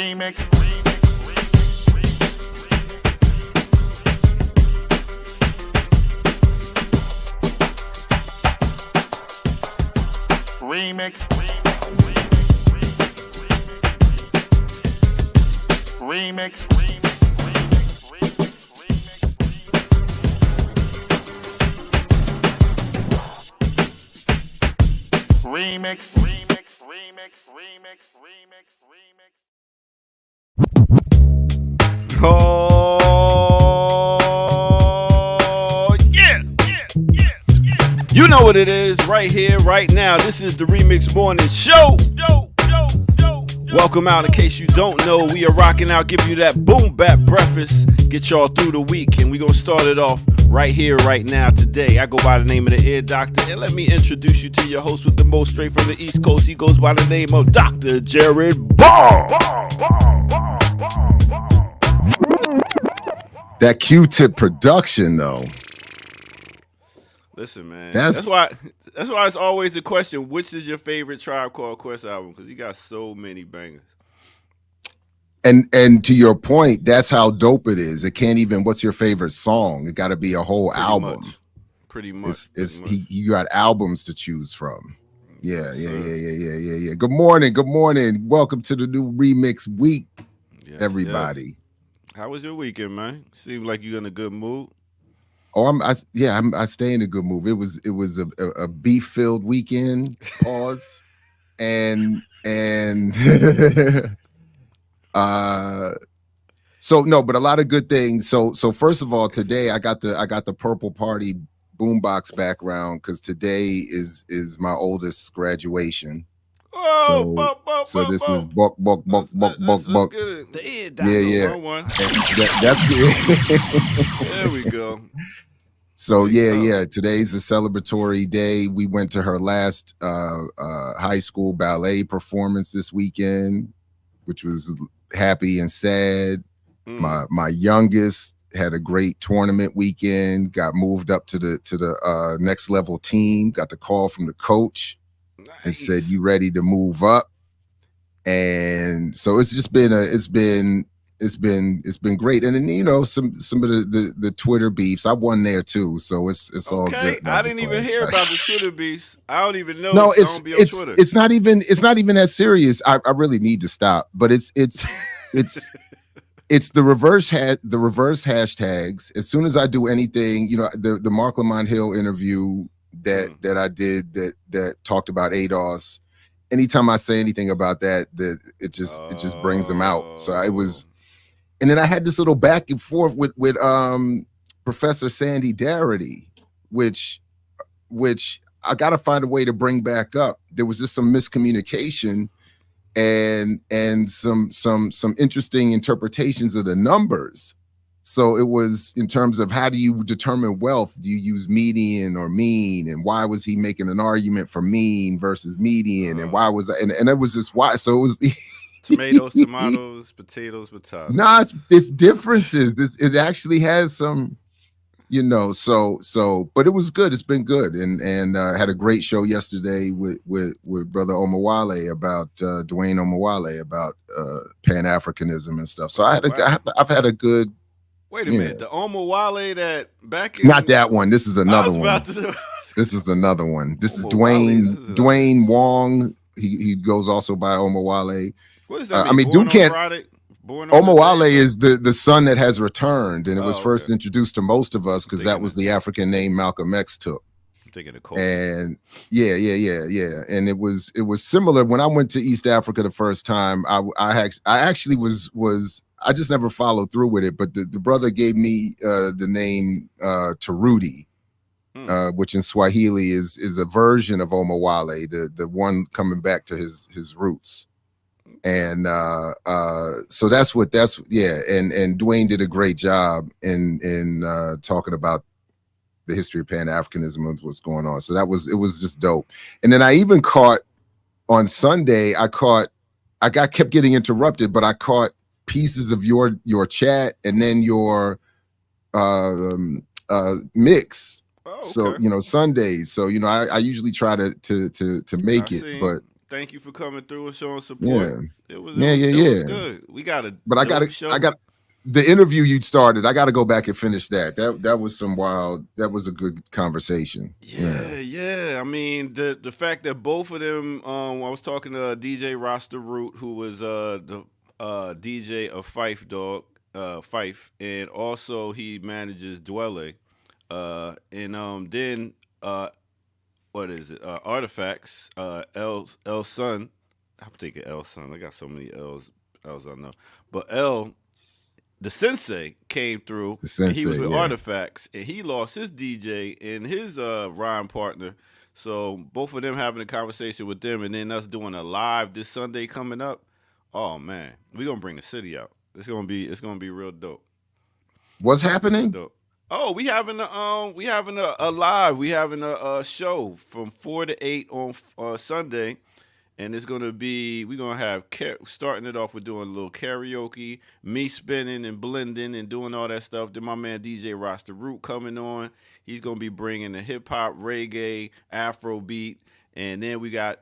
Remix. Remix. Remix. Remix. Oh, yeah. You know what it is right here, right now. This is the Remix Morning Show. Welcome out. In case you don't know, we are rocking out, giving you that boom bap breakfast, get y'all through the week, and we're going to start it off right here, right now, today. I go by the name of the Ear Doctor, and let me introduce you to your host with the most straight from the East Coast. He goes by the name of Dr. Jared Ball. That Q-Tip production, though. Listen, man. That's why it's always the question, which is your favorite Tribe Called Quest album? Because he got so many bangers. And to your point, that's how dope it is. It can't even, what's your favorite song? It got to be a whole album. Pretty much. You got albums to choose from. Yeah. Good morning. Welcome to the new Remix Week, everybody. Yes. How was your weekend, man? Seemed like you're in a good mood. Oh, I stay in a good mood. It was a beef-filled weekend. Pause. and so no, but a lot of good things. So first of all, today I got the Purple Party boombox background because today is my oldest graduation. Oh, so this is buck. Yeah. That's good. There we go. So today's a celebratory day. We went to her last high school ballet performance this weekend, which was happy and sad. My youngest had a great tournament weekend, got moved up to the next level team, got the call from the coach and said, "You ready to move up?" And so it's just been it's been great. And then, you know, some of the Twitter beefs, I won there too, so it's all good. I didn't even hear about the Twitter beefs. I don't even know. No, Twitter. It's not even that serious. I really need to stop, but it's the reverse hashtags. As soon as I do anything, you know, the Mark Lamont Hill interview that I did that talked about ADOS. Anytime I say anything about that, it just brings them out. So I was, and then I had this little back and forth with Professor Sandy Darity, which I got to find a way to bring back up. There was just some miscommunication and some interesting interpretations of the numbers. So it was in terms of how do you determine wealth? Do you use median or mean? And why was he making an argument for mean versus median? And why was and it was just why? So it was tomatoes, potatoes, Nah, it's differences. It actually has some, you know. So, but it was good. It's been good, and had a great show yesterday with Brother Omawale about Dwayne Omawale about Pan-Africanism and stuff. So I've had a good. Wait a minute, the Omawale that back in... Not that one. This is another one. This is another one. This is Dwayne Wong. He goes also by Omawale. What is that? I mean, Duke can't. Omawale is the son that has returned, and it was first introduced to most of us because that was the African name Malcolm X took. I'm thinking of Cole. And yeah. And it was similar when I went to East Africa the first time. I actually was. I just never followed through with it, but the brother gave me the name Taruti, which in Swahili is a version of Omawale, the one coming back to his roots. And so and Dwayne did a great job in talking about the history of Pan-Africanism and what's going on. So it was just dope. And then I even caught on Sunday, I kept getting interrupted, but I caught pieces of your chat and then your mix. Oh, okay. So, you know, Sundays. So, you know, I usually try to make it, but Thank you for coming through and showing support. Yeah. It was good. We got a But I got the interview you started. I got to go back and finish that. That was some wild. That was a good conversation. Yeah. I mean, the fact that both of them. I was talking to DJ Rasta Root, who was the DJ of Fife Dog, Fife, and also he manages Dwelle. And then what is it? Artifacts. L Son. I'm thinking L Son. I got so many L's I know. But L, the sensei, came through. And he was with Artifacts, and he lost his DJ and his rhyme partner. So both of them having a conversation with them, and then us doing a live this Sunday coming up. Oh man, we're gonna bring the city out. It's gonna be real dope. What's happening? Dope. Oh, we having a live. We having a show from 4 to 8 on Sunday, and it's gonna be. We're gonna have starting it off with doing a little karaoke, me spinning and blending and doing all that stuff. Then my man DJ Rasta Root coming on. He's gonna be bringing the hip hop, reggae, Afro beat, and then we got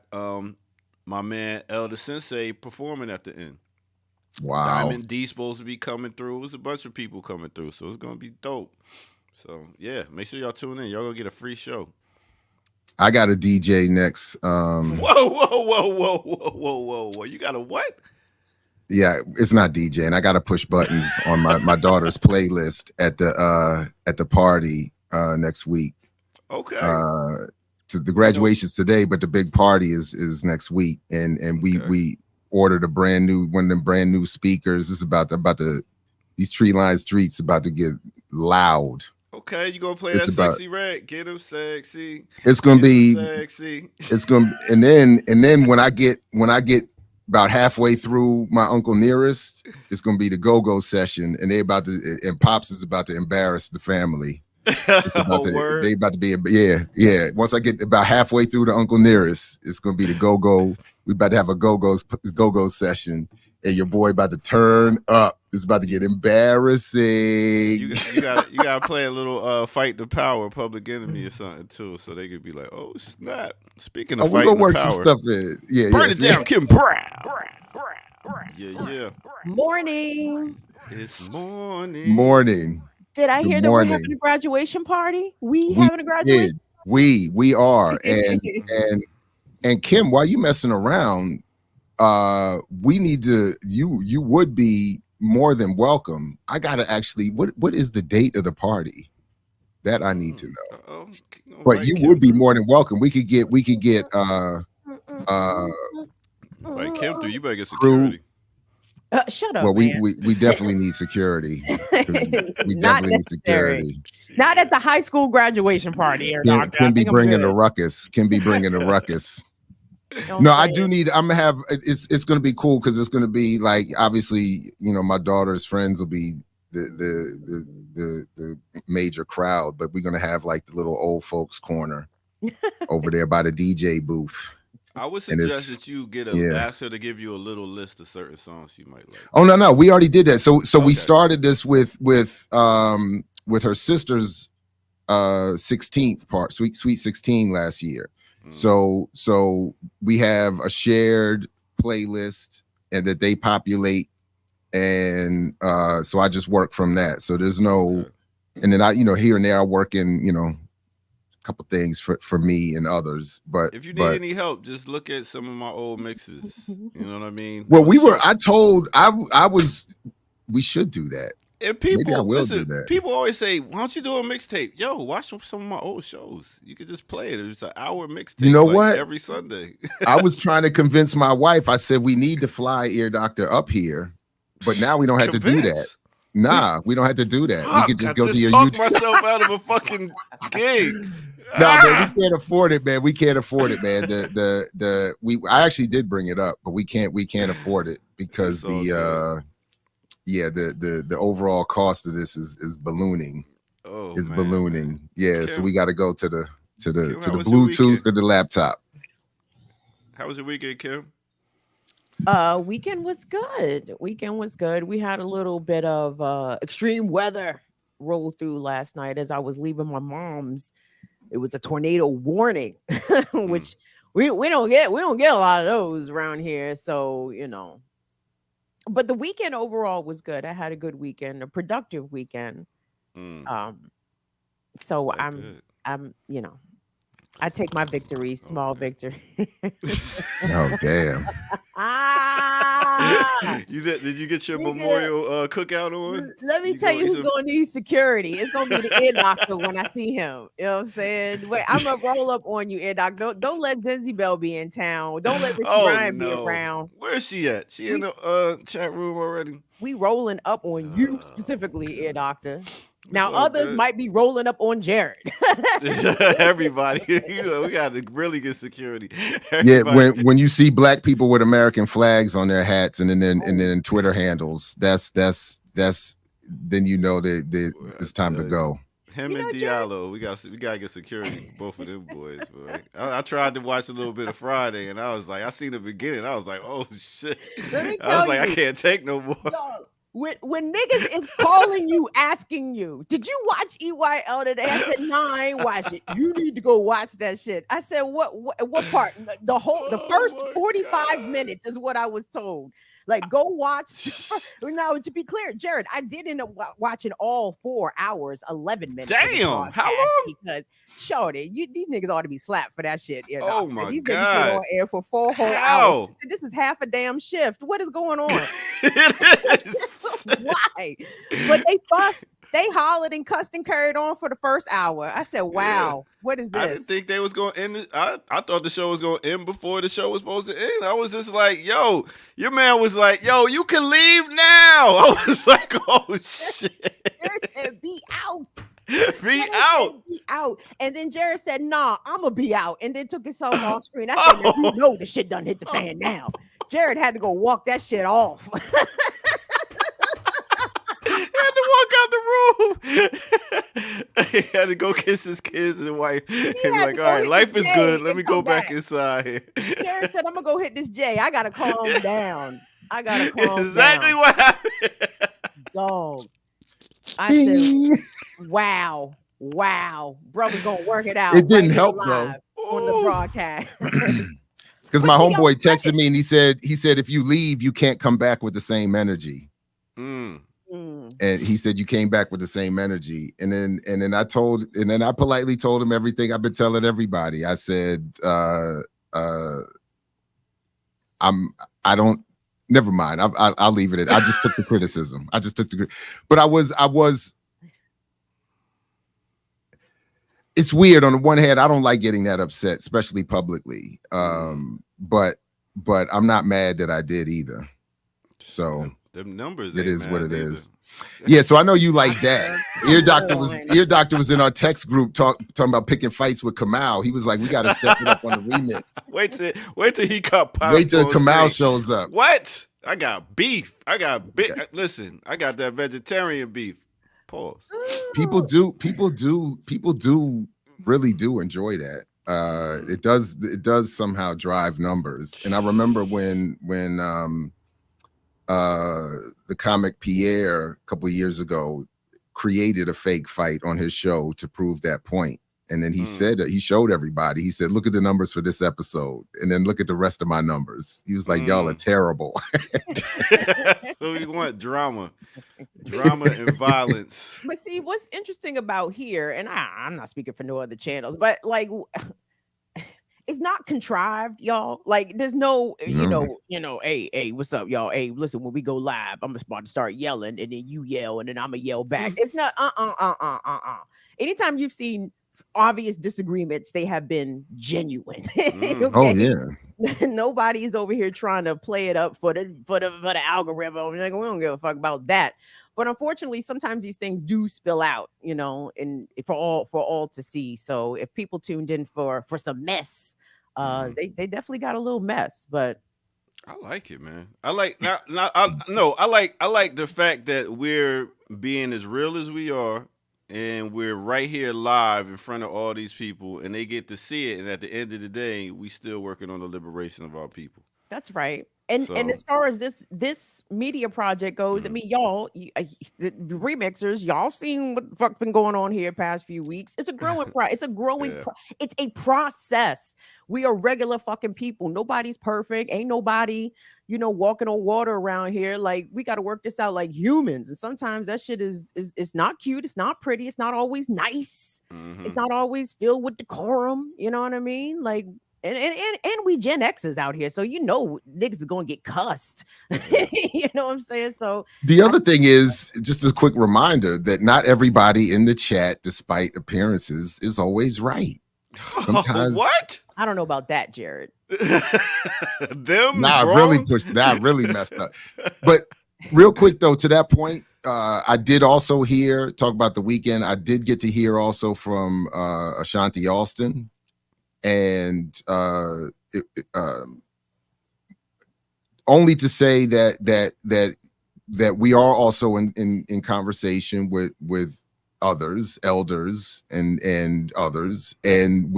my man Elder Sensei performing at the end. Wow. Diamond D supposed to be coming through. There's a bunch of people coming through, so it's gonna be dope. So yeah, make sure y'all tune in. Y'all gonna get a free show. I got a DJ next. Whoa! You got a what? Yeah, it's not DJing. I got to push buttons on my daughter's playlist at the party next week. Okay. The graduation's today, but the big party is next week, and we ordered one of them brand new speakers. It's about these tree line streets about to get loud. Okay, you gonna play Sexy Red? Get him sexy. It's gonna be sexy. It's gonna and then when I get about halfway through my Uncle Nearest, it's gonna be the go-go session, and and Pops is about to embarrass the family. It's about they about to be Once I get about halfway through the Uncle Nearest, it's gonna be the go-go. We about to have a go-go session, and your boy about to turn up. It's about to get embarrassing. You gotta play a little Fight the Power, Public Enemy or something too, so they could be like, oh snap. Speaking of we're fighting gonna work the power, some stuff in. Yeah, burn it down, Kim Brown. Yeah. Morning. It's morning. Morning. Did I hear that we're having a graduation party? We having a graduation? We are. And Kim, while you messing around, we need to you would be more than welcome. I gotta actually what is the date of the party? That I need to know. But you would be more than welcome. We could get like Kim through, you better get security. Shut up. Well, man. we definitely need security. We definitely need security. Not at the high school graduation party. Can be bringing a ruckus. No, I do need. I'm gonna have. It's gonna be cool because it's gonna be like obviously my daughter's friends will be the major crowd, but we're gonna have like the little old folks corner over there by the DJ booth. I would suggest that you ask her to give you a little list of certain songs you might like. Oh no, we already did that. So we started this with her sister's 16th part, Sweet 16 last year. So we have a shared playlist and that they populate, and so I just work from that. So there's no, and then I here and there I work in a couple things for me and others. But if you need any help, just look at some of my old mixes. You know what I mean? Well, we should do that. And people, maybe I will do that. People always say, "Why don't you do a mixtape?" Yo, watch some of my old shows. You could just play it. It's an hour mixtape. You know what? Every Sunday. I was trying to convince my wife. I said we need to fly Ear Doctor up here, but now we don't have to do that. Nah, we don't have to do that. We could just go to your YouTube. Talk myself out of a fucking gig. No, man, we can't afford it, man. We can't afford it, man. I actually did bring it up, but we can't afford it because the overall cost of this is ballooning. Oh, it's man. ballooning. Yeah, Kim, so we got to go to the Bluetooth of the laptop. How was your weekend, Kim? Weekend was good. We had a little bit of extreme weather roll through last night as I was leaving my mom's. It was a tornado warning, which we don't get a lot of those around here. So but the weekend overall was good. I had a good weekend, a productive weekend. Mm, Um, so that's good. I'm I take my victories, small Okay. victory. Oh damn. Ah, Did you get your nigga, memorial cookout on? let me You tell go you eat who's some. gonna need security. It's gonna be the ear doctor when I see him. You know what I'm saying? Wait, I'm gonna roll up on you, ear doctor. Don't let Zenzi Bell be in town. Don't let Ricky Oh Ryan be no, around. where's she at? She in We the chat room already? we rolling up on you specifically, Okay. ear doctor. It's Now all others good. might be rolling up on Jared. Everybody, we got to really get security. Yeah, Everybody. when you see black people with American flags on their hats and Oh, then Twitter handles, that's then you know that Boy, I it's time to tell you. go. Him and Jared. Diallo, we gotta get security for both of them boys. Boy. I tried to watch a little bit of Friday, and I was like, I seen the beginning. I was like, oh shit. Let me I was tell like, I you, can't take no more. dog. When niggas is calling you, asking you, did you watch EYL today? I said, nah, I ain't watch it. You need to go watch that shit. I said, what part? The Oh first my 45 god. minutes is what I was told. Like, go watch. Now, to be clear, Jared, I did end up watching all 4 hours, 11 minutes of the Damn, how broadcast long? because, shorty, these niggas ought to be slapped for that shit, ear Oh doctor. my These niggas stayed on god. air for 4 whole hours. How? This is half a damn shift. What is going on? It is. Why? But they fussed, they hollered and cussed and carried on for the first hour. I said, Yeah. wow, what is I didn't this? think they was gonna end it. I thought the show was gonna end before the show was supposed to end. I was just like, yo, your man was like, yo, you can leave now. I was like, oh shit. Jared said, be out. Be Jared out. said, be out. And then Jared said, nah, I'm going to be out. And then took himself off screen. I said, now you Oh, know the shit done hit the fan now. Jared had to go walk that shit off. he had to walk out the room. He had to go kiss his kids and wife. He And be had like, to all go right, hit the life is J good. Let and me go come back back. inside here. Jared said, I'm going to go hit this J. I got to calm down. I got to calm Exactly down. what happened. Dog. I said, Ding. wow. Brother's gonna work it out It right didn't here help though. live on the Ooh. broadcast. Because But my see, I was homeboy texted ready. me and he said if you leave, you can't come back with the same energy. Mm. Mm. And he said you came back with the same energy. And then I politely told him everything I've been telling everybody. I said, I don't. Never mind. I'll leave it at. I just took the criticism. But I was. It's weird. On the one hand, I don't like getting that upset, especially publicly. But I'm not mad that I did either. So them numbers it ain't is what mad it neither. is. Yeah, so I know you like that. Ear doctor on. was in our text group talking about picking fights with Kamal. He was like, we got to step it up on the remix. Wait till he got popped Wait till on Kamal screen. shows up. What? I got beef. Listen, I got that vegetarian beef. Pause. People do really do enjoy that. It does somehow drive numbers. And I remember when the comic Pierre a couple of years ago created a fake fight on his show to prove that point. And then he said that he showed everybody. He said, look at the numbers for this episode. And then look at the rest of my numbers. He was like, y'all are terrible. So we want drama and violence. But see, what's interesting about here, and I'm not speaking for no other channels, but like it's not contrived, y'all. Like there's no, hey, what's up, y'all? Hey, listen, when we go live, I'm about to start yelling, and then you yell, and then I'm gonna yell back. It's not Anytime you've seen obvious disagreements, they have been genuine. Okay? Oh yeah. Nobody is over here trying to play it up for the algorithm. Like, we don't give a fuck about that. But unfortunately, sometimes these things do spill out, and for all to see. So if people tuned in for some mess, they definitely got a little mess. But I like it, man. I like I like the fact that we're being as real as we are, and we're right here live in front of all these people, and they get to see it. And at the end of the day, we still working on the liberation of our people. That's right. And So as far as this media project goes, I mean, y'all, the remixers, y'all seen what the fuck been going on here past few weeks. It's a growing it's a growing yeah. it's a process. We are regular fucking people. Nobody's perfect. Ain't nobody, walking on water around here. Like, we got to work this out like humans. And sometimes that shit is it's not cute. It's not pretty. It's not always nice. It's not always filled with decorum. You know what I mean? Like, and we Gen X's out here, so niggas are gonna get cussed. You know what I'm saying? So the other thing is just a quick reminder that not everybody in the chat, despite appearances, is always right. Sometimes what? I don't know about that, Jared. Them really messed up. But real quick though, to that point, I did also talk about the weekend. I did get to hear also from Ashanti Alston. And only to say that we are also in conversation with others, elders and others, and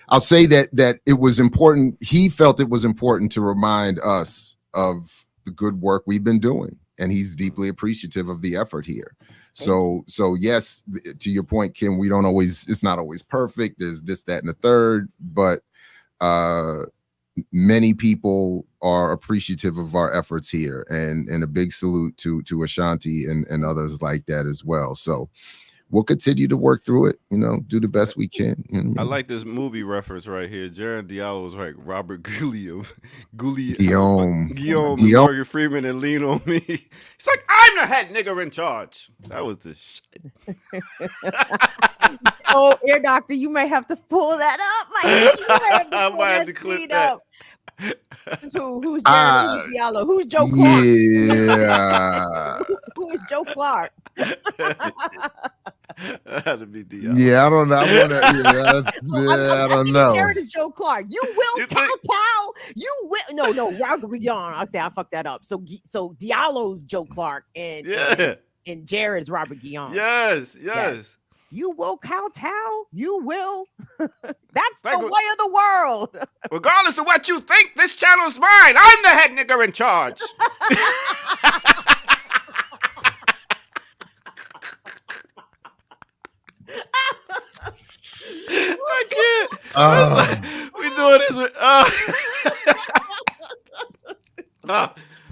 I'll say that it was important. He felt it was important to remind us of the good work we've been doing, and he's deeply appreciative of the effort here. So yes, to your point, Kim, it's not always perfect. There's this, that, and the third, but many people are appreciative of our efforts here, and a big salute to Ashanti and others like that as well. So we'll continue to work through it, do the best we can. I like this movie reference right here. Jared Diallo was like Robert Guillaume, Morgan Freeman, and Lean on Me. He's like, I'm the head nigger in charge. That was the shit. Oh, Ear Doctor, you may have to pull that up. You may have to pull that scene up. Who's Jared? Who's Diallo? Who's Joe Clark? Yeah. Who is Joe Clark? Had to be Diallo. Yeah, I don't know. I don't know. Jared is Joe Clark. You will kowtow. You will. No, Robert Guillaume. I'll say I fucked that up. So Diallo's Joe Clark and Jared's Robert Guillaume. Yes. You will kowtow. You will. That's the way of the world. Regardless of what you think, this channel's mine. I'm the head nigger in charge. I can't. We doing this with.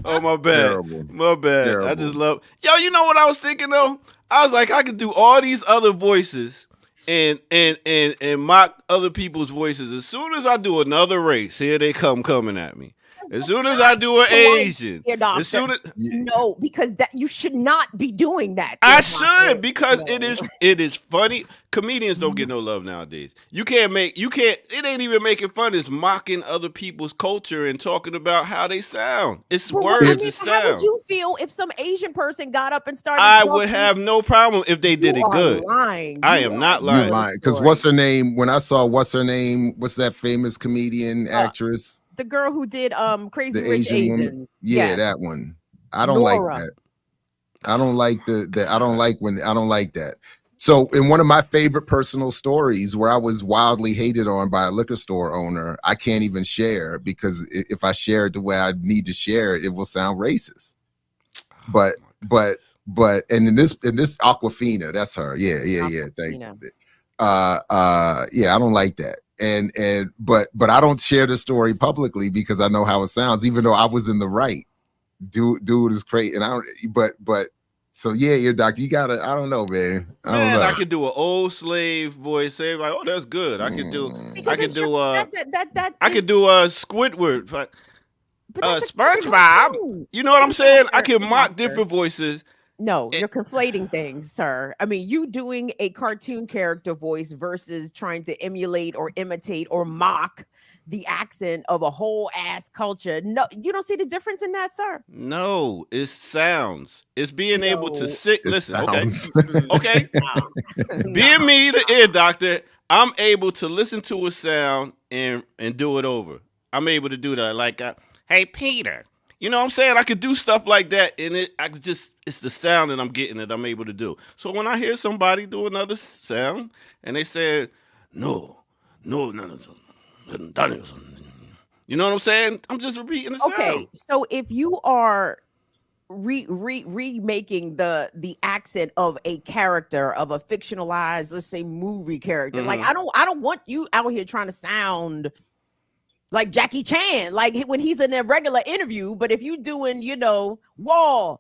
Oh, my bad. Terrible. My bad. Terrible. I just love. Yo, you know what I was thinking though? I was like, I could do all these other voices and mock other people's voices. As soon as I do another race, here they coming at me. As soon as I do an Asian, as soon as no, because that you should not be doing that. I should, because it is funny. Comedians don't get no love nowadays. It ain't even making fun. It's mocking other people's culture and talking about how they sound. It's words, it's sound. How would you feel if some Asian person got up and started I talking? would have no problem if they did it good. Lying. I am not lying. You're lying. Because what's her name? When I saw what's that famous comedian actress? The girl who did Crazy the Rich Asian Asians. woman? Yeah, that one. I don't like that. I don't like I don't like that. So in one of my favorite personal stories where I was wildly hated on by a liquor store owner, I can't even share because if I share it the way I need to share it, it will sound racist. But and in this Aquafina, that's her. Yeah. Thank you. Yeah, I don't like that. But I don't share the story publicly because I know how it sounds, even though I was in the right. Dude is crazy. And I don't, but so yeah, your doctor, you gotta, I don't know, man. I can do an old slave voice, say like, oh, that's good. I can do Squidward, SpongeBob. You know what I'm saying? I can mock different voices. No, you're conflating things, sir. I mean, you doing a cartoon character voice versus trying to emulate or imitate or mock the accent of a whole ass culture. No, you don't see the difference in that, sir. No, it sounds. It's being able to sit. Listen, sounds. Okay. Being me, the ear doctor, I'm able to listen to a sound and do it over. I'm able to do that. Like, hey, Peter. You know what I'm saying? I could do stuff like that, and it's the sound that I'm getting that I'm able to do. So when I hear somebody do another sound, and they say, no, You know what I'm saying? I'm just repeating the sound. Okay, so if you are remaking the accent of a character of a fictionalized, let's say, movie character, like I don't want you out here trying to sound like Jackie Chan, like when he's in a regular interview. But if you doing, war,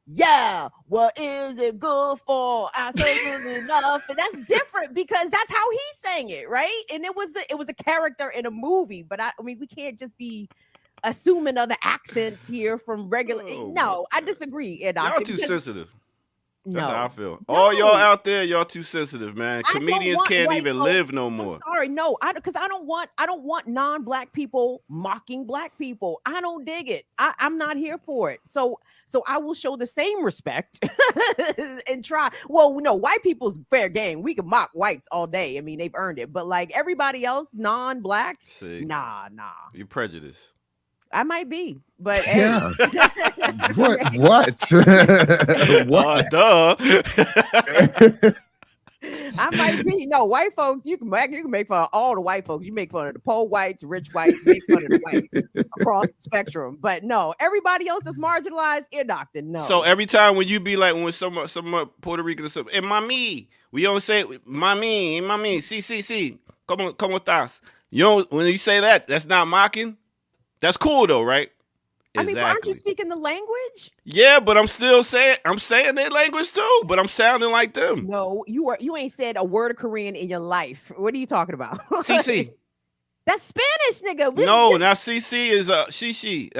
yeah, what is it good for? I say good enough, and that's different because that's how he sang it, right? And it was a character in a movie. But I mean, we can't just be assuming other accents here from regular. No, I disagree. Y'all too sensitive. That's how I feel. No. All y'all out there, y'all too sensitive, man. Comedians can't even live no more. I'm sorry, no, because I don't want non-black people mocking black people. I don't dig it. I'm not here for it. So I will show the same respect and try. Well, no, white people's fair game. We can mock whites all day. I mean, they've earned it. But like everybody else, non-black, nah. You're prejudiced. I might be, but yeah. What? What? Duh. I might be. No, white folks, you can make fun of all the white folks. You make fun of the poor whites, rich whites, make fun of the whites across the spectrum. But no, everybody else that's marginalized, ear doctor, no. So every time when you be like, when some Puerto Rican or something, and mami, we don't say mami, sí, como estás? When you say that, that's not mocking. That's cool though, right? I mean, but aren't you speaking the language? Yeah, but I'm saying their language too, but I'm sounding like them. No, you ain't said a word of Korean in your life. What are you talking about? CC. That's Spanish, nigga. No, now CC is shishi.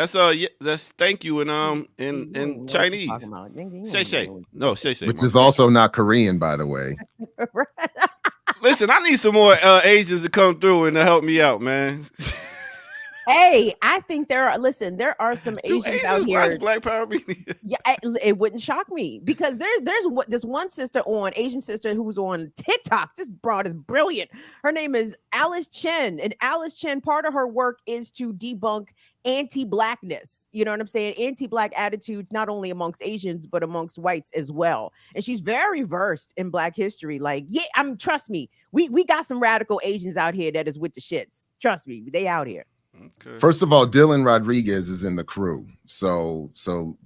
That's thank you in Chinese. Shay. No, Shay. Which is also not Korean, by the way. Listen, I need some more Asians to come through and to help me out, man. Hey, I think there are some Asians out here. Watch Black Power Media? Yeah, it wouldn't shock me because there's this one Asian sister who's on TikTok. This broad is brilliant. Her name is Alice Chen, and Alice Chen, part of her work is to debunk anti-blackness. You know what I'm saying? Anti-black attitudes, not only amongst Asians but amongst whites as well. And she's very versed in Black history. Like, yeah, trust me, we got some radical Asians out here that is with the shits. Trust me, they out here. Okay. First of all, Dylan Rodriguez is in the crew, so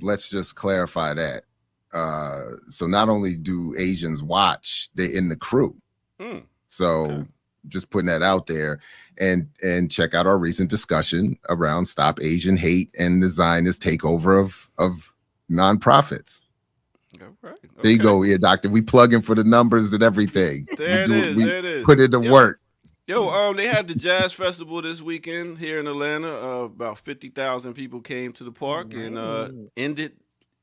let's just clarify that. So not only do Asians watch, they're in the crew. So just putting that out there, and check out our recent discussion around Stop Asian Hate and the Zionist takeover of nonprofits. All right. Okay. There you go, ear doctor. We plug in for the numbers and everything. There it is. Put it to work. Yo, they had the Jazz Festival this weekend here in Atlanta. About 50,000 people came to the park and ended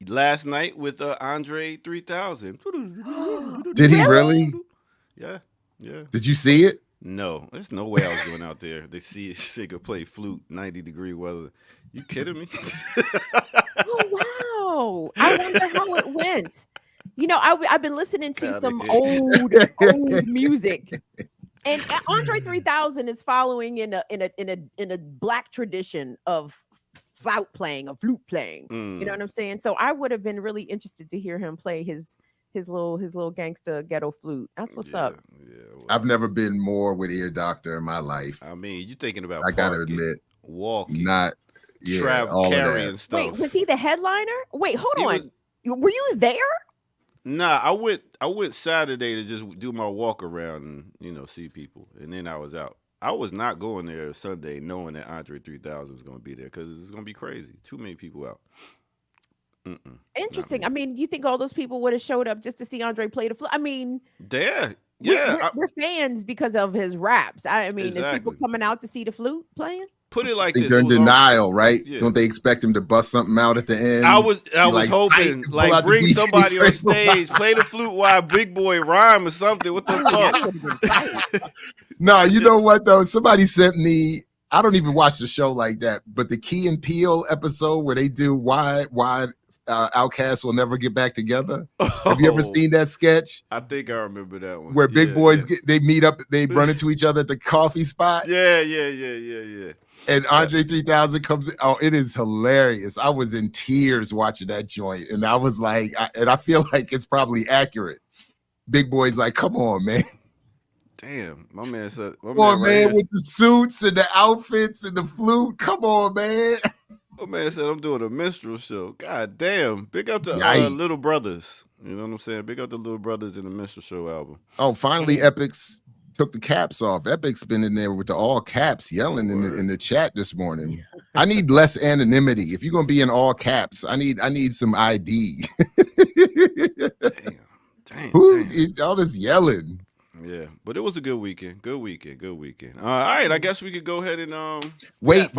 last night with Andre 3000. Did he really? Yeah. Did you see it? No, there's no way I was going out there. They see a singer play flute, 90-degree weather. You kidding me? Oh, wow. I wonder how it went. I've been listening to some old music. And Andre 3000 is following in a Black tradition of flute playing. You know what I'm saying? So I would have been really interested to hear him play his little gangster ghetto flute. That's what's up. Yeah, well, I've never been more with ear doctor in my life. I mean, you thinking about I gotta admit, walking, not travel, all carrying stuff. Wait, was he the headliner? Wait, hold on. Were you there? Nah, I went Saturday to just do my walk around and see people, and then I was out. I was not going there Sunday knowing that Andre 3000 was going to be there because it's going to be crazy. Too many people out. Interesting. I mean, you think all those people would have showed up just to see Andre play the flute? I mean, we're fans because of his raps. I mean, exactly. There's people coming out to see the flute playing. Put it like this. They're in denial, right? Yeah. Don't they expect him to bust something out at the end? I was hoping, bring somebody on stage, play the flute while Big Boy rhyme or something. What the fuck? No, you know what though? Somebody sent me. I don't even watch the show like that, but the Key and Peele episode where they do why Outcasts will never get back together. Have you ever seen that sketch? I think I remember that one. Where big boys they meet up, they run into each other at the coffee spot. Yeah. And Andre 3000 comes in. Oh, it is hilarious. I was in tears watching that joint. And I was like, I feel like it's probably accurate. Big Boy's like, come on, man. Damn, my man said. My Come on, right man, here, with the suits and the outfits and the flute. Come on, man. my man said I'm doing a minstrel show. God damn, big up to Yikes. Little Brothers. You know what I'm saying? Big up to Little Brothers in the minstrel show album. Oh, finally, Epic's took the caps off. Epic's been in there with the all caps yelling in the chat this morning. I need less anonymity. If you're gonna be in all caps, I need some ID. Damn. Who's all this yelling? Yeah, but it was a good weekend. Good weekend. All right, I guess we could go ahead and wait.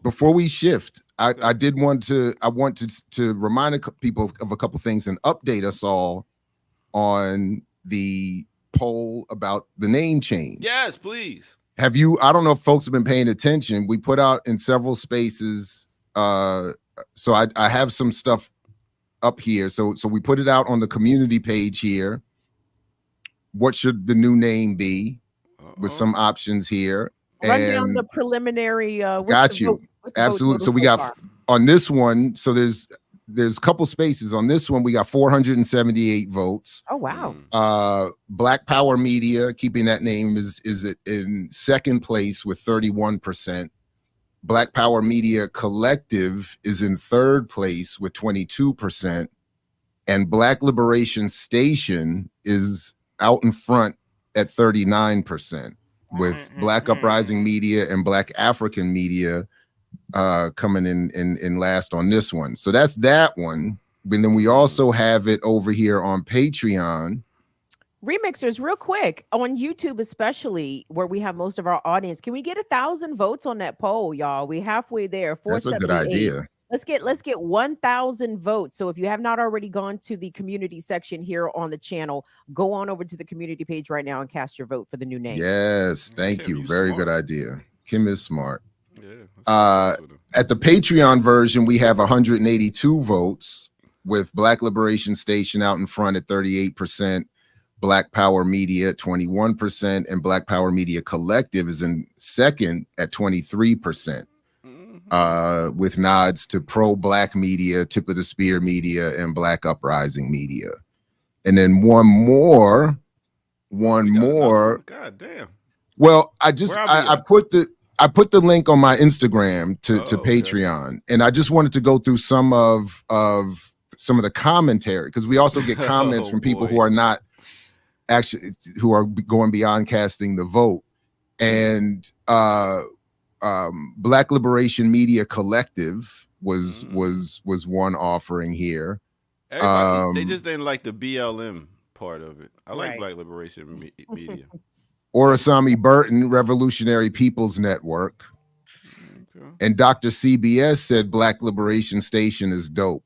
Before we shift, I want to remind people of a couple things and update us all on the poll about the name change. Yes, please. I don't know if folks have been paying attention. We put out in several spaces. So I have some stuff up here. So we put it out on the community page here. What should the new name be? With some options here. Run down the preliminary. Got you. Absolutely. So we got on this one. So there's a couple spaces on this one. We got 478 votes. Oh wow. Black Power Media, keeping that name, is in second place with 31%. Black Power Media Collective is in third place with 22%, and Black Liberation Station is out in front at 39%, with Black Uprising Media and Black African Media coming in last on this one. So that's that one. And then we also have it over here on Patreon. Remixers, real quick, on YouTube especially, where we have most of our audience, can we get 1,000 votes on that poll, y'all? We halfway there. That's a good idea. Let's get 1,000 votes. So if you have not already gone to the community section here on the channel, go on over to the community page right now and cast your vote for the new name. Yes, thank you. Very good idea. Kim is smart. Yeah. At the Patreon version, we have 182 votes, with Black Liberation Station out in front at 38%, Black Power Media at 21%, and Black Power Media Collective is in second at 23%. With nods to Pro-Black Media, Tip of the Spear Media, and Black Uprising Media. And then one more. God damn. Well, I put the link on my Instagram to Patreon, and I just wanted to go through some of the commentary, because we also get comments from people who are not actually, who are going beyond casting the vote. And Black Liberation Media Collective was one offering here. Everybody, they just didn't like the BLM part of it. I like Black Liberation Media. Orasami Burton, Revolutionary People's Network. Okay. And Dr. CBS said Black Liberation Station is dope.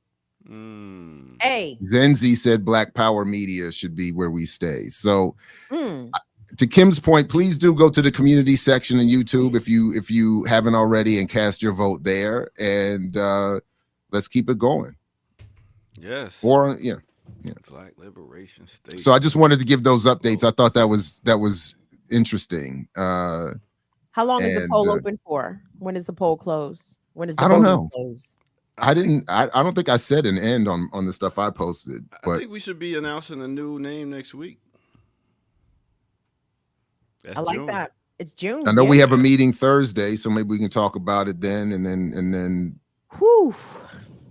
Hey. Zenzi said Black Power Media should be where we stay. So to Kim's point, please do go to the community section on YouTube if you haven't already, and cast your vote there, and let's keep it going. Yes. Or Black Liberation Station. So I just wanted to give those updates. I thought that was interesting. How long is the poll open for? When is the poll close? When is the I don't know. Close? I don't think I said an end on the stuff I posted. But I think we should be announcing a new name next week. I like June. That. It's June. I know we have a meeting Thursday, so maybe we can talk about it then, and then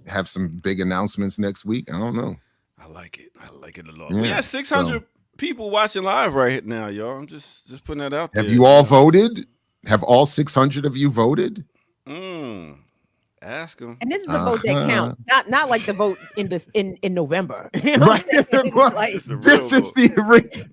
have some big announcements next week. I don't know. I like it. I like it a lot. Yeah, 600 people watching live right now, y'all. I'm just putting that out there. Have you all voted? Have all 600 of you voted? Ask them. And this is a vote that counts, not like the vote in November. You know right.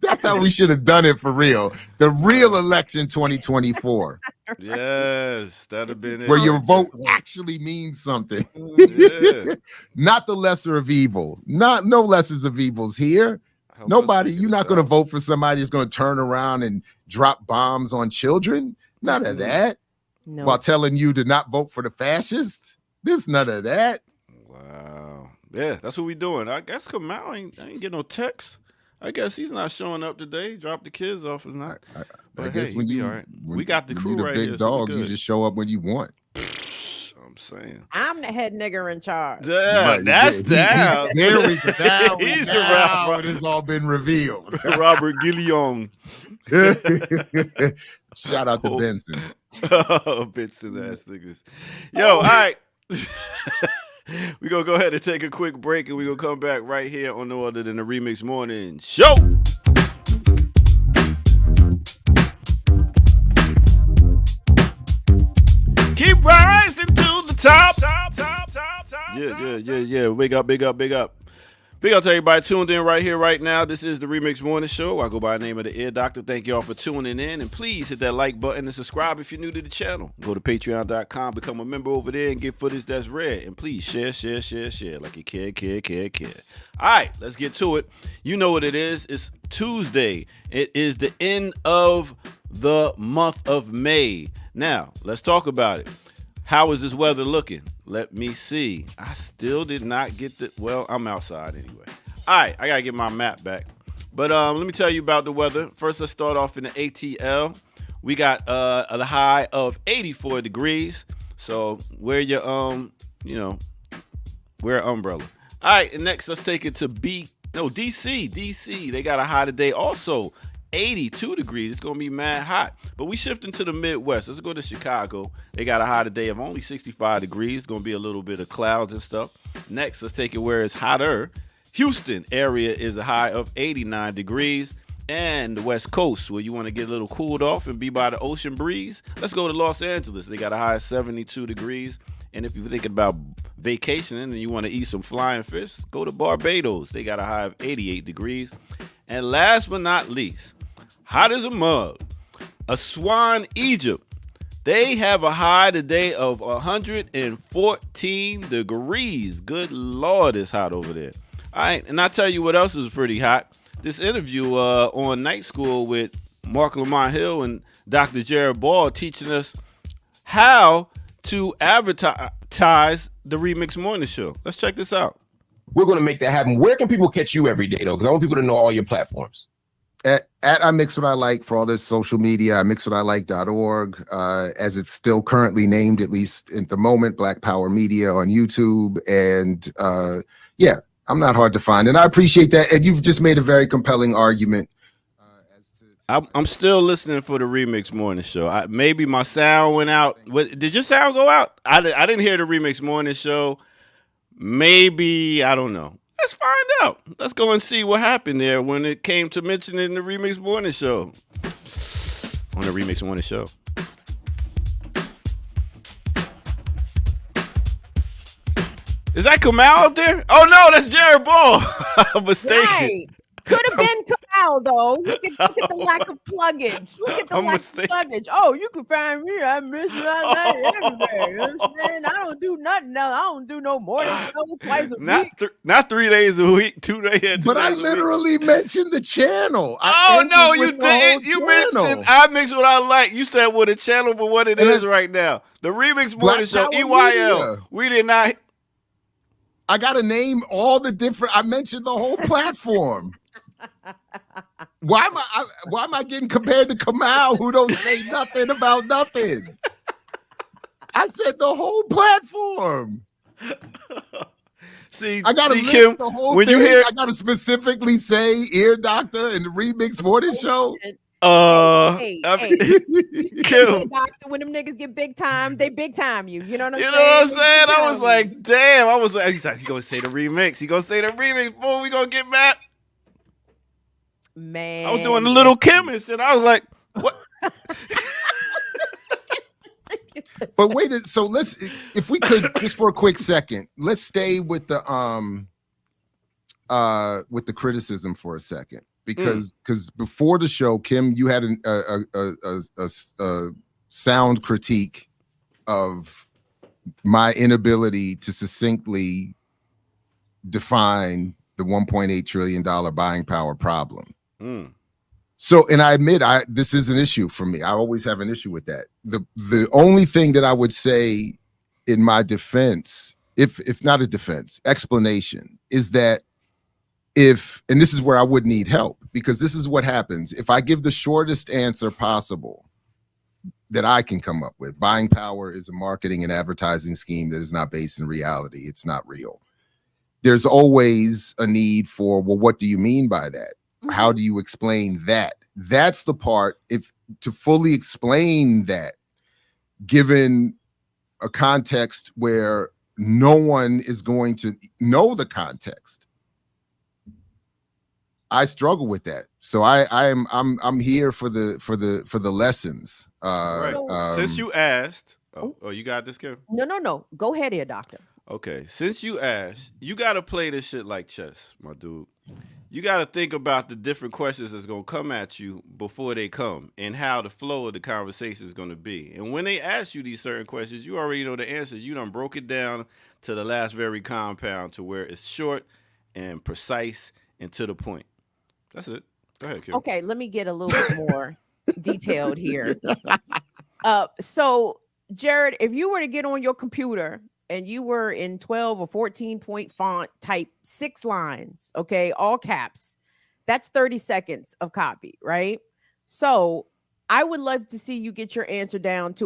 That's how we should have done it for real. The real election 2024. Yes, that'd have been it. Where your vote actually means something. Yeah. Not the lesser of evil. No lessers of evils here. Nobody, you're not going to vote for somebody that's going to turn around and drop bombs on children. None of that. No. While telling you to not vote for the fascists. There's none of that. Wow. Yeah, that's what we doing. I guess Kamau ain't get no text. I guess he's not showing up today. Drop the kids off is not. I guess when you all right. We got the crew right big here. Dog, so you just show up when you want. I'm saying. I'm the head nigger in charge. Yeah, Right, that's down. There we go. Now, He's a now rapper. it has all been revealed. Robert Guillaume. Shout out to Benson. Benson ass niggas. Yo, all right. We're going to go ahead and take a quick break, and we're going to come back right here on No Other Than the Remix Morning Show. Keep rising to the top. Yeah. Big up. Big up to everybody tuned in right here, right now. This is the Remix Morning Show. I go by the name of the Ear Doctor. Thank y'all for tuning in. And please hit that like button and subscribe if you're new to the channel. Go to patreon.com, become a member over there, and get footage that's rare. And please share like you care. All right, let's get to it. You know what it is. It's Tuesday. It is the end of the month of May. Now, let's talk about it. How is this weather looking? Let me see. I still did not get well, I'm outside anyway. All right, I got to get my map back. But let me tell you about the weather. First, let's start off in the ATL. We got a high of 84 degrees. So wear your, wear an umbrella. All right, and next, let's take it to DC. DC, they got a high today also. 82 degrees. It's going to be mad hot. But we shifting to the Midwest. Let's go to Chicago. They got a high today of only 65 degrees. It's going to be a little bit of clouds and stuff. Next, let's take it where it's hotter. Houston area is a high of 89 degrees. And the West Coast, where you want to get a little cooled off and be by the ocean breeze, let's go to Los Angeles. They got a high of 72 degrees. And if you're thinking about vacationing and you want to eat some flying fish, go to Barbados. They got a high of 88 degrees. And last but not least, hot as a mug, Aswan, Egypt. They have a high today of 114 degrees. Good Lord, it's hot over there. All right, and I'll tell you what else is pretty hot. This interview on Night School with Mark Lamont Hill and Dr. Jared Ball teaching us how to advertise the Remix Morning Show. Let's check this out. We're going to make that happen. Where can people catch you every day, though? Because I want people to know all your platforms. At I Mix What I Like for all this social media, imixwhatilike.org, as it's still currently named, at least at the moment, Black Power Media on YouTube. And yeah, I'm not hard to find. And I appreciate that. And you've just made a very compelling argument. I'm still listening for the Remix Morning Show. Maybe my sound went out. Did your sound go out? I didn't hear the Remix Morning Show. Maybe, I don't know. Let's find out. Let's go and see what happened there when it came to mentioning the Remix Morning Show. On the Remix Morning Show. Is that Kamal up there? Oh no, that's Jared Ball. I'm mistaken. Right. Could have been Kamal though. Look at the lack of pluggage. Look at the lack of pluggage. Oh, you can find me. I miss you everywhere. You know what I'm saying? I don't do nothing else. I don't do no more than twice a week. Not 3 days a week, 2 days. But I literally mentioned the channel. Oh no, you didn't. You mentioned I Mix What I Like. You said what a channel, but what it is right now. The Remix Morning Show, EYL. Media. We did not. I got to name all the different. I mentioned the whole platform. Why am I getting compared to Kamal, who don't say nothing about nothing? I said the whole platform. See, I gotta list Kim, the whole when thing. You hear, I gotta specifically say Ear Doctor and the Remix Morning Show. Hey, Kim, when them niggas get big time, they big time you. You know what I'm saying? You know what I'm saying? I was like, damn. I was like, he's like, he gonna say the remix. He gonna say the remix. Boy, we gonna get mad. Man, I was doing the Little Kim and shit. I was like, what? But wait, so let's, if we could, just for a quick second, let's stay with the criticism for a second, because before the show, Kim, you had a sound critique of my inability to succinctly define the $1.8 trillion buying power problem. So, and I admit, this is an issue for me. I always have an issue with that. The only thing that I would say in my defense, if not a defense, explanation, is that and this is where I would need help, because this is what happens. If I give the shortest answer possible, that I can come up with. Buying power is a marketing and advertising scheme that is not based in reality. It's not real. There's always a need for, well, what do you mean by that? How do you explain that? That's the part, if to fully explain that, given a context where no one is going to know the context, I struggle with that. So I'm here for the lessons. Right. Since you asked, you got this, Kim? No. Go ahead here, doctor. Okay. Since you asked, you got to play this shit like chess, my dude. You got to think about the different questions that's going to come at you before they come and how the flow of the conversation is going to be. And when they ask you these certain questions, you already know the answers. You done broke it down to the last very compound to where it's short and precise and to the point. That's it. Go ahead, Kim. Okay, let me get a little bit more detailed here. So, Jared, if you were to get on your computer and you were in 12 or 14 point font, type 6 lines, okay, all caps, that's 30 seconds of copy, right? So I would love to see you get your answer down to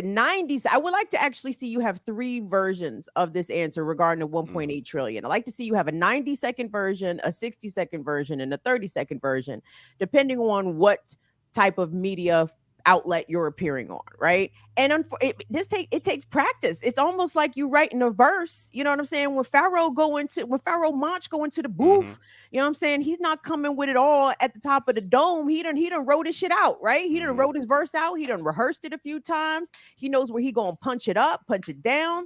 90. I would like to actually see you have 3 versions of this answer regarding the 1.8 trillion. I'd like to see you have a 90-second version, a 60-second version, and a 30-second version, depending on what type of media outlet you're appearing on, right? And it takes practice. It's almost like you writing a verse, you know what I'm saying? When Pharaoh Monch go into the booth, you know what I'm saying? He's not coming with it all at the top of the dome. He done wrote his shit out, right? He done wrote his verse out. He done rehearsed it a few times. He knows where he gonna punch it up, punch it down.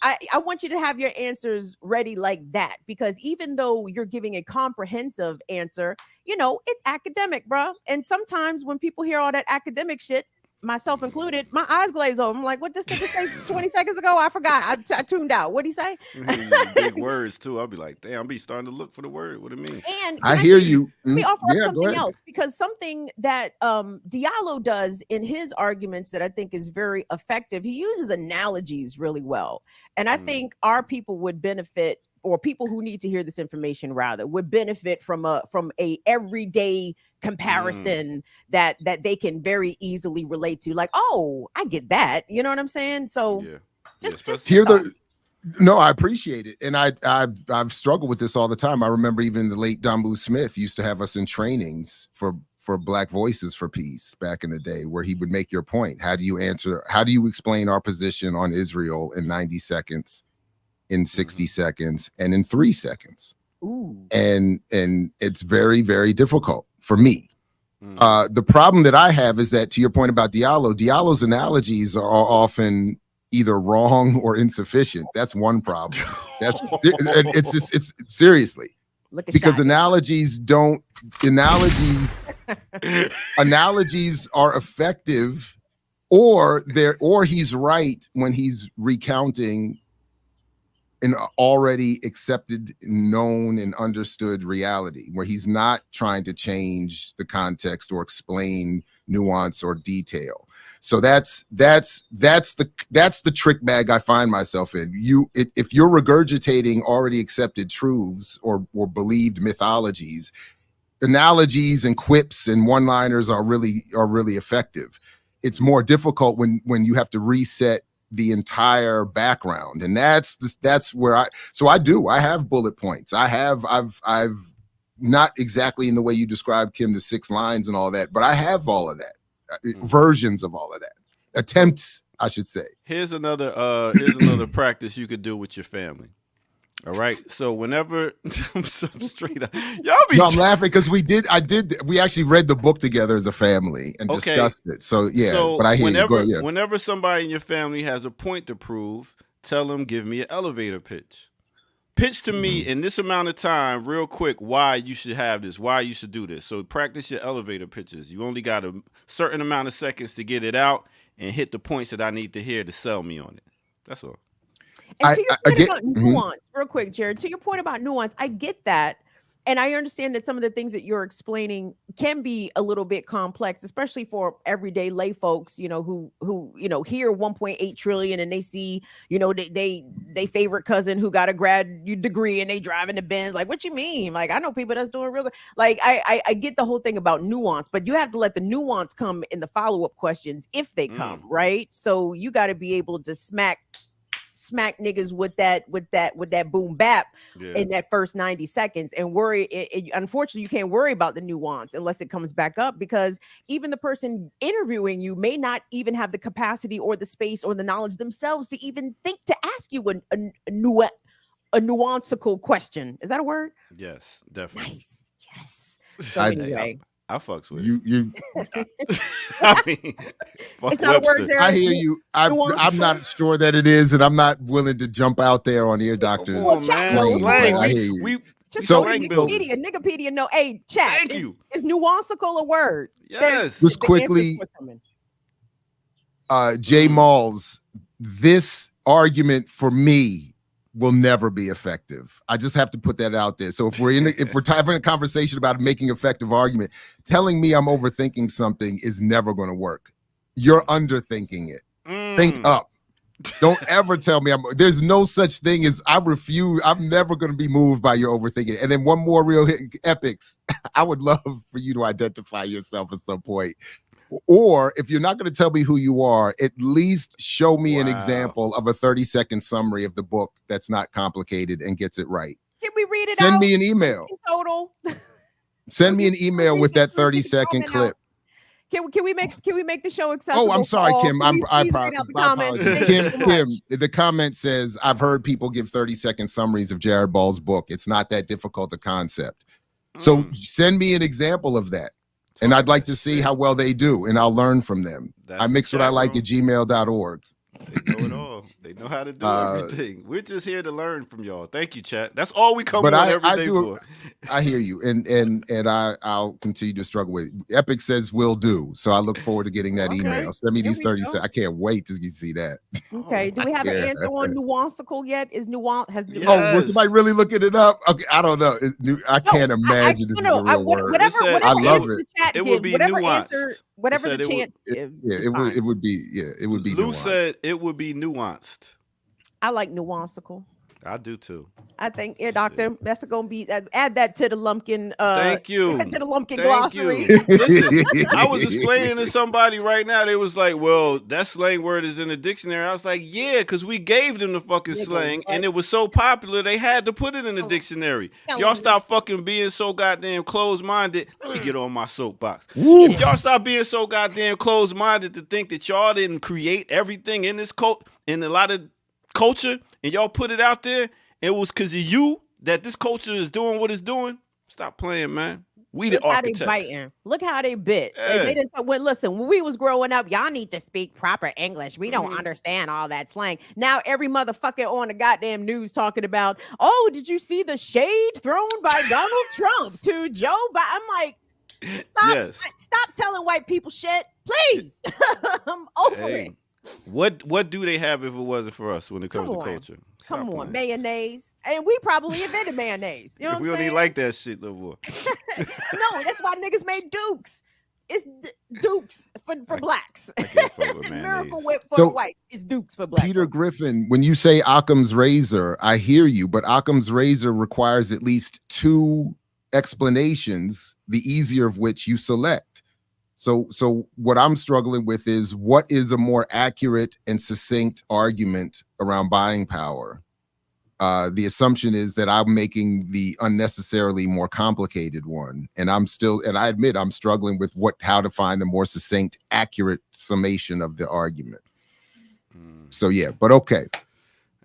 I want you to have your answers ready like that, because even though you're giving a comprehensive answer, you know, it's academic, bro. And sometimes when people hear all that academic shit, myself included, my eyes glaze over. I'm like, what this nigga say 20 seconds ago? I forgot. I tuned out. What'd he say? Big words too. I'll be like, damn, I'll be starting to look for the word. What it means. And I hear you. Let me offer up something else, because something that Diallo does in his arguments that I think is very effective, he uses analogies really well. And I think our people would benefit, or people who need to hear this information rather, would benefit from a everyday comparison that they can very easily relate to. Like, oh, I get that. You know what I'm saying? So just hear no, I appreciate it. And I've struggled with this all the time. I remember even the late Dambu Smith used to have us in trainings for Black Voices for Peace back in the day, where he would make your point. How do you explain our position on Israel in 90 seconds, in 60 seconds, and in 3 seconds? Ooh. And it's very, very difficult for me. The problem that I have is that, to your point about Diallo's analogies are often either wrong or insufficient. That's one problem. It's seriously, because analogies are effective, or he's right when he's recounting an already accepted, known, and understood reality, where he's not trying to change the context or explain nuance or detail. So that's the trick bag I find myself in. If you're regurgitating already accepted truths or believed mythologies, analogies and quips and one-liners are really effective. It's more difficult when you have to reset the entire background, and that's where I have bullet points. I've not exactly in the way you described, Kim, the 6 lines and all that, but I have all of that, versions of all of that, attempts, I should say. Here's another practice you could do with your family. All right. So whenever I'm straight up, I'm laughing because we actually read the book together as a family and discussed it. So yeah, but I hear you. Whenever somebody in your family has a point to prove, tell them, give me an elevator pitch. Pitch to me in this amount of time, real quick, why you should have this, why you should do this. So practice your elevator pitches. You only got a certain amount of seconds to get it out and hit the points that I need to hear to sell me on it. That's all. And to your point about nuance, real quick, Jared, to your point about nuance, I get that. And I understand that some of the things that you're explaining can be a little bit complex, especially for everyday lay folks, who hear 1.8 trillion and they see, they favorite cousin who got a grad degree and they driving the Benz. Like, what you mean? Like, I know people that's doing real good. Like, I get the whole thing about nuance, but you have to let the nuance come in the follow-up questions if they come, right? So you got to be able to smack niggas with that boom bap in that first 90 seconds and worry. Unfortunately, you can't worry about the nuance unless it comes back up, because even the person interviewing you may not even have the capacity or the space or the knowledge themselves to even think to ask you a nuanceical question. Is that a word? Yes, definitely. Nice. Yes. So anyway. I fucks with you. I mean, it's not a word there. I hear you. I'm not sure that it is, and I'm not willing to jump out there on Ear Doctor's. Slang. I hear you. We just so Wikipedia, Niggapedia. No, hey, chat. Thank you. Is nuanceical a word? Yes. Just quickly, J. Malls. This argument for me will never be effective. I just have to put that out there. So if we're having a conversation about making effective argument, telling me I'm overthinking something is never going to work. You're underthinking it. Think up. Don't ever tell me there's no such thing as I refuse. I'm never going to be moved by your overthinking. And then one more real epics. I would love for you to identify yourself at some point. Or if you're not going to tell me who you are, at least show me an example of a 30-second summary of the book that's not complicated and gets it right. Can we read it? Send me an email. Total. Send me an email with that 30-second clip. Can we make the show accessible? Oh, I'm sorry, Kim. I apologize. Kim, the comment says, I've heard people give 30-second summaries of Jared Ball's book. It's not that difficult a concept. So send me an example of that. And I'd like to see how well they do, and I'll learn from them. I mix what I like at gmail.org. They know it all. They know how to do everything. We're just here to learn from y'all. Thank you, chat. That's all we come on every day for. I hear you, and I'll continue to struggle with it. Epic says will do, so I look forward to getting that email. Send me these 30 seconds. I can't wait to see that. Okay. Do we have an answer on nuanceical yet? Is nuance has? Yes. Oh, was somebody really looking it up? Okay, I don't know. I can't imagine this is a real word. Whatever I love it. It would be nuanced. Whatever the chance. It would be. Lou said it would be nuanced. I like nuanceical. I do too. I think, Ear Doctor, that's gonna be add that to the Lumpkin. Thank you. To the Lumpkin glossary. Listen, I was explaining to somebody right now. They was like, "Well, that slang word is in the dictionary." I was like, "Yeah, because we gave them the fucking slang, and it was so popular they had to put it in the dictionary." Y'all stop fucking being so goddamn closed-minded. Let me get on my soapbox. If y'all stop being so goddamn closed-minded to think that y'all didn't create everything in this in a lot of culture, and y'all put it out there, it was because of you that this culture is doing what it's doing. Stop playing, man. We the architects. Look how they biting. Look how they bit. Yeah. They didn't. Well, listen, when we was growing up, y'all need to speak proper English. We don't understand all that slang. Now every motherfucker on the goddamn news talking about, oh, did you see the shade thrown by Donald Trump to Joe Biden? I'm like, stop telling white people shit, please. I'm over it. What do they have if it wasn't for us when it comes to culture? Come on, mayonnaise. And we probably invented mayonnaise. You know what I'm saying? We don't even like that shit no more. No, that's why niggas made Dukes. It's Dukes for blacks. Miracle Whip for white. It's Dukes for black. Peter Griffin, when you say Occam's razor, I hear you, but Occam's razor requires at least 2 explanations, the easier of which you select. So what I'm struggling with is what is a more accurate and succinct argument around buying power? The assumption is that I'm making the unnecessarily more complicated one. And I admit I'm struggling with how to find a more succinct, accurate summation of the argument. So yeah, but okay.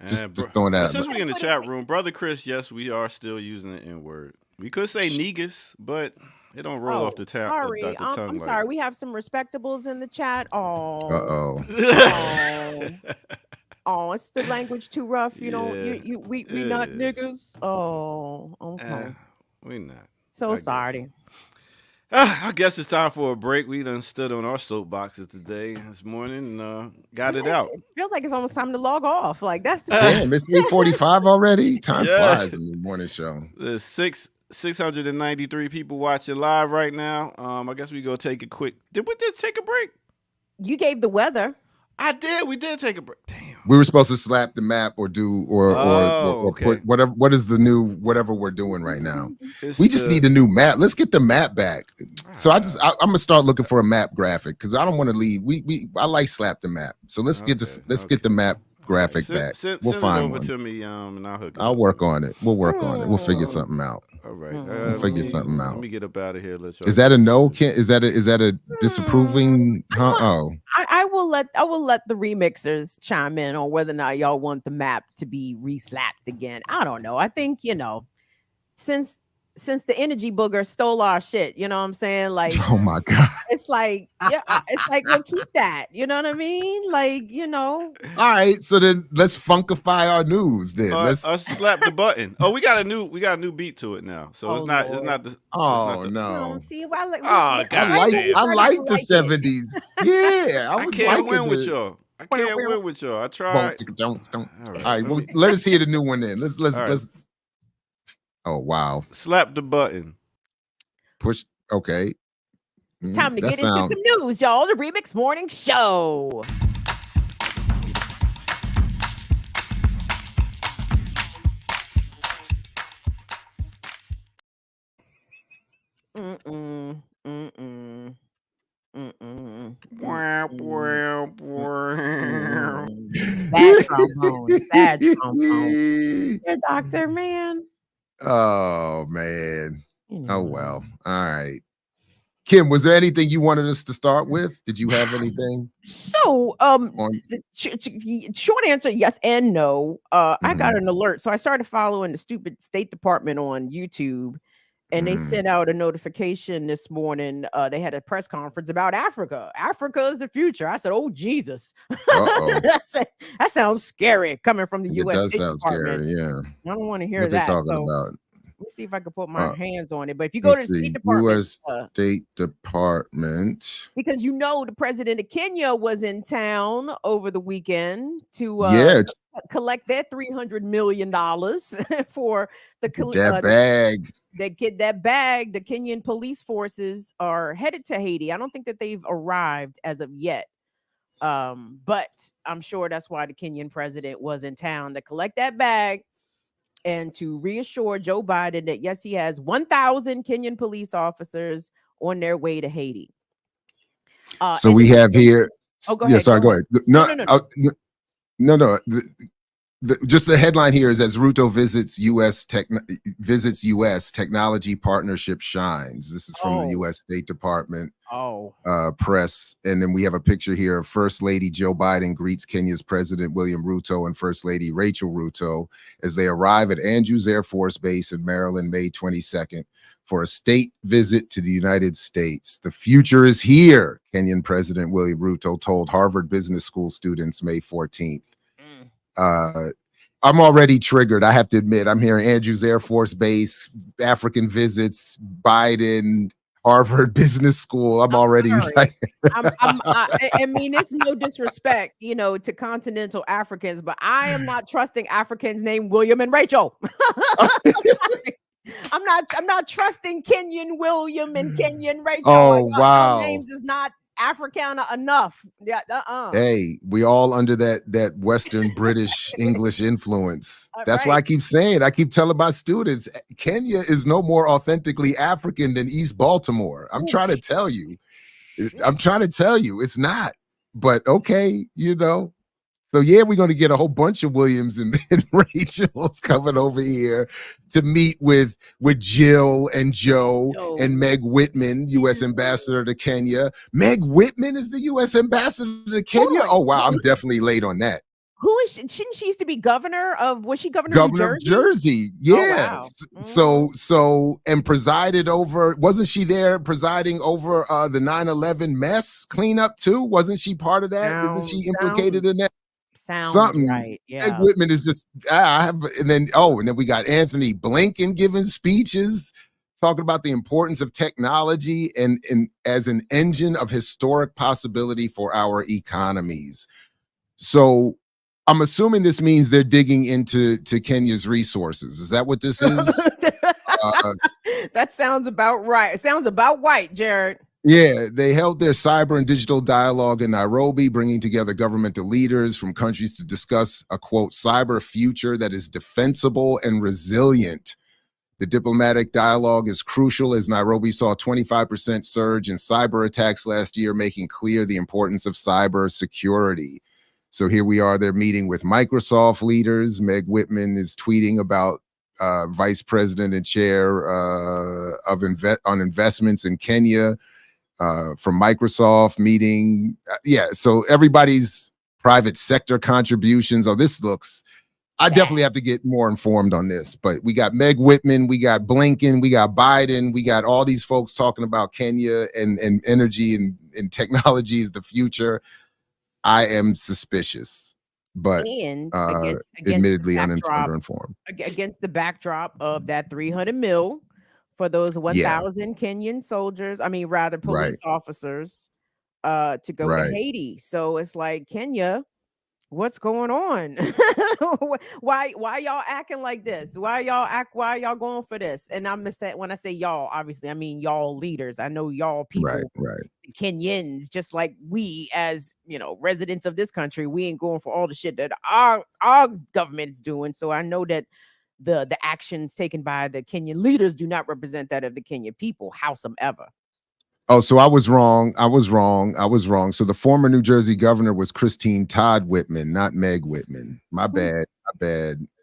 Just throwing that out. Since we in the chat room, Brother Chris, yes, we are still using the N-word. We could say negus, but it don't roll off the tongue. Sorry, I'm sorry. We have some respectables in the chat. Oh, oh, it's the language too rough. You know, we not niggas. Oh, okay. We not. So sorry. I guess it's time for a break. We done stood on our soapboxes this morning and got it out. It feels like it's almost time to log off. Like that's damn, it's 8:45 already. Time flies in the morning show. The 6 693 people watching live right now. I guess we go take a quick. Did we just take a break? You gave the weather. I did. We did take a break. Damn. We were supposed to slap the map or do or okay. put whatever. What is the new whatever we're doing right now? It's We just need a new map. Let's get the map back. So I'm gonna start looking for a map graphic because I don't want to leave. I like slap the map. So let's get the map graphic back. We'll find it over one. to me, and I'll hook it I'll up. work on it. We'll work on it. We'll figure something out. All right. We'll figure something out. Let me get up out of here. Is that a no? Is that a disapproving? Huh? Oh. I will let the remixers chime in on whether or not y'all want the map to be reslapped again. I don't know. I think, since the energy booger stole our shit, you know what I'm saying? Like, Oh my God. it's like, well, keep that. You know what I mean? Like, All right, so then let's funkify our news. Then let's slap the button. Oh, we got a new beat to it now. So it's not the. Oh it's not no! See, I like. Oh, God. I like the 70s. Yeah, I can't win with y'all. I can't win with y'all. I tried. Don't. All All right. right, well, let us hear the new one then. Let's. right. Oh wow! Slap the button. Push. Okay. It's time to get into some news, y'all. The Remix Morning Show. Sad trombone. Your doctor, man. Oh man. Oh well. All right. Kim, was there anything you wanted us to start with? Did you have anything? So, short answer, yes and no. I got an alert, so I started following the stupid State Department on YouTube, and they sent out a notification this morning. They had a press conference about Africa. Africa is the future. I said, "Oh Jesus, that sounds scary coming from the U.S. It does State sound Department." scary. Yeah, I don't want to hear what that. they talking about? Let me see if I can put my hands on it. But if you go to the State Department, U.S. State Department, because the president of Kenya was in town over the weekend to collect their $300 million for that bag. They get that bag. The Kenyan police forces are headed to Haiti. I don't think that they've arrived as of yet. But I'm sure that's why the Kenyan president was in town to collect that bag and to reassure Joe Biden that, yes, he has 1,000 Kenyan police officers on their way to Haiti. So we have here. Oh, go ahead. Sorry, go ahead. No. Just the headline here is as Ruto visits U.S. technology partnership shines. This is from the U.S. State Department press. And then we have a picture here of First Lady Joe Biden greets Kenya's President William Ruto and First Lady Rachel Ruto as they arrive at Andrews Air Force Base in Maryland, May 22nd, for a state visit to the United States. The future is here, Kenyan President William Ruto told Harvard Business School students May 14th. I'm already triggered. I have to admit, I'm hearing Andrews Air Force Base, African visits, Biden, Harvard Business School. I'm already like, I mean, it's no disrespect, to continental Africans, but I am not trusting Africans named William and Rachel. I'm not trusting Kenyan William and Kenyan Rachel. Oh, wow. Names is not Africana enough. Yeah. Hey, we all under that Western British English influence. That's why I keep saying, I keep telling my students, Kenya is no more authentically African than East Baltimore. I'm trying to tell you, it's not. But okay, So yeah, we're going to get a whole bunch of Williams and Rachels coming over here to meet with Jill and Joe and Meg Whitman, U.S. ambassador to Kenya. Meg Whitman is the U.S. ambassador to Kenya? Oh, wow. I'm definitely late on that. Who is she? Shouldn't she used to be governor of, was she governor of Jersey? Yeah. Oh, wow. So, and presided over, wasn't she there presiding over the 9/11 mess cleanup too? Wasn't she part of that? Isn't she implicated in that? Sounds Something right. Yeah. Meg Whitman is just and then we got Anthony Blinken giving speeches talking about the importance of technology and as an engine of historic possibility for our economies. So I'm assuming this means they're digging into Kenya's resources. Is that what this is? That sounds about right. It sounds about white, Jared. Yeah, they held their cyber and digital dialogue in Nairobi, bringing together governmental leaders from countries to discuss a, quote, cyber future that is defensible and resilient. The diplomatic dialogue is crucial as Nairobi saw a 25% surge in cyber attacks last year, making clear the importance of cyber security. So here we are, they're meeting with Microsoft leaders. Meg Whitman is tweeting about vice president and chair on investments in Kenya. From Microsoft meeting. Yeah, so everybody's private sector contributions. Oh, this looks, I definitely have to get more informed on this, but we got Meg Whitman, we got Blinken, we got Biden, we got all these folks talking about Kenya and energy and technology is the future. I am suspicious, but And admittedly underinformed. Against the backdrop of that 300 mil for those 1,000 Kenyan soldiers, police officers, to go to Haiti. So it's like, Kenya, what's going on? why y'all acting like this? Why y'all going for this? And I'm gonna say, when I say y'all, obviously I mean y'all leaders. I know y'all people, Kenyans, just like we as residents of this country, we ain't going for all the shit that our government is doing. So I know that the actions taken by the Kenyan leaders do not represent that of the Kenyan people, howsoever. Oh, so I was wrong. So the former New Jersey governor was Christine Todd Whitman, not Meg Whitman. My bad.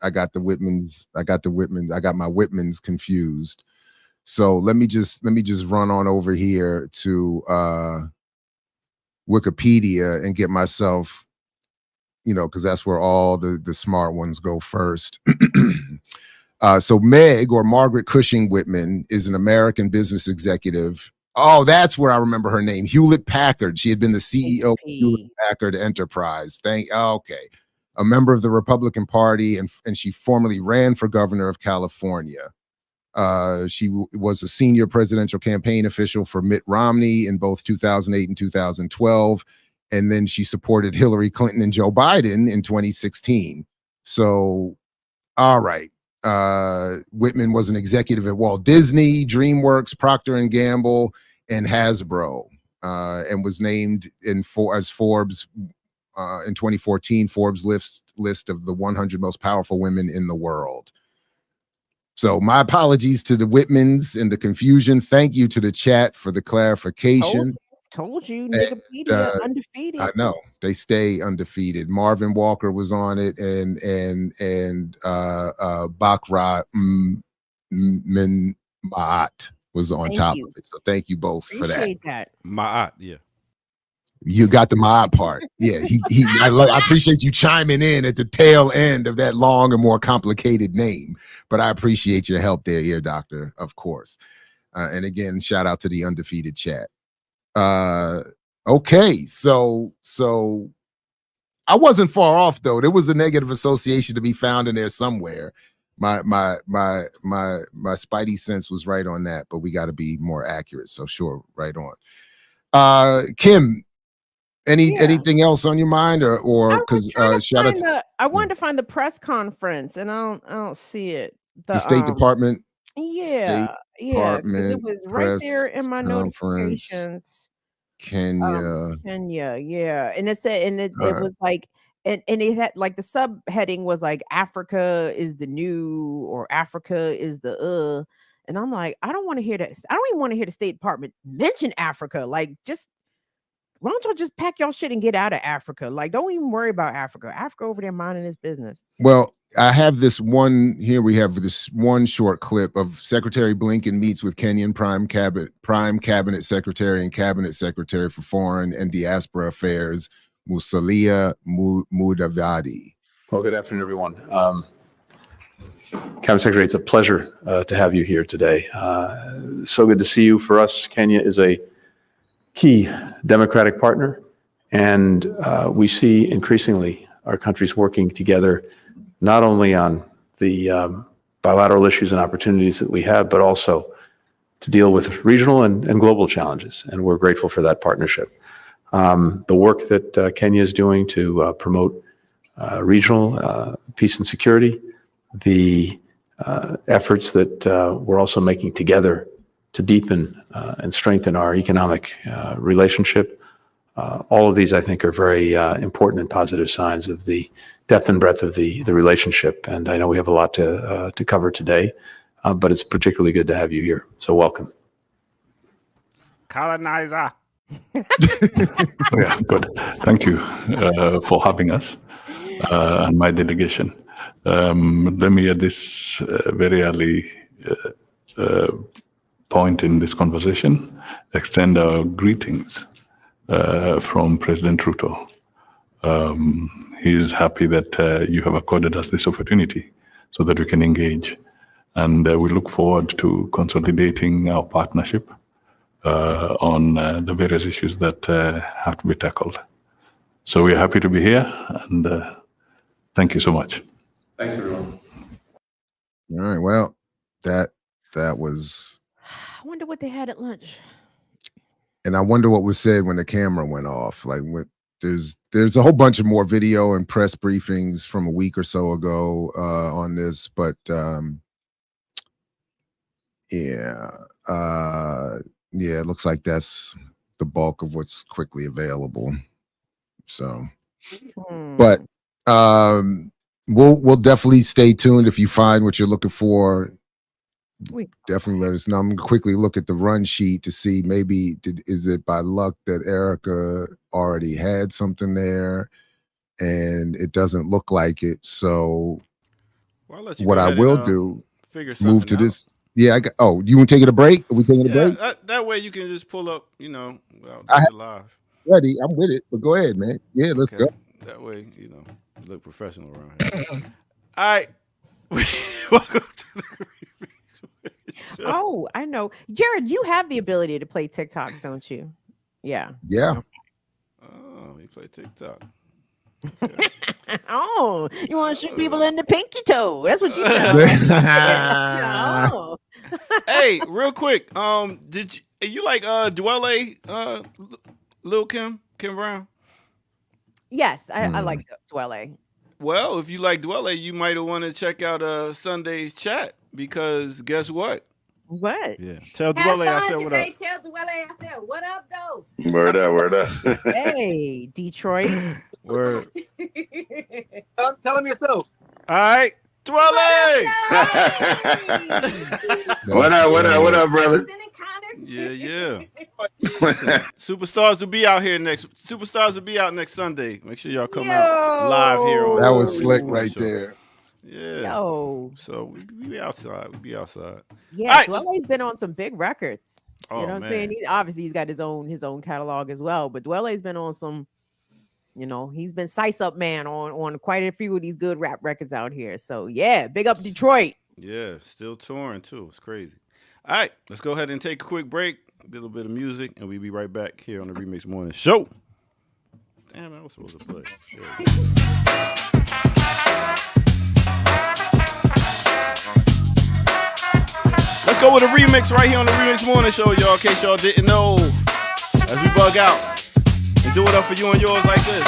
I got the Whitmans. I got my Whitmans confused. So let me just run on over here to Wikipedia and get myself, because that's where all the smart ones go first. So Meg, or Margaret Cushing Whitman, is an American business executive. Oh, that's where I remember her name. Hewlett Packard. She had been the CEO of Hewlett Packard Enterprise. Okay. A member of the Republican Party, and she formerly ran for governor of California. She was a senior presidential campaign official for Mitt Romney in both 2008 and 2012. And then she supported Hillary Clinton and Joe Biden in 2016. So, all right. Whitman was an executive at Walt Disney, DreamWorks, Procter & Gamble, and Hasbro, and was named as Forbes in 2014, Forbes list of the 100 most powerful women in the world. So my apologies to the Whitmans and the confusion. Thank you to the chat for the clarification. Told you, Wikipedia undefeated. I know they stay undefeated. Marvin Walker was on it, and Bakra Maat was on top of it. So thank you both for that. Appreciate that. Maat, yeah. You got the Maat part. Yeah, I appreciate you chiming in at the tail end of that long and more complicated name. But I appreciate your help there, Ear Doctor, of course. And again, shout out to the undefeated chat. Okay, so I wasn't far off though. There was a negative association to be found in there somewhere. My spidey sense was right on that, but we got to be more accurate. So sure, right on. Kim, anything else on your mind, or because shout out to, I wanted to find the press conference and I don't see it. The State Department. Yeah, because it was right there in my notifications. Kenya, yeah, and it said, and it was like, and it had like the subheading was like Africa is the new, or Africa is the and I'm like, I don't want to hear that. I don't even want to hear the State Department mention Africa. Like, just why don't y'all just pack y'all shit and get out of Africa? Like, don't even worry about Africa. Africa over there minding his business. Well, I have this one here. We have this one short clip of Secretary Blinken meets with Kenyan Prime Cabinet Secretary and Cabinet Secretary for Foreign and Diaspora Affairs, Musalia Mudavadi. Well, good afternoon, everyone. Cabinet Secretary, it's a pleasure to have you here today. So good to see you. For us, Kenya is a key democratic partner, and we see increasingly our countries working together, not only on the bilateral issues and opportunities that we have, but also to deal with regional and global challenges. And we're grateful for that partnership. The work that Kenya is doing to promote regional peace and security, the efforts that we're also making together to deepen and strengthen our economic relationship. All of these, I think, are very important and positive signs of the depth and breadth of the relationship. And I know we have a lot to cover today, but it's particularly good to have you here. So welcome. Colonizer. Yeah, good. Thank you for having us and my delegation. Let me at this very early point in this conversation extend our greetings from President Ruto. He's happy that you have accorded us this opportunity so that we can engage. And we look forward to consolidating our partnership on the various issues that have to be tackled. So we're happy to be here, and thank you so much. Thanks, everyone. All right. Well, that was. I wonder what they had at lunch. And I wonder what was said when the camera went off. Like, there's a whole bunch of more video and press briefings from a week or so ago on this, but yeah, it looks like that's the bulk of what's quickly available. So, but we'll definitely stay tuned. If you find what you're looking for, definitely let us know. I'm gonna quickly look at the run sheet to see is it by luck that Erica already had something there, and it doesn't look like it. So what I will do, move to this. Yeah, you want to take it a break? Are we taking a break? That way you can just pull up, without doing it live. Ready, I'm with it. But go ahead, man. Yeah, let's go. That way, you look professional around here. All right. Welcome to the show. Oh, I know. Jared, you have the ability to play TikToks, don't you? Yeah. Yeah. Oh, you play TikTok. Oh, you want to shoot people in the pinky toe? That's what you said. Oh. Hey, real quick. Did you like Dwelle, Lil Kim Brown? Yes, I like Dwelle. Well, if you like Dwelle, you might want to check out Sunday's chat, because guess what? What? Yeah. Tell Dwelle I said what up. Tell Dwelle I said what up, though. Word up. Hey, Detroit. Word. Tell him yourself. All right. Dwelle! What up, brother? Yeah. Listen, Superstars will be out next Sunday. Make sure y'all come out live here. That was slick right there. Yeah. Yo. So we be outside. Yeah, right, Dwelle's been on some big records. Oh, you know what I'm saying? He's got his own catalog as well. But Dwelle's been on some, he's been Size Up Man on quite a few of these good rap records out here. So yeah, big up Detroit. Yeah, still touring too. It's crazy. All right, let's go ahead and take a quick break, a little bit of music, and we'll be right back here on the Remix Morning Show. Damn, I was supposed to play. Let's go with a remix right here on the Remix Morning Show, y'all, in case y'all didn't know. As we bug out and do it up for you and yours like this.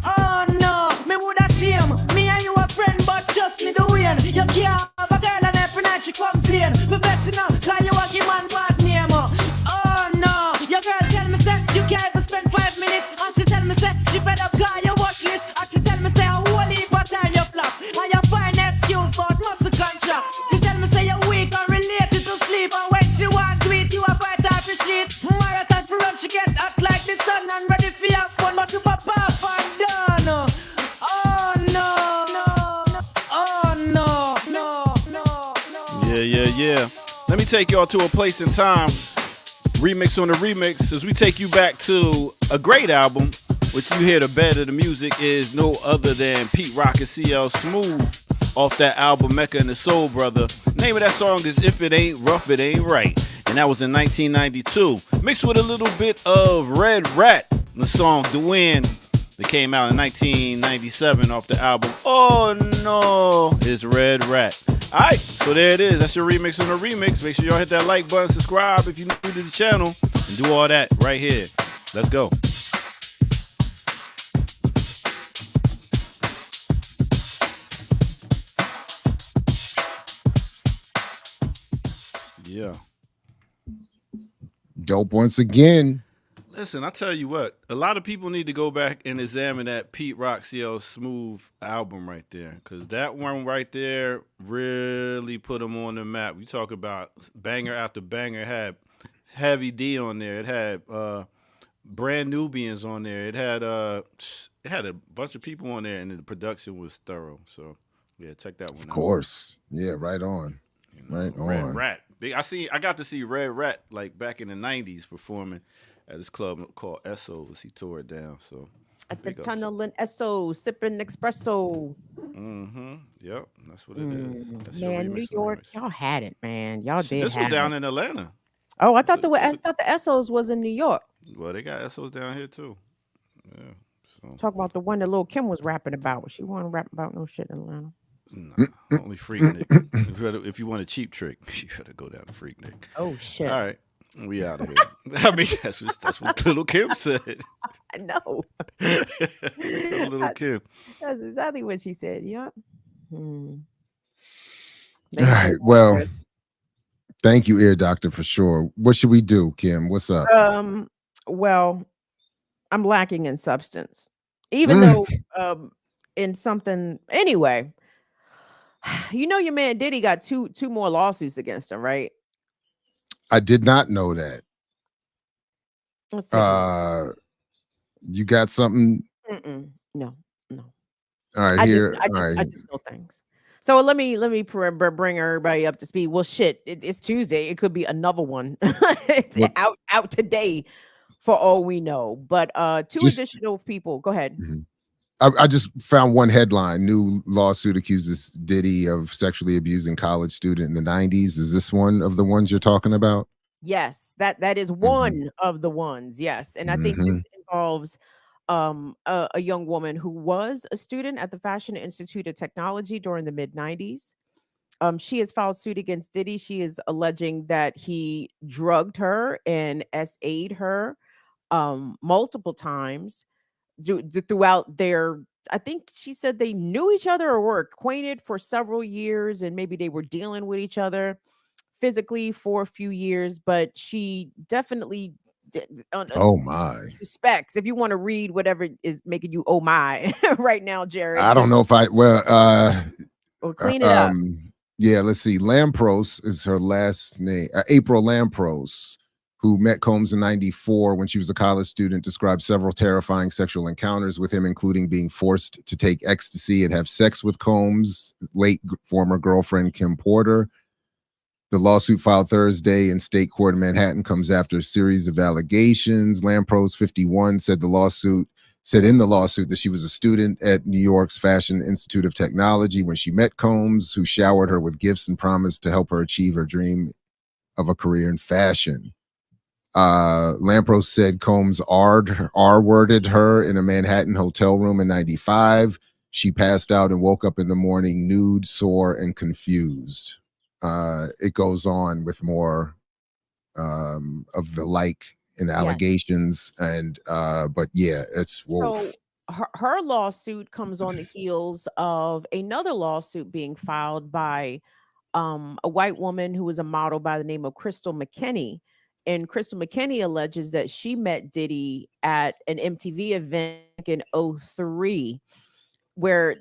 Oh no, me woulda shame. Me and you a friend, but trust me the way. You can't have a girl and every night she complain. Me better now, cause you a give man bad name. Oh no, your girl tell me say you can't even spend 5 minutes, and she tell me say she better call your watch list, and she tell me say a whole heap of time you flop, and you find excuse but muscle contract. She tell me say you're weak and related to sleep, and when she want to eat you a bite off the sheet. Marathon for run, she get hot like the sun and ready for your fun, but you pop off and done. Oh no, Yeah. Let me take y'all to a place in time. Remix on the remix, as we take you back to a great album, which you hear the bed of the music is no other than Pete Rock and CL Smooth off that album Mecca and the Soul Brother. Name of that song is If It Ain't Rough, It Ain't Right. And that was in 1992. Mixed with a little bit of Red Rat, the song Dwayne, that came out in 1997 off the album Oh No, is Red Rat. All right, so there it is. That's your remix on the remix. Make sure y'all hit that like button, subscribe if you're new to the channel, and do all that right here. Let's go. Yeah. Dope once again. Listen, I tell you what, a lot of people need to go back and examine that Pete Rock CL Smooth album right there, because that one right there really put him on the map. We talk about banger after banger. It had Heavy D on there. It had Brand Nubians on there. It had a bunch of people on there, and the production was thorough. So yeah, check that one out. Of course. Yeah, right on. Right Red on. Rat. I got to see Red Rat like back in the 90s performing at this club called Esso's. He tore it down. So at the tunnel in Esso, sipping espresso. Yep, that's what it is. That's Man, New York, y'all had it, man. Y'all did. This was down in Atlanta. Oh, I thought the Essos was in New York. Well, they got Essos down here too. Yeah. So. Talk about the one that Lil Kim was rapping about. She wasn't rapping about no shit in Atlanta. Nah, only Freaknik. If you want a cheap trick, you gotta go down to Freaknik. Oh shit! All right, we out of here. I mean, that's what Little Kim said. I know. Little Kim. That's exactly what she said. Yep. All right. Well, thank you, Ear Doctor, for sure. What should we do, Kim? What's up? Well, I'm lacking in substance, even though in something anyway. You know, your man Diddy got two more lawsuits against him, right? I did not know that. Let's see. You got something? No. All right, I just know things. So let me bring everybody up to speed. Well, shit, it's Tuesday. It could be another one. It's out today, for all we know. But additional people. Go ahead. Mm-hmm. I just found one headline. New lawsuit accuses Diddy of sexually abusing college student in the 90s. Is this one of the ones you're talking about? Yes, that is one of the ones. Yes. And I think this involves a young woman who was a student at the Fashion Institute of Technology during the mid-90s. She has filed suit against Diddy. She is alleging that he drugged her and SA'd her multiple times throughout their, I think she said they knew each other or were acquainted for several years, and maybe they were dealing with each other physically for a few years, but she definitely suspects. If you want to read whatever is making you oh my right now, Jared. I don't know if we'll clean it up. Yeah, let's see. Lampros is her last name. April Lampros, who met Combs in 94 when she was a college student, described several terrifying sexual encounters with him, including being forced to take ecstasy and have sex with Combs' late former girlfriend, Kim Porter. The lawsuit filed Thursday in state court in Manhattan comes after a series of allegations. Lampros, 51, said in the lawsuit that she was a student at New York's Fashion Institute of Technology when she met Combs, who showered her with gifts and promised to help her achieve her dream of a career in fashion. Lampros said Combs R-worded her in a Manhattan hotel room in 95. She passed out and woke up in the morning nude, sore, and confused. It goes on with more of the like and allegations, and but yeah, it's so her lawsuit comes on the heels of another lawsuit being filed by a white woman who was a model by the name of Crystal McKinney. And Crystal McKinney alleges that she met Diddy at an MTV event in 2003, where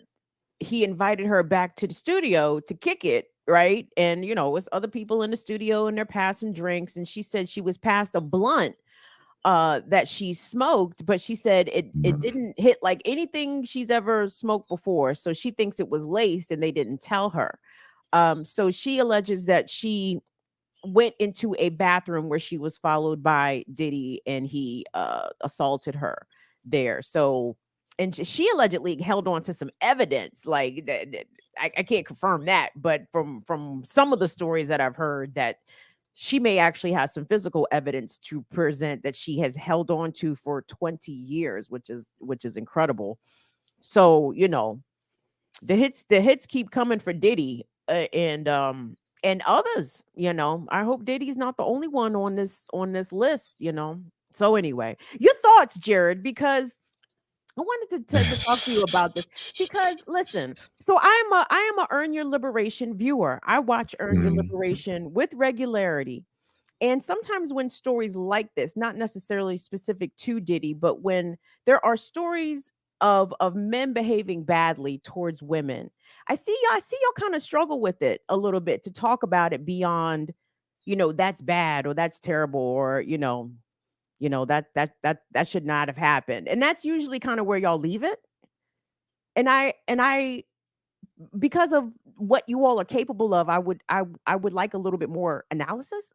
he invited her back to the studio to kick it, right? And, you know, it's other people in the studio and they're passing drinks. And she said she was passed a blunt that she smoked, but she said it didn't hit like anything she's ever smoked before. So she thinks it was laced and they didn't tell her. So she alleges that she went into a bathroom where she was followed by Diddy and he assaulted her there. So, and she allegedly held on to some evidence like that. I can't confirm that, but from some of the stories that I've heard, that she may actually have some physical evidence to present that she has held on to for 20 years, which is incredible. So, you know, the hits keep coming for Diddy. and others. I hope Diddy's not the only one on this list. So anyway, your thoughts, Jared, because I wanted to talk to you about this because listen, so I am a Earn Your Liberation viewer. I watch Earn Your Liberation with regularity. And sometimes when stories like this, not necessarily specific to Diddy, but when there are stories of men behaving badly towards women, I see y'all kind of struggle with it a little bit to talk about it beyond, that's bad or that's terrible or that should not have happened. And that's usually kind of where y'all leave it. And I because of what you all are capable of, I would like a little bit more analysis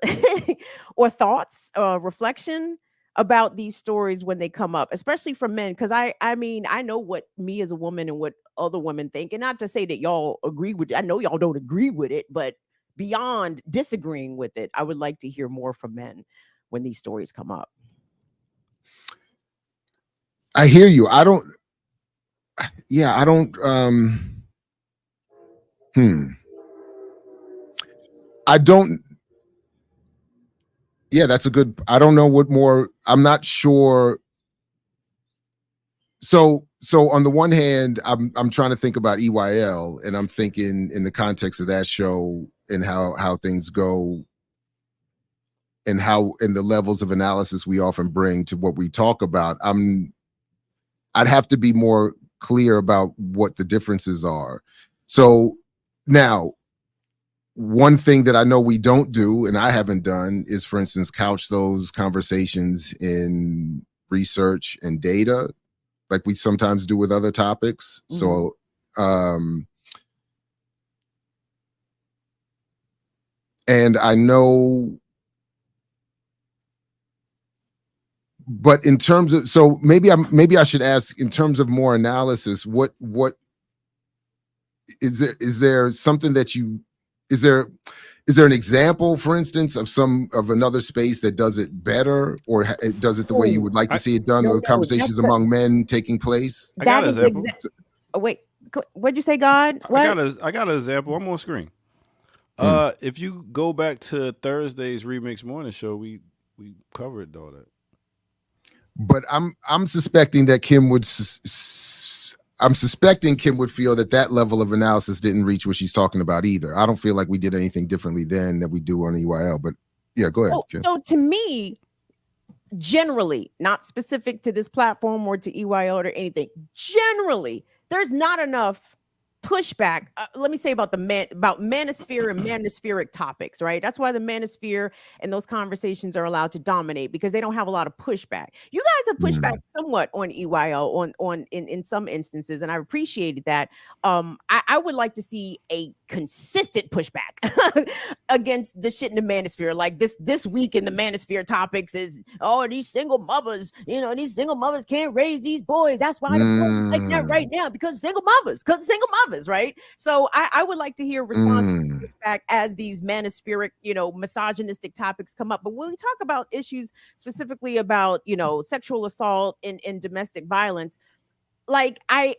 or thoughts, reflection about these stories when they come up, especially from men. Because I mean, I know what me as a woman and what other women think, and not to say that y'all agree with. I know y'all don't agree with it, but beyond disagreeing with it, I would like to hear more from men when these stories come up. I hear you. I don't. I don't. Yeah, that's a good. I don't know what more. I'm not sure. So on the one hand, I'm trying to think about EYL, and I'm thinking in the context of that show and how things go, and the levels of analysis we often bring to what we talk about. I'd have to be more clear about what the differences are. So now, one thing that I know we don't do, and I haven't done, is, for instance, couch those conversations in research and data, like we sometimes do with other topics. So, and I know, but in terms of, so maybe I should ask, in terms of more analysis, what is there something that is there an example, for instance, of another space that does it better, or it does it the way you would like to see it done, or conversations among men taking place? I got an example. Wait, what'd you say, God? What? I got an example. I'm on screen. If you go back to Thursday's Remix Morning Show, we covered all that. But I'm suspecting that Kim would feel that level of analysis didn't reach what she's talking about either. I don't feel like we did anything differently then that we do on EYL. But yeah, go ahead. Kim. So to me, generally, not specific to this platform or to EYL or anything, generally, there's not enough pushback. Let me say about manosphere and manospheric topics, right? That's why the manosphere and those conversations are allowed to dominate, because they don't have a lot of pushback. You guys have pushed back somewhat on EYL in some instances, and I appreciated that. I would like to see a consistent pushback against the shit in the manosphere. Like this week in the manosphere topics is, these single mothers, these single mothers can't raise these boys. That's why the boys like that right now, because single mothers, right? So I would like to hear responses back as these manospheric, misogynistic topics come up. But when we talk about issues specifically about, sexual assault and domestic violence, like I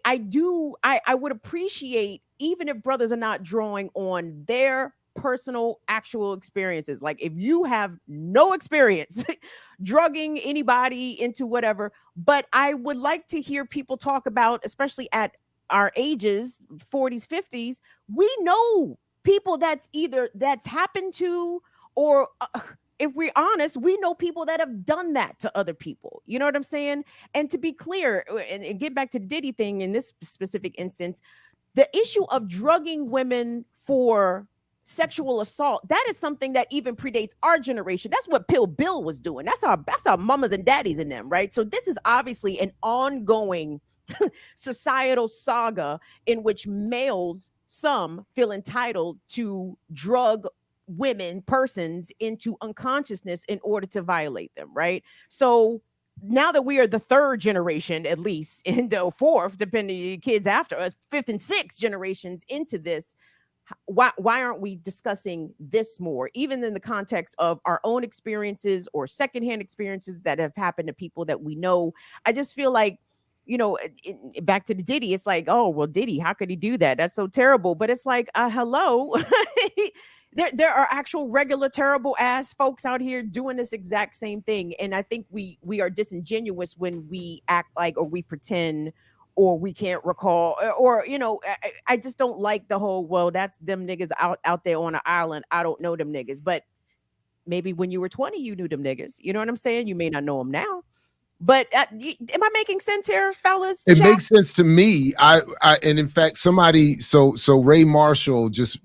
would appreciate, even if brothers are not drawing on their personal actual experiences, like if you have no experience drugging anybody into whatever, but I would like to hear people talk about, especially at our ages, 40s, 50s, we know people that's happened to, or if we're honest, we know people that have done that to other people. You know what I'm saying? And to be clear, and get back to the Diddy thing in this specific instance, the issue of drugging women for sexual assault, that is something that even predates our generation. That's what Pill Bill was doing. That's our mamas and daddies in them, right? So this is obviously an ongoing societal saga in which some feel entitled to drug persons into unconsciousness in order to violate them, right? So now that we are the third generation, at least, and the fourth, depending on kids after us, fifth and sixth generations into this, why aren't we discussing this more, even in the context of our own experiences or secondhand experiences that have happened to people that we know? I just feel like back to the Diddy, it's like, oh, well, Diddy, how could he do that? That's so terrible. But it's like, hello. There are actual regular terrible ass folks out here doing this exact same thing. And I think we are disingenuous when we act like, or we pretend, or we can't recall, or I just don't like the whole, well, that's them niggas out there on an island. I don't know them niggas. But maybe when you were 20, you knew them niggas. You know what I'm saying? You may not know them now. But am I making sense here, fellas? It makes sense to me. And in fact, somebody, so Ray Marshall just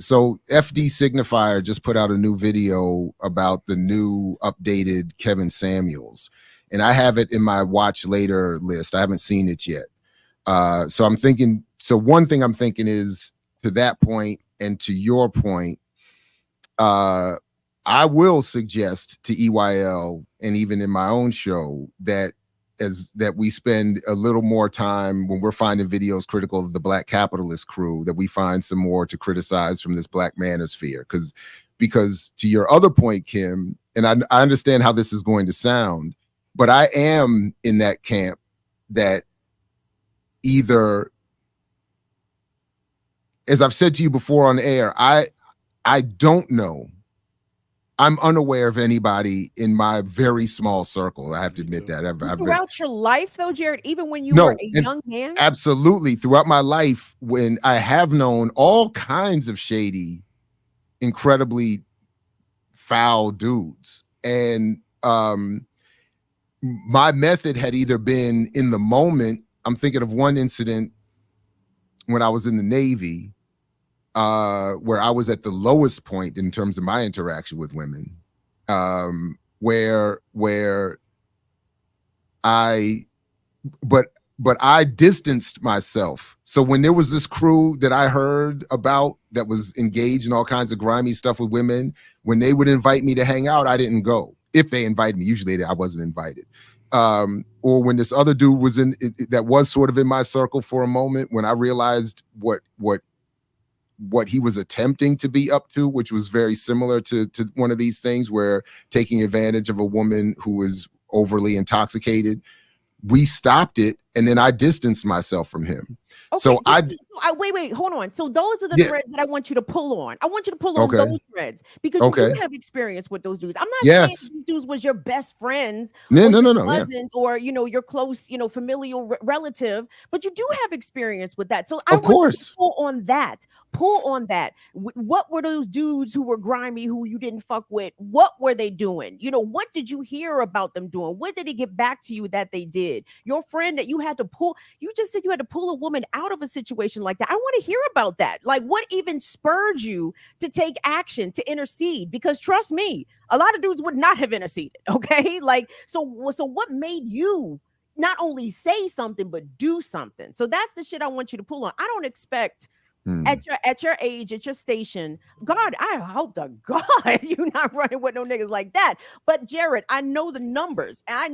so FD Signifier just put out a new video about the new updated Kevin Samuels, and I have it in my watch later list. I haven't seen it yet. So I'm thinking. So one thing I'm thinking is, to that point and to your point, I will suggest to EYL and even in my own show that we spend a little more time when we're finding videos critical of the Black capitalist crew, that we find some more to criticize from this Black manosphere. Because to your other point, Kim, and I understand how this is going to sound, but I am in that camp that either, as I've said to you before on air, I don't know. I'm unaware of anybody in my very small circle. I have to admit that. Throughout your life, though, Jared, even when you were a young man? Absolutely. Throughout my life, when I have known all kinds of shady, incredibly foul dudes. And my method had either been in the moment. I'm thinking of one incident when I was in the Navy, where I was at the lowest point in terms of my interaction with women, where I distanced myself. So when there was this crew that I heard about that was engaged in all kinds of grimy stuff with women, when they would invite me to hang out, I didn't go. If they invited me, usually I wasn't invited. Or when this other dude was that was sort of in my circle for a moment, when I realized what he was attempting to be up to, which was very similar to one of these things where taking advantage of a woman who was overly intoxicated, we stopped it. And then I distanced myself from him. Okay, So wait, hold on. So those are the threads that I want you to pull on. I want you to pull on those threads because you do have experience with those dudes. I'm not saying these dudes was your best friends, cousins, or your close, familial relative, but you do have experience with that. So I want you to pull on that. What were those dudes who were grimy, who you didn't fuck with? What were they doing? What did you hear about them doing? What did it get back to you that they did? Your friend that you had to pull, you just said you had to pull a woman out of a situation like that. I want to hear about that. Like, what even spurred you to take action, to intercede? Because trust me, a lot of dudes would not have interceded. Okay. Like, so what made you not only say something, but do something? So that's the shit I want you to pull on. I don't expect at your age, at your station, God, I hope to God you're not running with no niggas like that. But Jared, I know the numbers. And I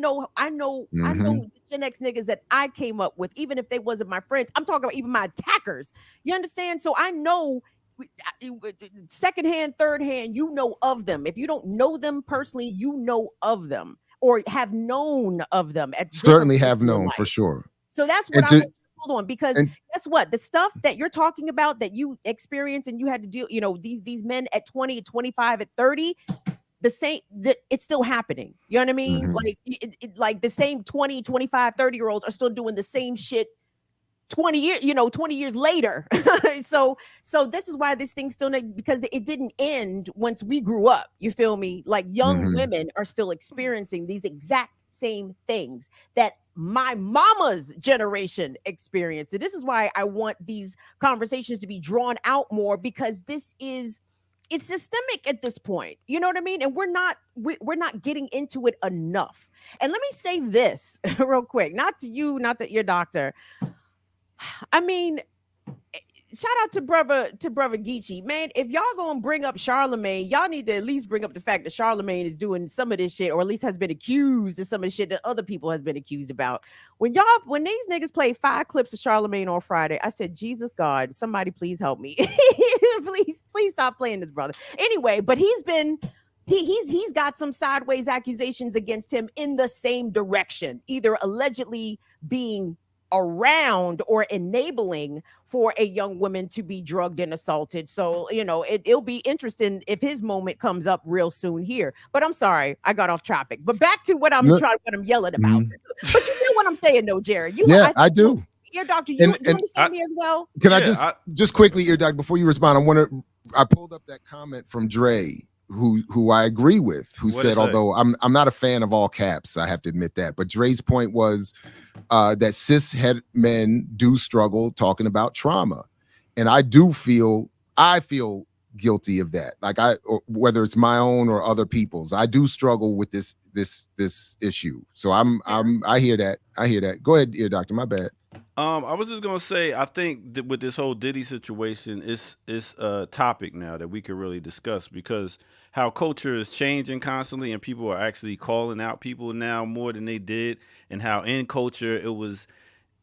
know the Gen X niggas that I came up with, even if they wasn't my friends. I'm talking about even my attackers. You understand? So I know secondhand, third hand, of them. If you don't know them personally, you know of them or have known of them. Certainly have known for sure. So that's what I hold on, because guess what? The stuff that you're talking about that you experienced and you had to deal, these men at 20, at 25, at 30, the same, it's still happening. You know what I mean? Like like the same 20, 25, 30-year-olds are still doing the same shit 20 years later. so this is why this thing still, because it didn't end once we grew up. You feel me? Like young women are still experiencing these exact same things that my mama's generation experienced. And this is why I want these conversations to be drawn out more, because it's systemic at this point. You know what I mean? And we're not getting into it enough. And let me say this real quick, not to you, not that you're doctor. I mean, shout out to brother Geechee, man. If y'all gonna bring up Charlemagne, y'all need to at least bring up the fact that Charlemagne is doing some of this shit, or at least has been accused of some of the shit that other people has been accused about. When these niggas play 5 clips of Charlemagne on Friday, I said, Jesus God, somebody please help me. please stop playing this, brother. Anyway, but he's been he's got some sideways accusations against him in the same direction, either allegedly being around or enabling for a young woman to be drugged and assaulted. So, it'll be interesting if his moment comes up real soon here. But I'm sorry, I got off topic. But back to what I'm yelling about. But you know what I'm saying, though, Jared. I do. Ear doctor, you understand me as well? Can I just quickly, ear doctor, before you respond, I pulled up that comment from Dre, who I agree with, who said, although I'm not a fan of all caps, I have to admit that, but Dre's point was that cis het men do struggle talking about trauma, and I feel guilty of that. Like whether it's my own or other people's, I do struggle with this issue. So I hear that. Go ahead, ear doctor. My bad. I was just gonna say, I think that with this whole Diddy situation, it's a topic now that we could really discuss, because how culture is changing constantly and people are actually calling out people now more than they did, and how in culture it was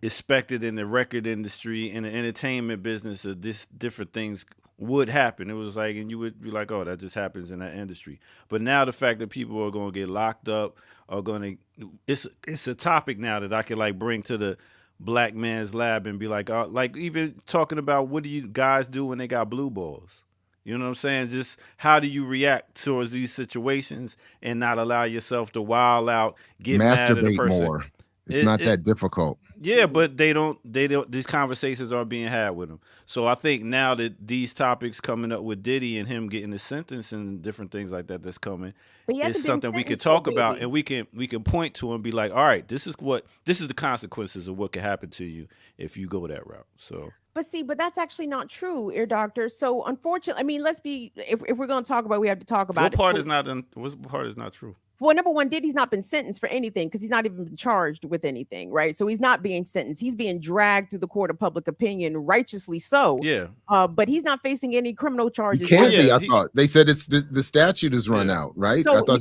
expected in the record industry and the entertainment business that different things would happen. It was like, and you would be like, oh, that just happens in that industry. But now the fact that people are going to get locked up are going to, it's a topic now that I can like bring to the black man's lab and be like even talking about what do you guys do when they got blue balls? You know what I'm saying? Just how do you react towards these situations and not allow yourself to wild out, get mad at a person? More. It's not that difficult. Yeah, but they don't, these conversations aren't being had with them. So I think now that these topics coming up with Diddy and him getting the sentence and different things like that that's coming, it's something we can talk about, and we can point to and be like, all right, this is the consequences of what could happen to you if you go that route. So. But that's actually not true, ear doctor. So unfortunately, I mean, if we're going to talk about, we have to talk about what part is not true? Well, number one, Diddy's not been sentenced for anything because he's not even been charged with anything, right? So he's not being sentenced. He's being dragged through the court of public opinion, righteously so. Yeah. But he's not facing any criminal charges. He can't be. I thought they said it's the statute is run out, right? So I thought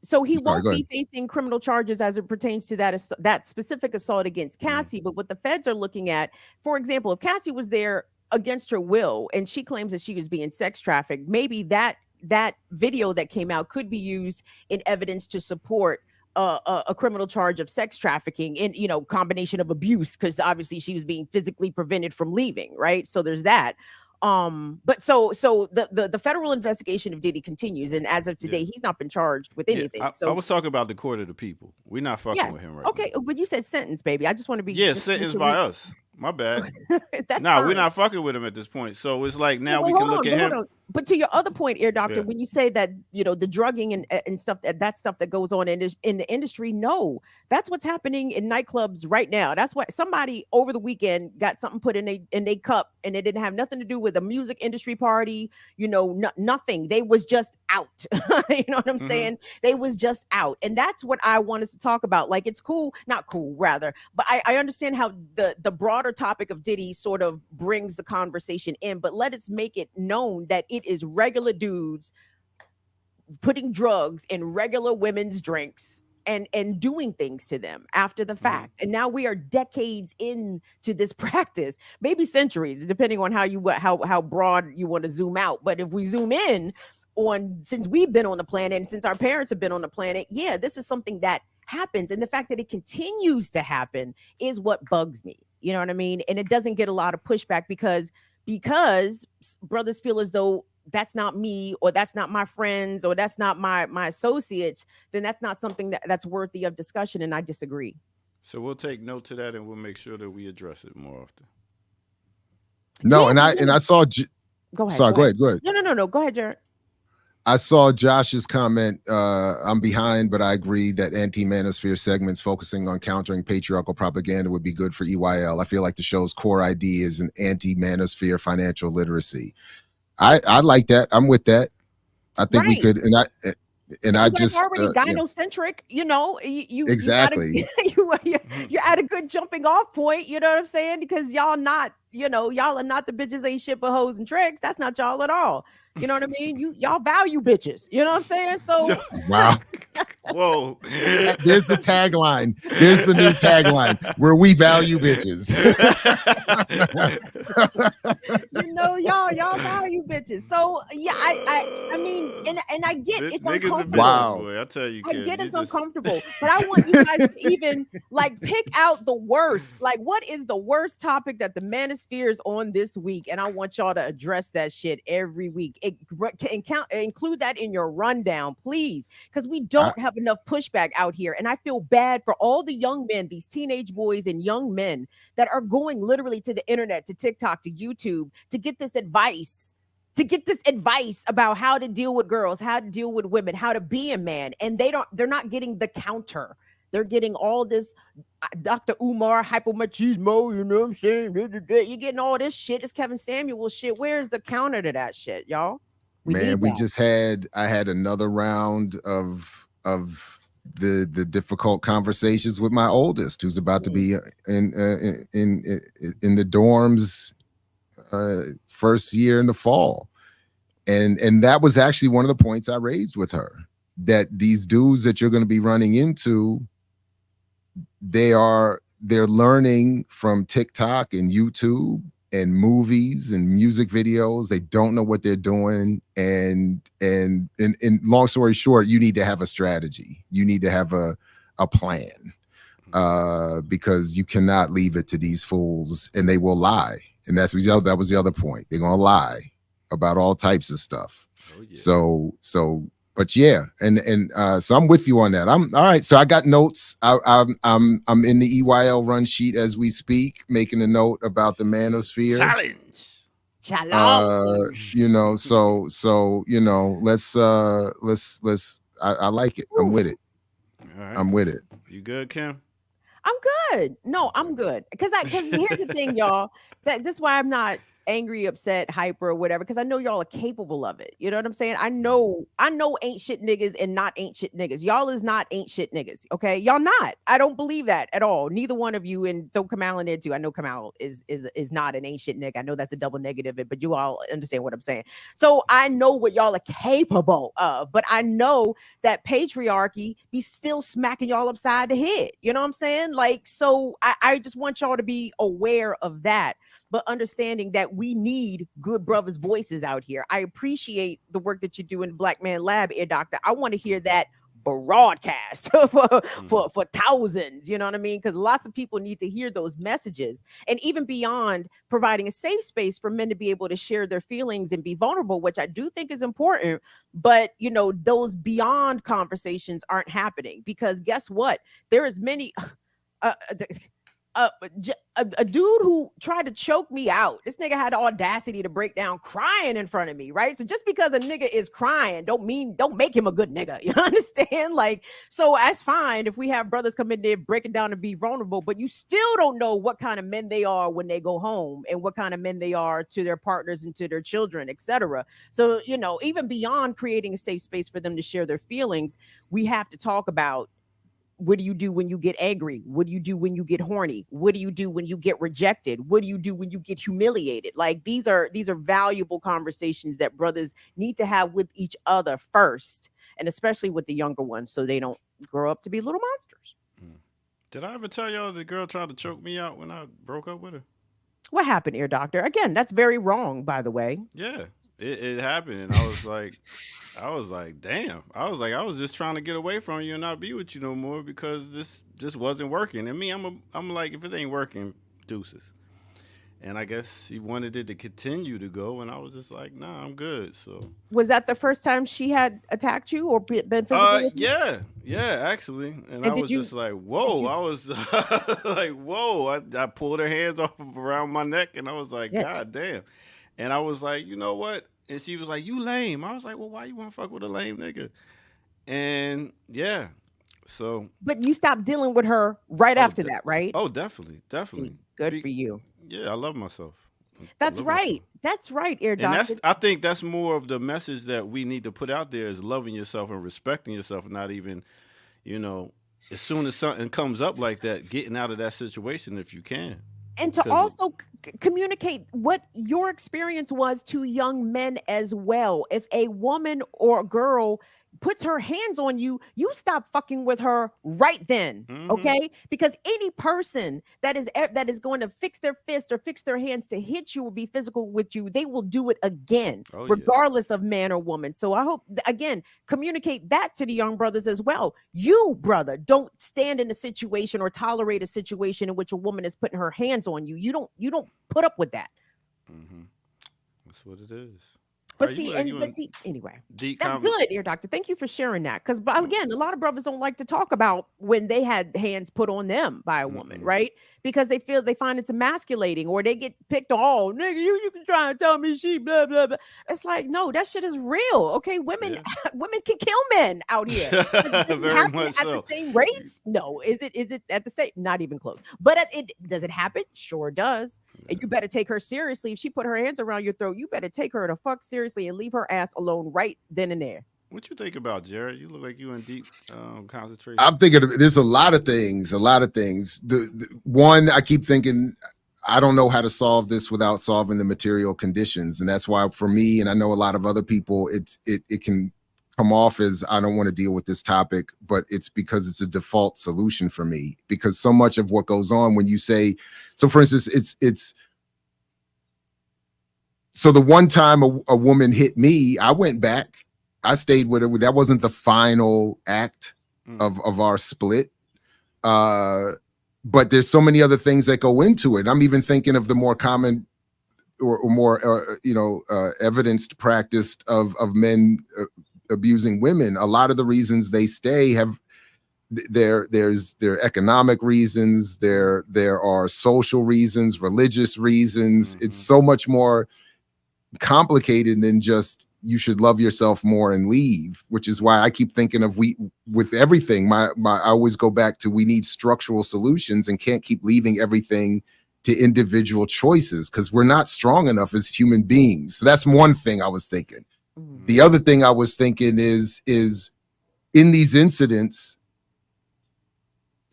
So he won't be facing criminal charges as it pertains to that specific assault against Cassie. But what the feds are looking at, for example, if Cassie was there against her will and she claims that she was being sex trafficked, maybe that video that came out could be used in evidence to support a criminal charge of sex trafficking in, combination of abuse, because obviously she was being physically prevented from leaving, right? So there's that. But so the federal investigation of Diddy continues, and as of today, he's not been charged with anything. I was talking about the court of the people. We're not fucking with him right now. Okay, but you said sentence, baby. I just want to be sentenced by us. My bad. That's we're not fucking with him at this point. So it's like now we can look at him. But to your other point, ear doctor, when you say that the drugging and stuff, that stuff that goes on in the industry, no, that's what's happening in nightclubs right now. That's what somebody over the weekend got something put in a cup, and it didn't have nothing to do with a music industry party. Nothing. They was just out. You know what I'm saying? They was just out, and that's what I want us to talk about. Like, it's cool, not cool, rather. But I understand how the broader topic of Diddy sort of brings the conversation in, but let us make it known that it is regular dudes putting drugs in regular women's drinks and doing things to them after the fact. And now we are decades into this practice, maybe centuries, depending on how broad you want to zoom out. But if we zoom in on, since we've been on the planet and since our parents have been on the planet, this is something that happens. And the fact that it continues to happen is what bugs me. You know what I mean? And it doesn't get a lot of pushback because brothers feel as though that's not me, or that's not my friends, or that's not my associates, then that's not something that's worthy of discussion. And I disagree. So we'll take note to that, and we'll make sure that we address it more often. No, and I saw. Go ahead. Sorry, go ahead. No. Go ahead, Jared. I saw Josh's comment. I'm behind, but I agree that anti-Manosphere segments focusing on countering patriarchal propaganda would be good for EYL. I feel like the show's core idea is an anti-Manosphere financial literacy. I like that. I'm with that. I think we could, and I just already gynocentric. You exactly. You're at a good jumping off point. You know what I'm saying? Because y'all are not the bitches ain't shit but hoes and tricks. That's not y'all at all. You know what I mean? Y'all value bitches. You know what I'm saying? So wow. Whoa. There's the tagline. There's the new tagline where we value bitches. y'all value you bitches. So yeah, I mean, and I get it's Niggas uncomfortable. and bitches, Wow. boy. I tell you, I kid, get you it's just- uncomfortable, but I want you guys to even like pick out the worst. Like, what is the worst topic that the Manosphere is on this week? And I want y'all to address that shit every week. Include that in your rundown, please, because we don't have enough pushback out here. And I feel bad for all the young men, these teenage boys and young men that are going literally to the internet, to TikTok, to YouTube to get this advice. About how to deal with girls, how to deal with women, how to be a man. And they're not getting the counter. They're getting all this Dr. Umar hypomachismo, you know what I'm saying? You're getting all this shit. It's Kevin Samuel shit. Where's the counter to that shit, y'all? I had another round of the difficult conversations with my oldest, who's about to be in the dorms first year in the fall. And that was actually one of the points I raised with her, that these dudes that you're going to be running into, they're learning from TikTok and YouTube and movies and music videos. They don't know what they're doing. And long story short, you need to have a strategy. You need to have a plan, because you cannot leave it to these fools, and they will lie. And that was the other point. They're going to lie about all types of stuff. Oh, yeah. So, but yeah. So I'm with you on that. I'm all right. So I got notes. I'm in the EYL run sheet as we speak, making a note about the Manosphere. Challenge. You know, so, you know, let's, I like it. I'm with it. All right. I'm with it. You good, Kim? I'm good. No, I'm good. Because here's the thing, y'all. This is why I'm not angry, upset, hyper, or whatever, because I know y'all are capable of it. You know what I'm saying? I know ain't shit niggas and not ain't shit niggas. Y'all is not ain't shit niggas. Okay, y'all not. I don't believe that at all. Neither one of you, and throw Kamal in there too. I know Kamal is not an ain't shit nigga. I know that's a double negative, but you all understand what I'm saying. So I know what y'all are capable of, but I know that patriarchy be still smacking y'all upside the head. You know what I'm saying? Like, so I just want y'all to be aware of that, but understanding that we need good brothers' voices out here. I appreciate the work that you do in the Black Man Lab, Ear Doctor. I want to hear that broadcast for thousands, you know what I mean? Because lots of people need to hear those messages. And even beyond providing a safe space for men to be able to share their feelings and be vulnerable, which I do think is important. But, you know, those beyond conversations aren't happening, because guess what? There is many... a dude who tried to choke me out. This nigga had the audacity to break down crying in front of me, right? So just because a nigga is crying don't make him a good nigga. You understand? Like, so that's fine if we have brothers come in there breaking down and be vulnerable, but you still don't know what kind of men they are when they go home, and what kind of men they are to their partners and to their children, etc. So, you know, even beyond creating a safe space for them to share their feelings, we have to talk about, what do you do when you get angry? What do you do when you get horny? What do you do when you get rejected? What do you do when you get humiliated? Like, these are valuable conversations that brothers need to have with each other first, and especially with the younger ones, so they don't grow up to be little monsters. Did I ever tell y'all the girl tried to choke me out when I broke up with her? What happened, Ear Doctor? Again, that's very wrong, by the way. Yeah, it happened, and I was like, damn. I was just trying to get away from you and not be with you no more, because this just wasn't working. And me, I'm like, if it ain't working, deuces. And I guess she wanted it to continue to go, and I was just like, nah, I'm good. So was that the first time she had attacked you or been physically with you? Yeah, actually. And I was just like, whoa. I was like, whoa. I pulled her hands off around my neck, and I was like, God damn. And I was like, you know what? And she was like, you lame. I was like, well, why you want to fuck with a lame nigga? And yeah, so. But you stopped dealing with her right after that, right? Oh, definitely. See, good for you. Yeah, I love myself. That's right. That's right, Ear Doctor. And I think that's more of the message that we need to put out there, is loving yourself and respecting yourself, and not even, you know, as soon as something comes up like that, getting out of that situation if you can. And to also communicate what your experience was to young men as well. If a woman or a girl puts her hands on you, you stop fucking with her right then, okay? Because any person that is going to fix their fist or fix their hands to hit you or be physical with you, they will do it again, regardless of man or woman. So I hope, again, communicate back to the young brothers as well. You, brother, don't stand in a situation or tolerate a situation in which a woman is putting her hands on you. You don't put up with that. That's what it is. But see, anyway, that's good, Ear Doctor. Thank you for sharing that. Because again, a lot of brothers don't like to talk about when they had hands put on them by a woman, right? Because they find it's emasculating, or they get picked on. Oh, nigga, you can try and tell me she blah blah blah. It's like, no, that shit is real. Okay, women can kill men out here. Does it happen at the same rates? No. Is it at the same? Not even close. But does it happen? Sure does. And you better take her seriously. If she put her hands around your throat, you better take her the fuck seriously and leave her ass alone right then and there. What you think about, Jared? You look like you in deep concentration. I'm thinking there's a lot of things. The one, I keep thinking, I don't know how to solve this without solving the material conditions. And that's why for me, and I know a lot of other people, it can come off as I don't want to deal with this topic, but it's because it's a default solution for me. Because so much of what goes on when you say, so for instance, it's so the one time a woman hit me, I went back. I stayed with her. That wasn't the final act of our split. But there's so many other things that go into it. I'm even thinking of the more common or more, evidenced practice of men abusing women. A lot of the reasons they stay there's economic reasons. There are social reasons, religious reasons. It's so much more complicated than just you should love yourself more and leave, which is why I keep thinking of with everything. I always go back to we need structural solutions and can't keep leaving everything to individual choices because we're not strong enough as human beings. So that's one thing I was thinking. The other thing I was thinking is in these incidents.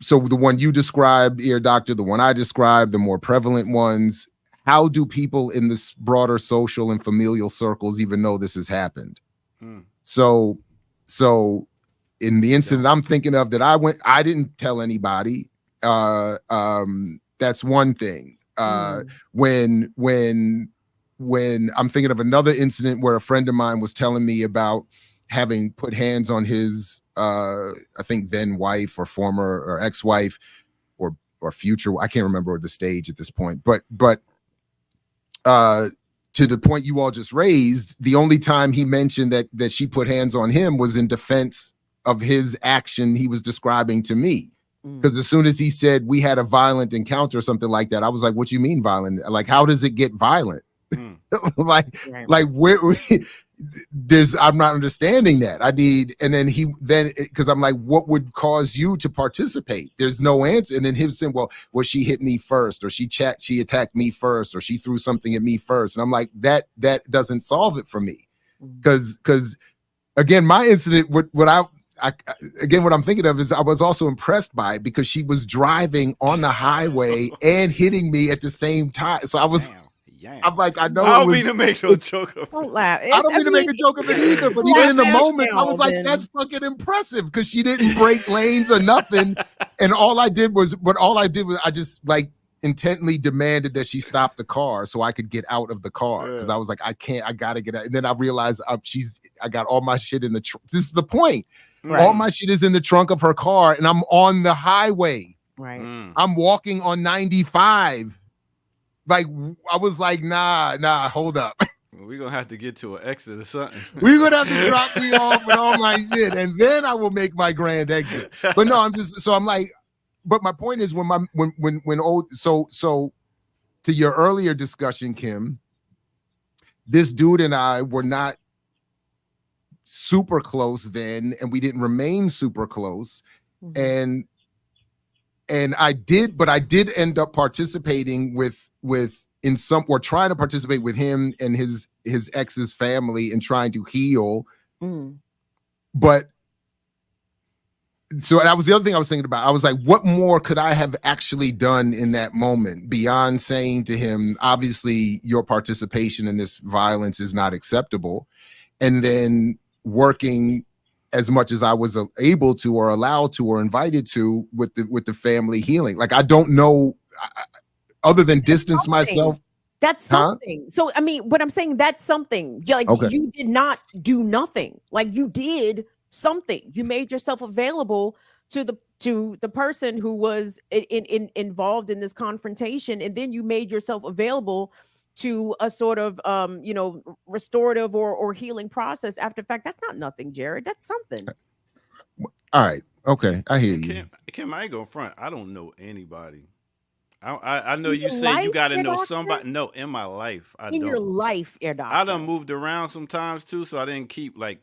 So the one you described, Ear Doctor, the one I described, the more prevalent ones. How do people in this broader social and familial circles even know this has happened? So in the incident I'm thinking of that I didn't tell anybody. That's one thing. When I'm thinking of another incident where a friend of mine was telling me about having put hands on his, I think then wife or former or ex-wife or future, I can't remember the stage at this point, but to the point you all just raised, the only time he mentioned that she put hands on him was in defense of his action he was describing to me. Because as soon as he said we had a violent encounter or something like that, I was like, what do you mean violent? Like, how does it get violent? like where I'm not understanding that. And then because I'm like, what would cause you to participate? There's no answer. And then him saying, well, she hit me first, or she attacked me first, or she threw something at me first. And I'm like, that doesn't solve it for me. Because again, my incident, what I'm thinking of is I was also impressed by it because she was driving on the highway and hitting me at the same time. So I was. I'm like, I know. I don't mean to make no joke of it. Don't laugh. I don't mean to make a joke of it either. But even in the moment, I was like, that's fucking impressive because she didn't break lanes or nothing. And all I did was I just like intently demanded that she stop the car so I could get out of the car because I was like, I gotta get out. And then I realized I got all my shit in the trunk. This is the point. Right. All my shit is in the trunk of her car, and I'm on the highway. Right. I'm walking on 95. Like, I was like, nah, hold up. We're going to have to get to an exit or something. We're going to have to drop me off with all my shit, and then I will make my grand exit. But no, I'm like, but my point is so to your earlier discussion, Kim, this dude and I were not super close then, and we didn't remain super close. And I did end up participating trying to participate with him and his ex's family and trying to heal. But so that was the other thing I was thinking about. I was like, what more could I have actually done in that moment beyond saying to him, obviously your participation in this violence is not acceptable, and then working as much as I was able to, or allowed to, or invited to with the family healing. Like, I don't know, other than distance myself. That's something. So, I mean, what I'm saying, that's something. Like, you did not do nothing. Like, you did something. You made yourself available to the person who was involved in this confrontation, and then you made yourself available to a sort of restorative or healing process after fact. That's not nothing, Jared. That's something. All right. Okay. I hear you. Kim, I ain't gonna front. I don't know anybody. I know you say you got to know somebody. No, in my life, I don't. In your life, Air Doctor. I done moved around sometimes too, so I didn't keep like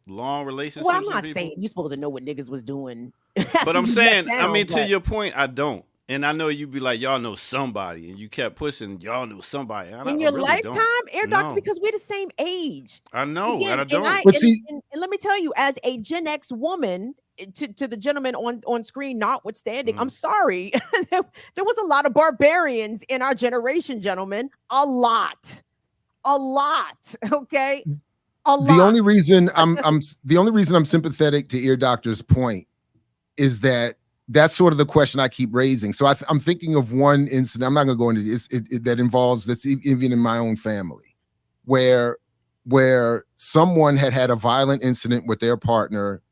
long relationships. Well, I'm not saying you're supposed to know what niggas was doing. But I'm saying, to your point, I don't. And I know you'd be like, y'all know somebody, and you kept pushing, y'all know somebody. In your lifetime, Air Doctor, because we're the same age. I know, and I don't. And let me tell you, as a Gen X woman, to the gentleman on screen notwithstanding, I'm sorry, there was a lot of barbarians in our generation, gentlemen. A lot, okay? The only reason I'm sympathetic to Ear Doctor's point is that that's sort of the question I keep raising. So I'm thinking of one incident. I'm not going to go into this that involves, that's even in my own family, where someone had a violent incident with their partner,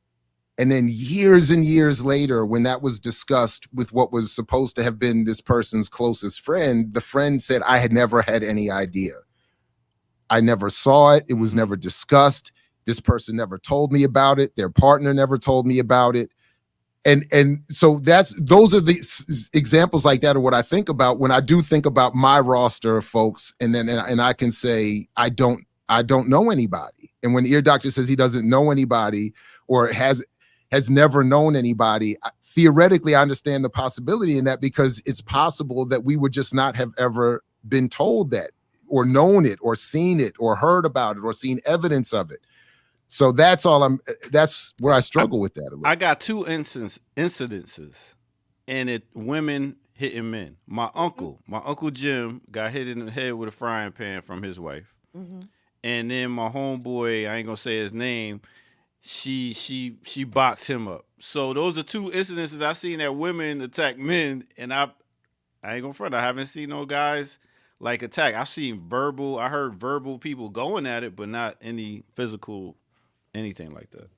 and then years and years later, when that was discussed with what was supposed to have been this person's closest friend, the friend said, "I had never had any idea. I never saw it. It was never discussed. This person never told me about it. Their partner never told me about it." And so those are the examples like that are what I think about when I do think about my roster of folks, and I can say I don't know anybody. And when Ear Doctor says he doesn't know anybody or has never known anybody, theoretically I understand the possibility in that, because it's possible that we would just not have ever been told that, or known it, or seen it, or heard about it, or seen evidence of it. So that's where I struggle with that a little. I got two incidences, and it women hitting men. My uncle Jim got hit in the head with a frying pan from his wife. And then my homeboy, I ain't gonna say his name, she boxed him up. So those are two incidences I seen that women attack men, and I ain't gonna front, I haven't seen no guys like attack. I heard verbal people going at it, but not any physical anything like that.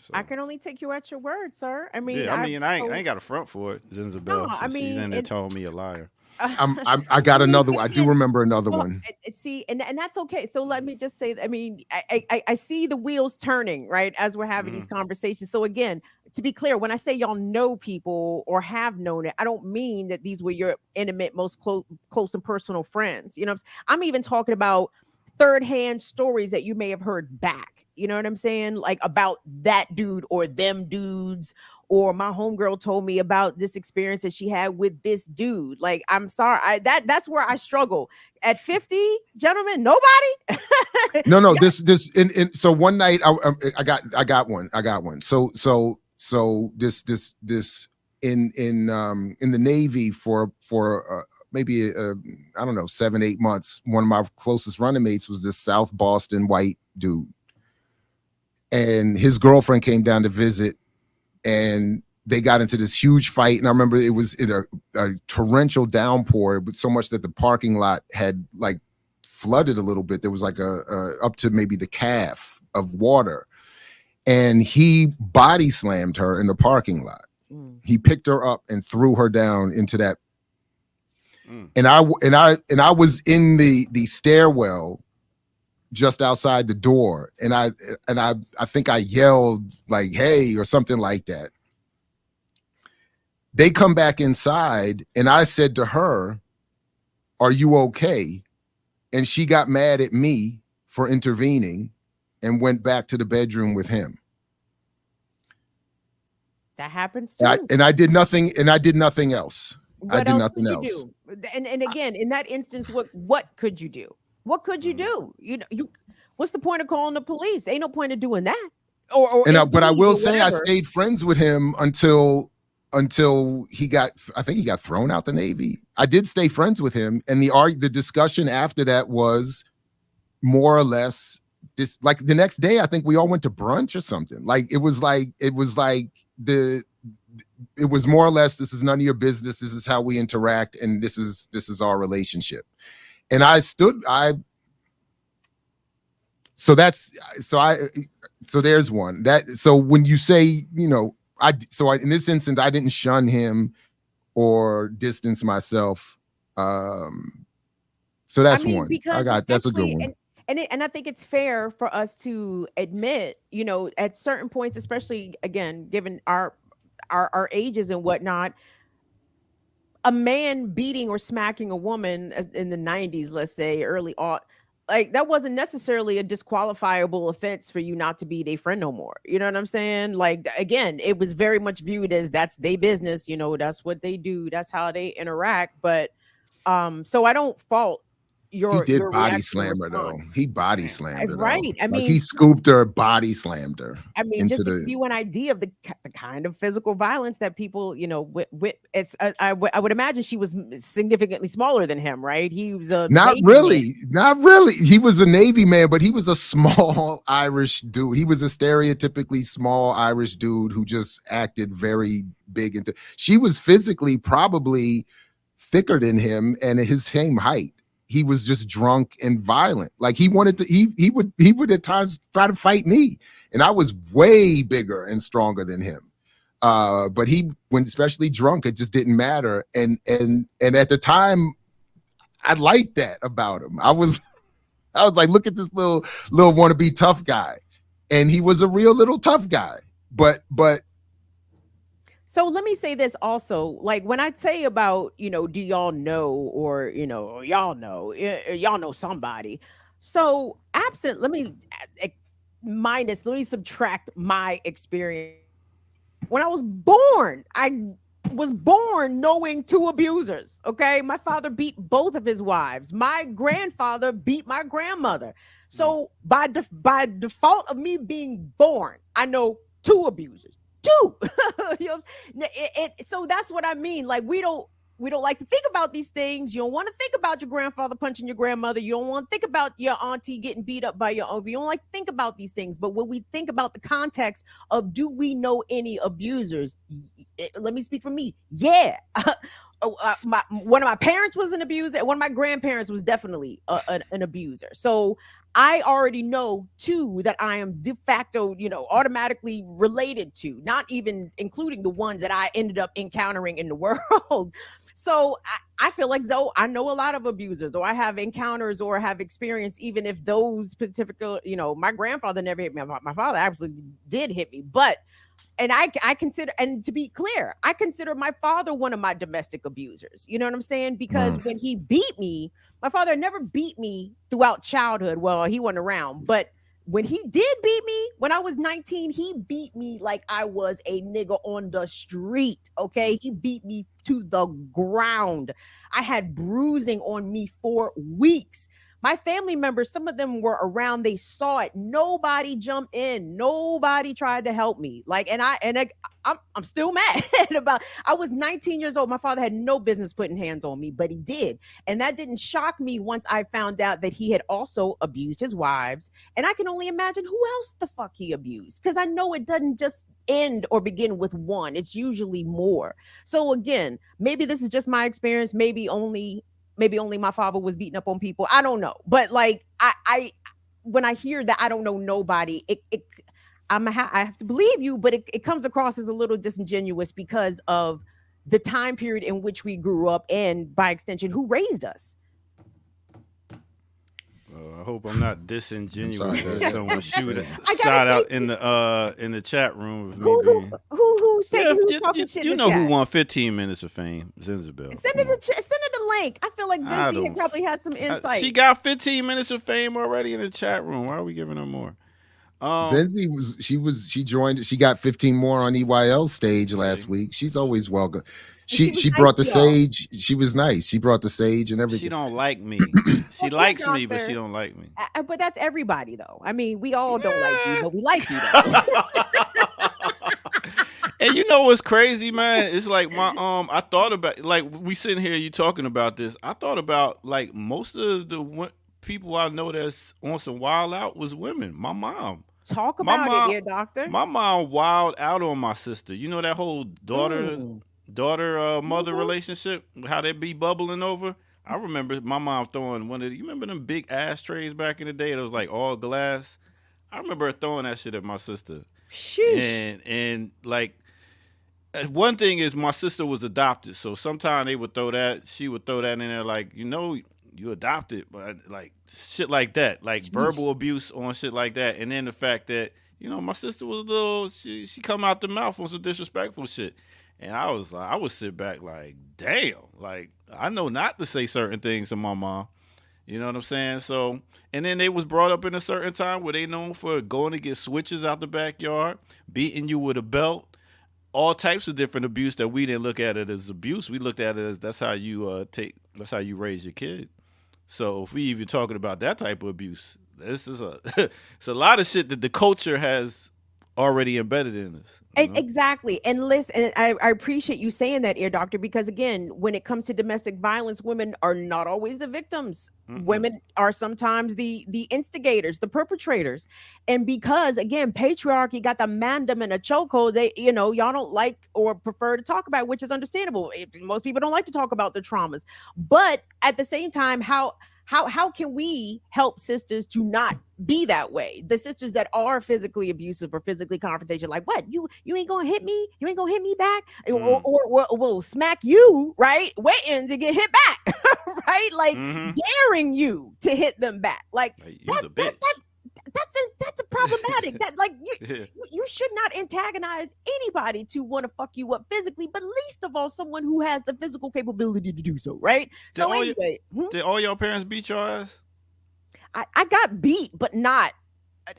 So. I can only take you at your word, sir. I mean, I ain't got a front for it. Zenzi Bell, she's in there telling me a liar. I got another one. I do remember another one. See, and that's okay. So let me just say, I mean, I see the wheels turning, right, as we're having these conversations. So again, to be clear, when I say y'all know people or have known it, I don't mean that these were your intimate, most close and personal friends. You know, I'm even talking about third-hand stories that you may have heard back. You know what I'm saying? Like about that dude or them dudes, or my homegirl told me about this experience that she had with this dude. Like, I'm sorry, that's where I struggle. At 50, gentlemen, nobody. No. Yeah. So one night I got one. So this in the Navy for maybe I don't know, 7-8 months. One of my closest running mates was this South Boston white dude, and his girlfriend came down to visit, and they got into this huge fight. And I remember it was in a torrential downpour, but so much that the parking lot had like flooded a little bit. There was like a up to maybe the calf of water, and he body slammed her in the parking lot. He picked her up and threw her down into that. And I was in the stairwell just outside the door, and I think I yelled like, "Hey," or something like that. They come back inside, and I said to her, "Are you okay?" And she got mad at me for intervening and went back to the bedroom with him. That happens too. I did nothing else. I did nothing else. Do? And again, in that instance, what could you do? What could you do? You what's the point of calling the police? Ain't no point of doing that. But I will say I stayed friends with him until he got, I think he got thrown out the Navy. I did stay friends with him, and the discussion after that was more or less this, like the next day, I think we all went to brunch or something. Like it was more or less, this is none of your business. This is how we interact, and this is our relationship. And so there's one. So when you say, in this instance, I didn't shun him or distance myself. So that's one. That's a good one. And I think it's fair for us to admit, at certain points, especially again, given our ages and whatnot, a man beating or smacking a woman in the 90s, let's say early on, like that wasn't necessarily a disqualifiable offense for you not to be their friend no more. You know what I'm saying? Like, again, it was very much viewed as that's their business, that's what they do, that's how they interact. But so I don't fault your body slam her though. He body slammed her, right? Though. I mean, he scooped her, body slammed her. I mean, just to give you an idea of the kind of physical violence that people, I would imagine she was significantly smaller than him, right? He was not really. He was a Navy man, but he was a small Irish dude. He was a stereotypically small Irish dude who just acted very big. She was physically probably thicker than him and his same height. He was just drunk and violent. Like he wanted to, he would at times try to fight me. And I was way bigger and stronger than him. But when especially drunk, it just didn't matter. And at the time, I liked that about him. I was like, look at this little wannabe tough guy. And he was a real little tough guy. But so let me say this also, like when I say about, do y'all know, or, y'all know somebody. So absent, let me subtract my experience. When I was born knowing two abusers. Okay. My father beat both of his wives. My grandfather beat my grandmother. So by default of me being born, I know two abusers. So that's what I mean. Like we don't like to think about these things. You don't want to think about your grandfather punching your grandmother. You don't want to think about your auntie getting beat up by your uncle. You don't like to think about these things. But when we think about the context of, do we know any abusers? Let me speak for me. Yeah. One of my parents was an abuser. One of my grandparents was definitely an abuser. So I already know two that I am de facto, automatically related to, not even including the ones that I ended up encountering in the world. So I feel like though I know a lot of abusers, or I have encounters or have experience, even if those particular, my grandfather never hit me. My father absolutely did hit me, but and I consider, and to be clear, I consider my father one of my domestic abusers. You know what I'm saying? Because when he beat me, my father never beat me throughout childhood. Well, he wasn't around, but when he did beat me, when I was 19, he beat me like I was a nigga on the street. Okay. He beat me to the ground. I had bruising on me for weeks. My family members, some of them were around. They saw it. Nobody jumped in. Nobody tried to help me. Like, I'm still mad about. I was 19 years old. My father had no business putting hands on me, but he did, and that didn't shock me once I found out that he had also abused his wives. And I can only imagine who else the fuck he abused, because I know it doesn't just end or begin with one. It's usually more. So again, maybe this is just my experience. Maybe only my father was beating up on people. I don't know. But like, I when I hear that I don't know nobody, I have to believe you, but it comes across as a little disingenuous because of the time period in which we grew up, and by extension, who raised us. I hope I'm not disingenuous. Someone shoot a shot out in the chat room. Who said who's talking shit in the chat? Who won 15 minutes of fame? Zenzabel. Send her the link. I feel like Zenzi probably has some insight. She got 15 minutes of fame already in the chat room. Why are we giving her more? Zenzi she joined. She got 15 more on EYL stage last week. She's always welcome. She brought the sage. She was nice. She brought the sage and everything. She don't like me. She likes me, but she don't like me. But that's everybody, though. I mean, we all don't like you, but we like you, though. And you know what's crazy, man? It's like I thought about, like, we sitting here, you talking about this. I thought about, like, most of the people I know that's on some wild out was women. My mom. Talk My about mom, it, ear doctor. my mom wild out on my sister. You know that whole Mm. mother Mhm. relationship, how they be bubbling over. I remember my mom throwing one of you remember them big ashtrays back in the day that was like all glass. I remember her throwing that shit at my sister. Sheesh. And like one thing is my sister was adopted, so sometimes they would throw that. She would throw that in there, like you adopted, but like shit like that, like Sheesh. verbal abuse on shit like that, and then the fact that my sister was a little, she come out the mouth on some disrespectful shit, and I was like, I would sit back like, damn, like I know not to say certain things to my mom. You know what I'm saying? So, and then they was brought up in a certain time where they known for going to get switches out the backyard, beating you with a belt, all types of different abuse that we didn't look at it as abuse. We looked at it as that's how that's how you raise your kid. So if we even talking about that type of abuse, this is it's a lot of shit that the culture has already embedded in us. Exactly. And listen, and I appreciate you saying that, ear doctor, because again, when it comes to domestic violence, women are not always the victims. Women are sometimes the instigators, the perpetrators. And because again, patriarchy got the mandem in a chokehold, they, y'all don't like or prefer to talk about, which is understandable. Most people don't like to talk about their traumas. But at the same time, how can we help sisters to not be that way? The sisters that are physically abusive or physically confrontational, like, what, you ain't gonna hit me, you ain't gonna hit me back, or will smack you, right, waiting to get hit back. Right, like daring you to hit them back, like You's a bitch. that's a problematic. That like you should not antagonize anybody to want to fuck you up physically, but least of all someone who has the physical capability to do so, right? So anyway, did all your parents beat your ass? I got beat, but not.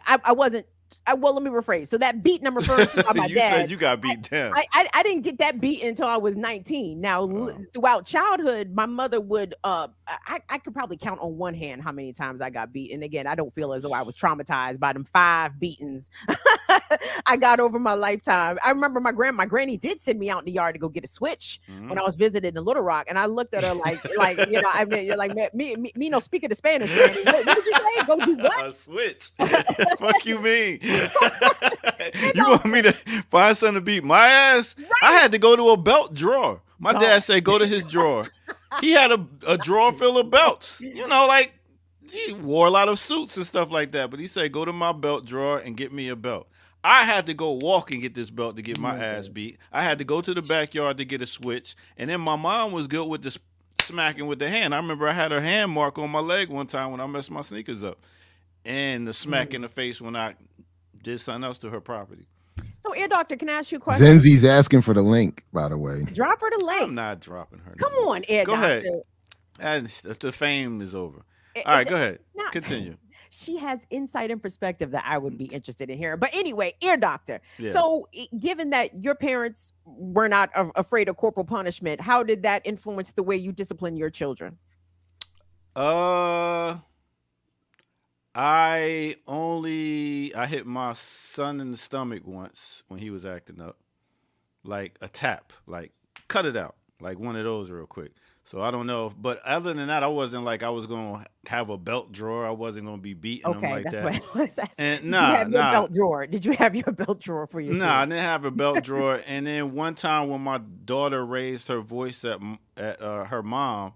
I wasn't. Well, let me rephrase. So that beat number first by my you dad. said you got beat down. I didn't get that beat until I was 19. Now, throughout childhood, my mother would. I could probably count on one hand how many times I got beat. And again, I don't feel as though I was traumatized by them 5 beatings I got over my lifetime. I remember my granny did send me out in the yard to go get a switch when I was visiting in Little Rock, and I looked at her like I mean, you're like me no speaking the Spanish, granny. What did you say? Go do what? A switch. Fuck you mean? You want me to find something to beat my ass? Right. I had to go to a belt drawer. My dad said go to his drawer. He had a drawer full of belts. Like he wore a lot of suits and stuff like that. But he said go to my belt drawer and get me a belt. I had to go walk and get this belt to get my ass beat. I had to go to the backyard to get a switch. And then my mom was good with the smacking with the hand. I remember I had her hand mark on my leg one time when I messed my sneakers up. And the smack in the face when I did something else to her property. So, ear doctor, can I ask you a question? Zenzi's asking for the link, by the way. Drop her the link. I'm not dropping her. Come on, ear go doctor. Ahead. And the fame is over. All right, go ahead. Continue. She has insight and perspective that I would be interested in hearing. But anyway, ear doctor. Yeah. So, given that your parents were not afraid of corporal punishment, how did that influence the way you discipline your children? I hit my son in the stomach once when he was acting up. Like a tap, like cut it out, like one of those real quick. So I don't know, but other than that, I wasn't like I was gonna have a belt drawer. I wasn't gonna be beating them like that. What I was asking. And Did you have your belt drawer? Did you have your belt drawer for your? I didn't have a belt drawer. And then one time when my daughter raised her voice at her mom,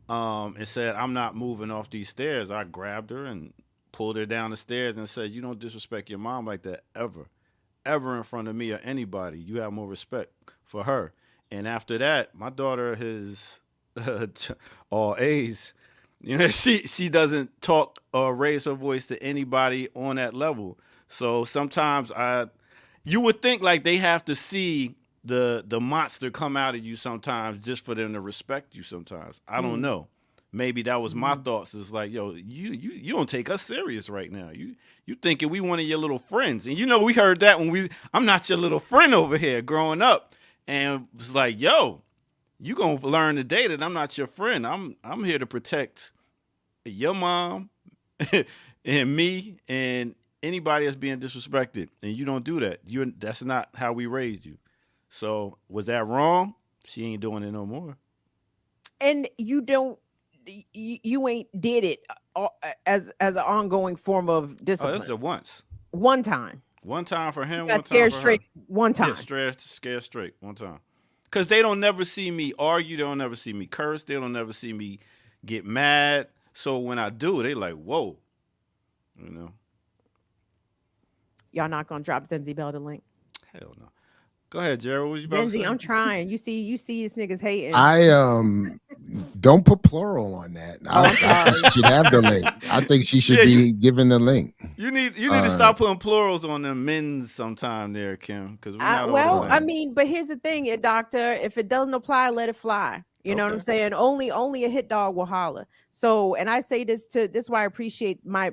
and said, "I'm not moving off these stairs," I grabbed her and pulled her down the stairs and said, "You don't disrespect your mom like that ever in front of me or anybody. You have more respect for her." And after that, my daughter has all A's. She doesn't talk or raise her voice to anybody on that level. So sometimes you would think like they have to see the monster come out of you sometimes just for them to respect you sometimes. I don't know. Maybe that was my thoughts. It's like, yo, you don't take us serious right now. You thinking we one of your little friends. And we heard that when I'm not your little friend over here growing up. And it's like, yo, you gonna learn today that I'm not your friend. I'm here to protect your mom and me and anybody that's being disrespected. And you don't do that. That's not how we raised you. So was that wrong? She ain't doing it no more. And you don't you ain't did it as an ongoing form of Oh, discipline. that's the once. One time. One time for him, You one got time scared for straight her. one time. Yeah, scared straight one time. Because they don't never see me argue. They don't never see me curse. They don't never see me get mad. So when I do, they like, whoa. You know? Y'all not gonna drop Zenzi Bell the link. Hell no. Go ahead, Jared. What was you about to Zenzi, say? I'm trying. You see this niggas hating. I don't put plural on that. I think she should have the link. I think she should be given the link. You need to stop putting plurals on them men's sometime there, Kim. Because I mean, but here's the thing, doctor. If it doesn't apply, let it fly. You know what I'm saying? Only a hit dog will holler. So, and I say this is why I appreciate my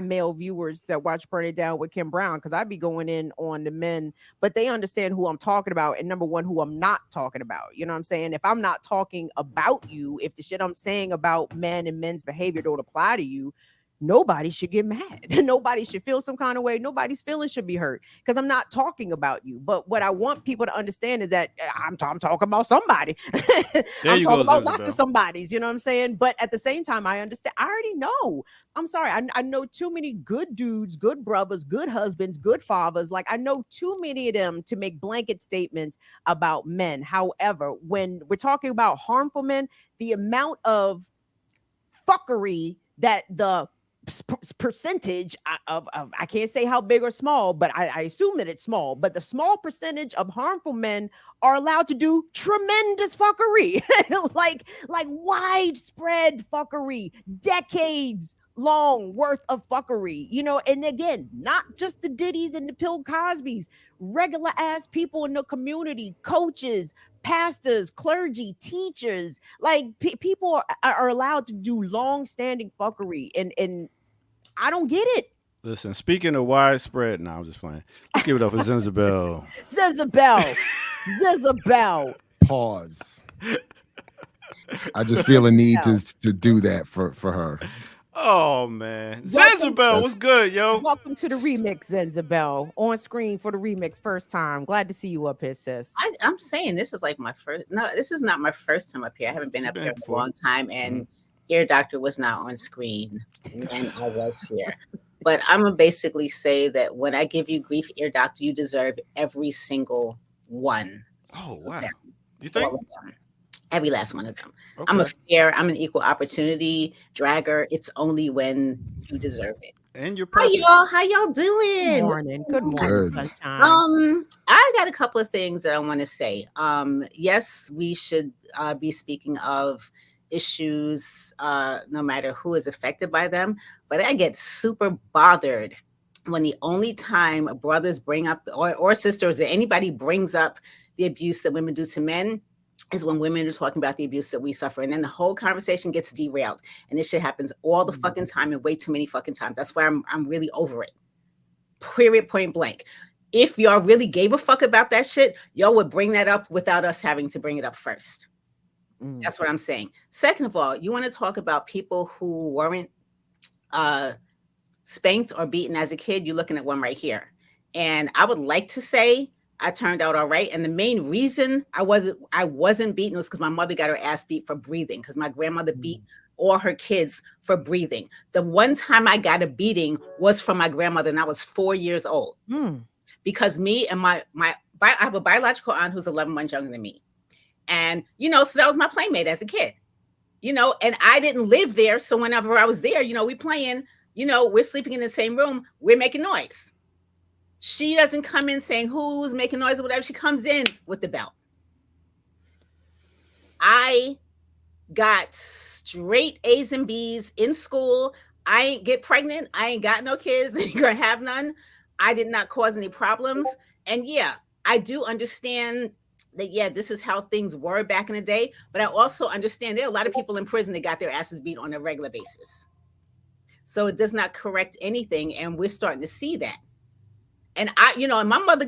male viewers that watch Burn It Down with Kim Brown, because I be going in on the men, but they understand who I'm talking about, and number one, who I'm not talking about. You know what I'm saying? If I'm not talking about you, if the shit I'm saying about men and men's behavior don't apply to you, nobody should get mad. Nobody should feel some kind of way. Nobody's feelings should be hurt because I'm not talking about you. But what I want people to understand is that I'm talking about somebody. I'm talking about lots of somebodies, you know what I'm saying? But at the same time, I understand. I already know. I'm sorry. I know too many good dudes, good brothers, good husbands, good fathers. Like, I know too many of them to make blanket statements about men. However, when we're talking about harmful men, the amount of fuckery that the percentage of I can't say how big or small, but I assume that it's small, but the small percentage of harmful men are allowed to do tremendous fuckery, like widespread fuckery, decades long worth of fuckery, you know. And again, not just the Diddys and the Bill Cosbys, regular ass people in the community, coaches, pastors, clergy, teachers, like people are allowed to do long-standing fuckery, and I don't get it. Listen, speaking of widespread, no, I'm just playing. Let's give it up for Zenzabel. Zenzabel. Pause. I just feel a need to do that for her. Oh man, Zenzabel, what's good, yo? Welcome to the remix, Zenzabel. On screen for the remix, first time. Glad to see you up here, sis. I'm saying this is like my first. No, this is not my first time up here. I haven't been up here for a long time, and Ear Doctor was not on screen when I was here. But I'm gonna basically say that when I give you grief, Ear Doctor, you deserve every single one. Oh wow, you think? Every last one of them. Okay. I'm an equal opportunity dragger. It's only when you deserve it. And you're perfect. How y'all doing? Good morning, sunshine. I got a couple of things that I want to say. Yes, we should be speaking of issues, no matter who is affected by them. But I get super bothered when the only time brothers bring up or sisters or anybody brings up the abuse that women do to men is when women are talking about the abuse that we suffer. And then the whole conversation gets derailed. And this shit happens all the fucking time and way too many fucking times. That's why I'm really over it. Period, point blank. If y'all really gave a fuck about that shit, y'all would bring that up without us having to bring it up first. That's what I'm saying. Second of all, you want to talk about people who weren't spanked or beaten as a kid, you're looking at one right here. And I would like to say I turned out all right. And the main reason I wasn't beaten was because my mother got her ass beat for breathing, because my grandmother beat all her kids for breathing. The one time I got a beating was from my grandmother, and I was 4 years old. Because me and I have a biological aunt who's 11 months younger than me. And, so that was my playmate as a kid, and I didn't live there. So whenever I was there, we playing, we're sleeping in the same room, we're making noise. She doesn't come in saying who's making noise or whatever. She comes in with the belt. I got straight A's and B's in school. I ain't get pregnant. I ain't got no kids. Ain't gonna have none. I did not cause any problems. And yeah, I do understand that, this is how things were back in the day. But I also understand there are a lot of people in prison that got their asses beat on a regular basis. So it does not correct anything. And we're starting to see that. And and my mother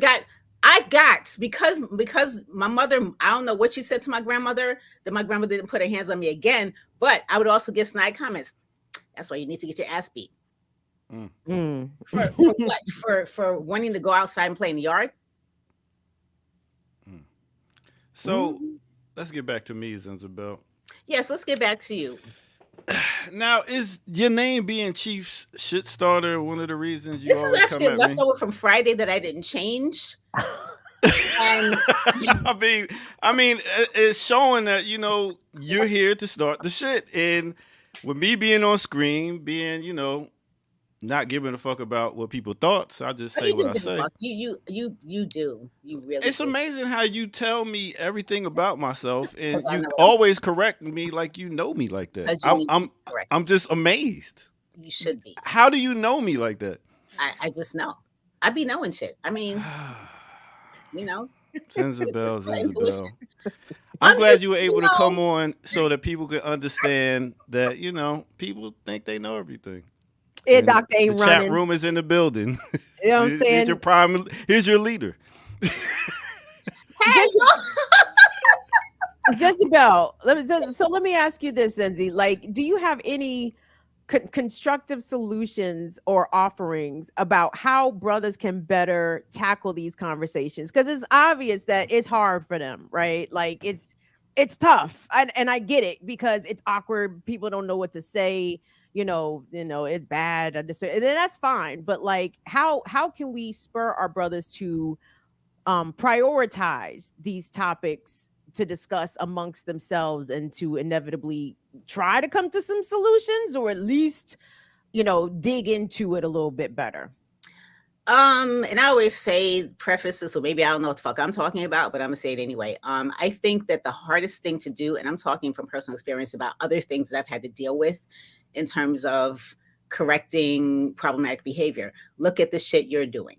because my mother, I don't know what she said to my grandmother, that my grandmother didn't put her hands on me again, but I would also get snide comments. That's why you need to get your ass beat. For what? For wanting to go outside and play in the yard? So let's get back to me, Zenzabel. Yes, let's get back to you. Now, is your name being Chief's shit starter one of the reasons you This is always come actually at me? leftover from Friday that I didn't change. And I mean, it's showing that you're here to start the shit, and with me being on screen, being not giving a fuck about what people thought, so I just say you what do I give a say. fuck. You do. You really. It's do. amazing how you tell me everything about myself, and 'Cause I you know. always correct me like you know me like that. 'Cause you need to correct. I'm just amazed. You should be. How do you know me like that? I just know. I be knowing shit. I mean, Zenzi. I'm glad you were able to come on so that people can understand that people think they know everything. Yeah, Doctor ain't the running. Chat room is in the building. You know what I'm saying? Here's your leader. Zenzibel, let me ask you this, Zenzi. Like, do you have any constructive solutions or offerings about how brothers can better tackle these conversations? Because it's obvious that it's hard for them, right? Like, it's tough, and I get it because it's awkward. People don't know what to say. It's bad, and that's fine. But like, how can we spur our brothers to prioritize these topics to discuss amongst themselves and to inevitably try to come to some solutions, or at least dig into it a little bit better? And I always say prefaces, so maybe I don't know what the fuck I'm talking about, but I'm gonna say it anyway. I think that the hardest thing to do, and I'm talking from personal experience about other things that I've had to deal with in terms of correcting problematic behavior. Look at the shit you're doing.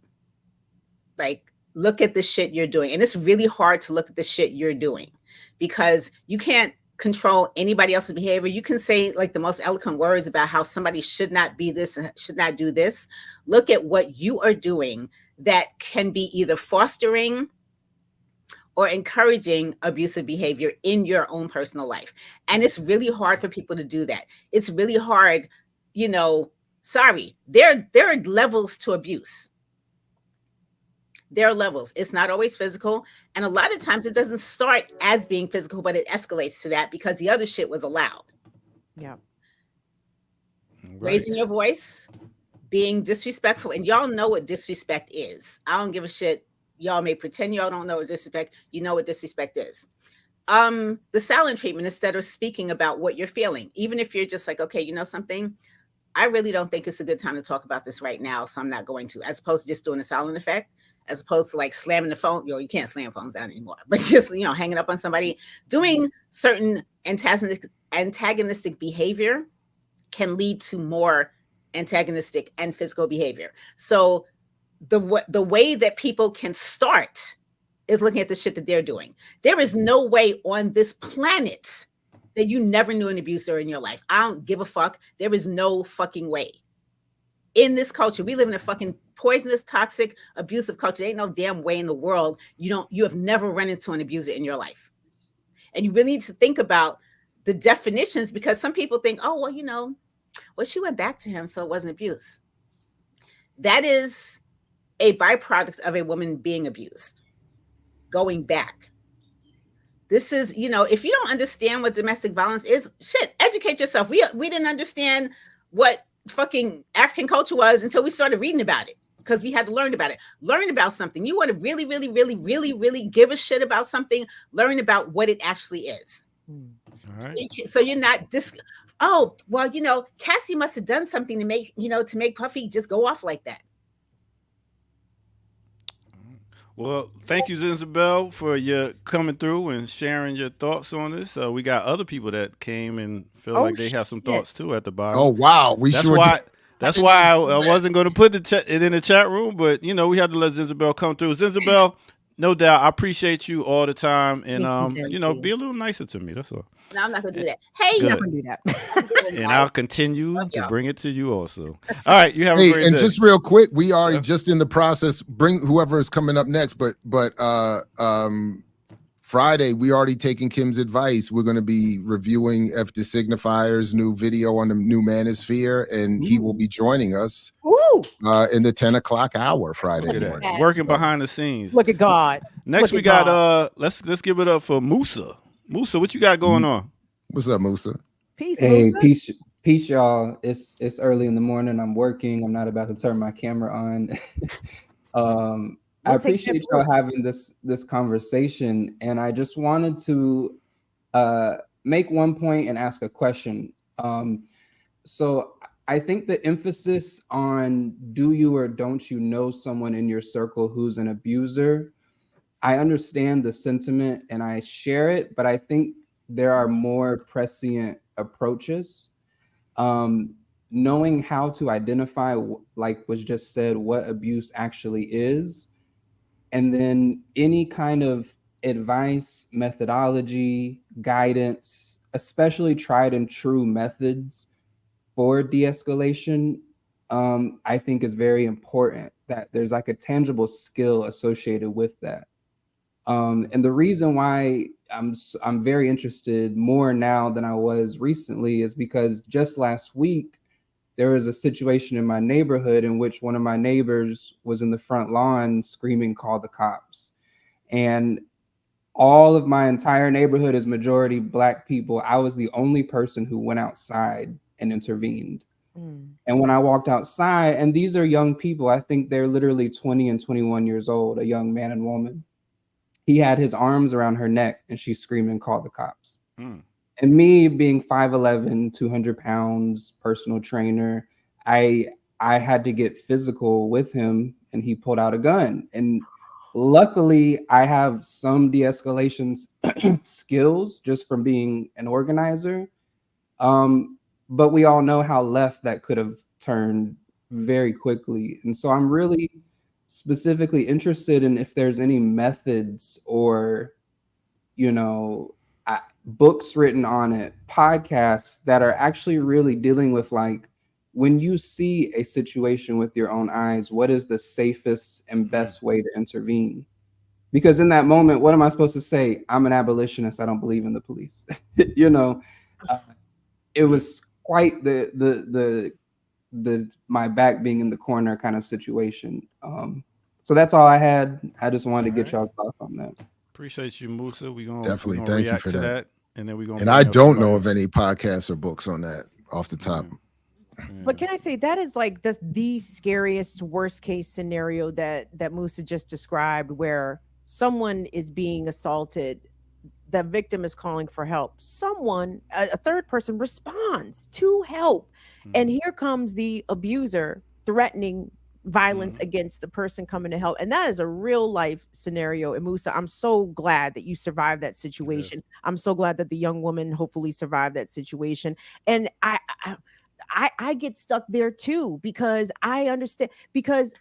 Like, look at the shit you're doing. And it's really hard to look at the shit you're doing because you can't control anybody else's behavior. You can say like the most eloquent words about how somebody should not be this and should not do this. Look at what you are doing that can be either fostering or encouraging abusive behavior in your own personal life. And it's really hard for people to do that. It's really hard, sorry, there are levels to abuse. There are levels. It's not always physical. And a lot of times it doesn't start as being physical, but it escalates to that because the other shit was allowed. Yeah. Right. Raising your voice, being disrespectful. And y'all know what disrespect is. I don't give a shit. Y'all may pretend y'all don't know what disrespect. You know what disrespect is. The silent treatment, instead of speaking about what you're feeling, even if you're just like, okay, you know something, I really don't think it's a good time to talk about this right now, so I'm not going to, as opposed to just doing a silent effect, as opposed to like slamming the phone. You can't slam phones down anymore, but just, hanging up on somebody. Doing certain antagonistic behavior can lead to more antagonistic and physical behavior. So the way that people can start is looking at the shit that they're doing. There is no way on this planet that you never knew an abuser in your life. I don't give a fuck. There is no fucking way. In this culture, we live in a fucking poisonous, toxic, abusive culture. There ain't no damn way in the world you have never run into an abuser in your life. And you really need to think about the definitions, because some people think, oh, well, she went back to him, so it wasn't abuse. That is a byproduct of a woman being abused, going back. This is, if you don't understand what domestic violence is, shit, educate yourself. We didn't understand what fucking African culture was until we started reading about it, because we had to learn about it. Learn about something. You want to really, really, really, really, really give a shit about something, learn about what it actually is. All right. So you're not oh, well, Cassie must have done something to make Puffy just go off like that. Well, thank you, Zenzi, for your coming through and sharing your thoughts on this. We got other people that came and feel like they have some thoughts too at the bottom. Oh wow, That's why I wasn't going to put it in the chat room, but we had to let Zenzi come through. Zenzi, no doubt, I appreciate you all the time, and be a little nicer to me. That's all. No, I'm not gonna do that. Hey, I'm not gonna do that. And I'll continue to bring it to you also. All right, you have a great day. Just real quick, we are just in the process. Bring whoever is coming up next, but Friday we already taken Kim's advice. We're going to be reviewing F Designifier's new video on the new Manosphere, and he will be joining us in the 10 o'clock hour Friday morning. Working behind the scenes. Look at God. Next we got let's give it up for Musa. Musa, what you got going on? What's up, Musa? Peace, Hey, Musa. peace, y'all. It's early in the morning. I'm working. I'm not about to turn my camera on. I We'll take that appreciate y'all voice. having this conversation, and I just wanted to make one point and ask a question. So I think the emphasis on do you or don't you know someone in your circle who's an abuser, I understand the sentiment and I share it, but I think there are more prescient approaches. Knowing how to identify, like was just said, what abuse actually is, and then any kind of advice, methodology, guidance, especially tried and true methods for de-escalation, I think is very important, that there's like a tangible skill associated with that. And the reason why I'm very interested more now than I was recently is because just last week there was a situation in my neighborhood in which one of my neighbors was in the front lawn screaming, "Call the cops." And all of my entire neighborhood is majority Black people. I was the only person who went outside and intervened. And when I walked outside, and these are young people, I think they're literally 20 and 21 years old, a young man and woman. He had his arms around her neck and she's screaming, "Call the cops." And me being 5'11", 200 pounds, personal trainer, I had to get physical with him and he pulled out a gun. And luckily I have some de-escalation skills just from being an organizer. But we all know how left that could have turned very quickly. And so I'm really specifically interested in if there's any methods or, books written on it, podcasts that are actually really dealing with, like, when you see a situation with your own eyes, what is the safest and best way to intervene? Because in that moment, what am I supposed to say? I'm an abolitionist. I don't believe in the police. It was quite the my back being in the corner kind of situation. So that's all I had. I just wanted to get y'all's thoughts on that. Appreciate you, Musa. We gonna Definitely. we gonna Thank you react for to that. and then we gonna. And I don't know of any podcasts or books on that off the top. But can I say that is like the scariest worst case scenario that Musa just described, where someone is being assaulted, the victim is calling for help, someone, a third person, responds to help, and here comes the abuser threatening violence against the person coming to help. And that is a real life scenario. And Musa, I'm so glad that you survived that situation. I'm so glad that the young woman hopefully survived that situation. And I get stuck there too, because I understand, because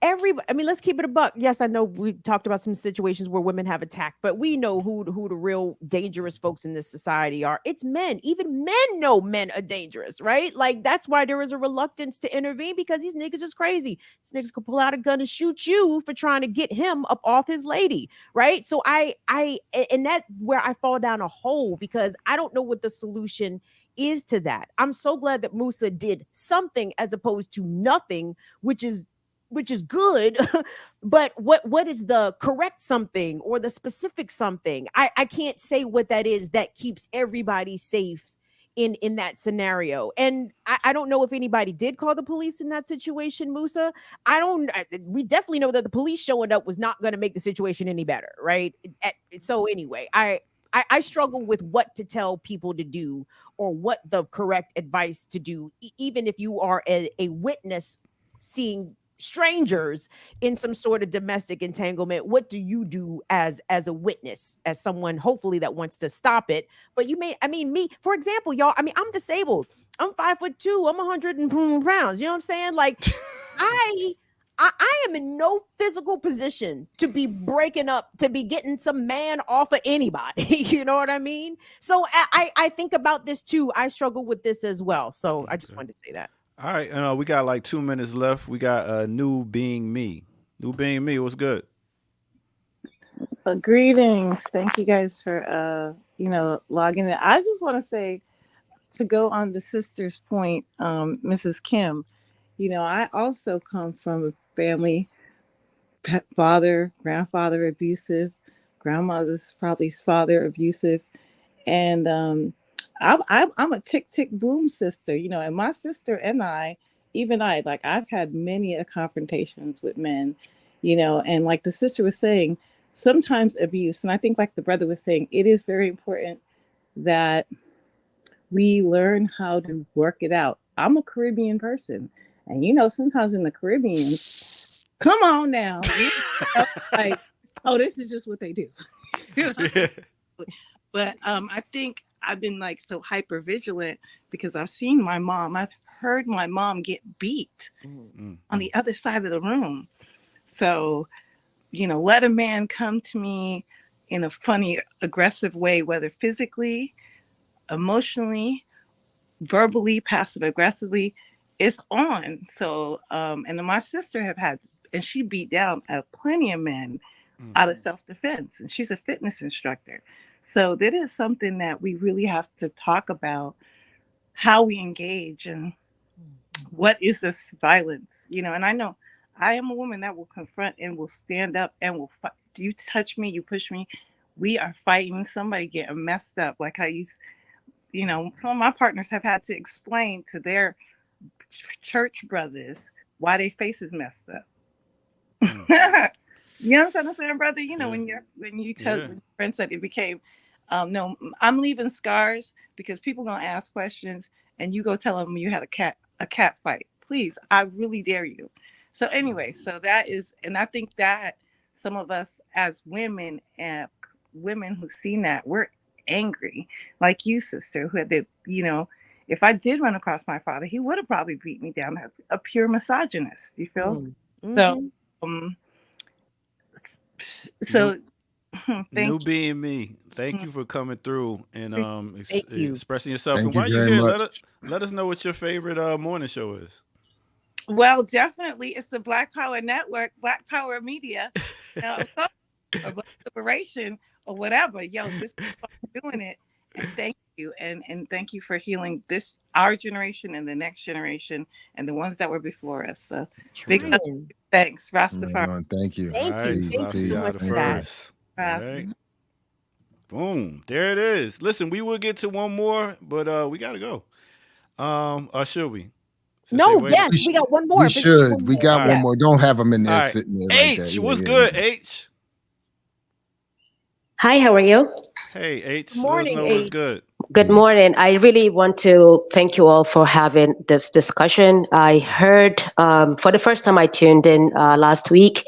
I mean, let's keep it a buck. Yes, I know we talked about some situations where women have attacked, but we know who the real dangerous folks in this society are. It's men. Even men know men are dangerous, right? Like, that's why there is a reluctance to intervene, because these niggas is crazy. These niggas could pull out a gun and shoot you for trying to get him up off his lady, right? So and that's where I fall down a hole, because I don't know what the solution is to that. I'm so glad that Musa did something as opposed to nothing, which is good. But what is the correct something or the specific something? I can't say what that is that keeps everybody safe in that scenario. And I don't know if anybody did call the police in that situation, Musa. We definitely know that the police showing up was not going to make the situation any better, right? So anyway, I struggle with what to tell people to do, or what the correct advice to do, even if you are a witness seeing strangers in some sort of domestic entanglement. What do you do as a witness, as someone hopefully that wants to stop it? But me, for example, y'all, I'm disabled. I'm 5'2", I'm 100 pounds. You know what I'm saying? Like, I am in no physical position to be breaking up, to be getting some man off of anybody. You know what I mean? So I think about this too. I struggle with this as well. So I just wanted to say that. All right, we got like 2 minutes left. We got New Being Me. New Being Me, what's good? Greetings. Thank you guys for logging in. I just want to say, to go on the sister's point, Mrs. Kim, I also come from a family, father, grandfather abusive, grandmother's probably father abusive. And I'm a tick tick boom sister, and my sister and I, like I've had many confrontations with men, and like the sister was saying, sometimes abuse, and I think like the brother was saying, it is very important that we learn how to work it out. I'm a Caribbean person, and sometimes in the Caribbean, come on now, like, oh, this is just what they do. But I think I've been like so hyper vigilant because I've seen my mom. I've heard my mom get beat on the other side of the room. So, let a man come to me in a funny, aggressive way, whether physically, emotionally, verbally, passive aggressively, it's on. So, and then my sister and she beat down plenty of men out of self-defense, and she's a fitness instructor. So that is something that we really have to talk about, how we engage and what is this violence, and I know I am a woman that will confront and will stand up and will fight. Do you touch me, you push me, we are fighting somebody getting messed up. Like I used, some of my partners have had to explain to their church brothers why their face is messed up. You know what I'm saying, brother? When you tell when your friend said it became, no, I'm leaving scars because people gonna ask questions, and you go tell them you had a cat fight. Please, I really dare you. So anyway, so that is, and I think that some of us as women and women who've seen that, we're angry, like you, sister, who had the, if I did run across my father, he would have probably beat me down. That's a pure misogynist. You feel? So, so New being me. Thank you for coming through and expressing yourself. Thank And you while you're very here, much. let us know what your favorite morning show is. Well, definitely it's the Black Power Network, Black Power Media, or Black Liberation or whatever. Just keep doing it. And thank you. And thank you for healing our generation and the next generation and the ones that were before us. So big thanks, Rastafari. Thank you. Thank you. Thank you so much for that. All right. Boom. There it is. Listen, we will get to one more, but we gotta go. Or should we? Yes, we got one more. We should. We got one more. Don't have them in there right. sitting there like that. H, what's good, H? Hi, how are you? Hey, H. Good morning, H. What's good? Good morning. I really want to thank you all for having this discussion. I heard for the first time I tuned in last week,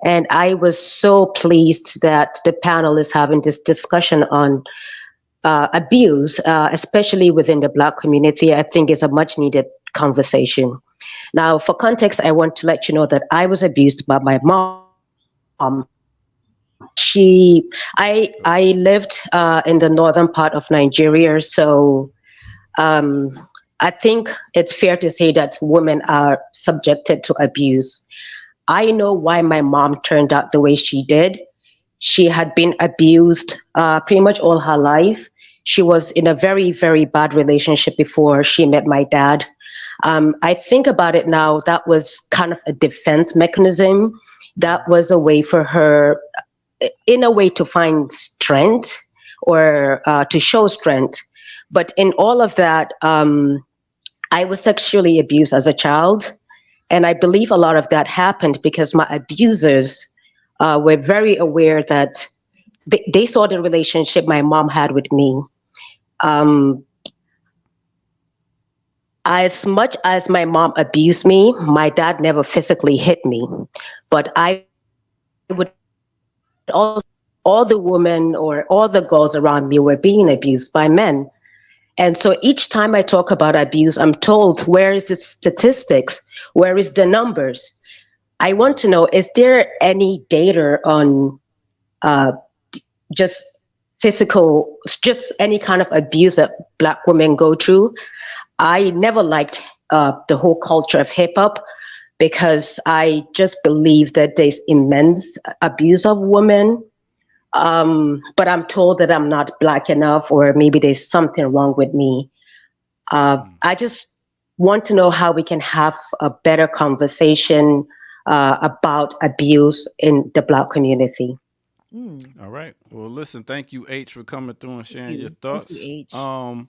and I was so pleased that the panel is having this discussion on abuse, especially within the Black community. I think it's a much needed conversation. Now, for context, I want to let you know that I was abused by my mom. I lived in the northern part of Nigeria, so I think it's fair to say that women are subjected to abuse. I know why my mom turned out the way she did. She had been abused pretty much all her life. She was in a very, very bad relationship before she met my dad. I think about it now, that was kind of a defense mechanism. That was a way for her, in a way, to find strength or to show strength. But in all of that, I was sexually abused as a child. And I believe a lot of that happened because my abusers were very aware that they saw the relationship my mom had with me. As much as my mom abused me, my dad never physically hit me. But I would all the women or all the girls around me were being abused by men. And so each time I talk about abuse, I'm told, where is the statistics? Where is the numbers? I want to know, is there any data on just physical, just any kind of abuse that Black women go through? I never liked the whole culture of hip hop because I just believe that there's immense abuse of women. But I'm told that I'm not Black enough, or maybe there's something wrong with me. I just want to know how we can have a better conversation about abuse in the Black community. All right. Well, listen, thank you, H, for coming through and sharing your thoughts. Thank you, H.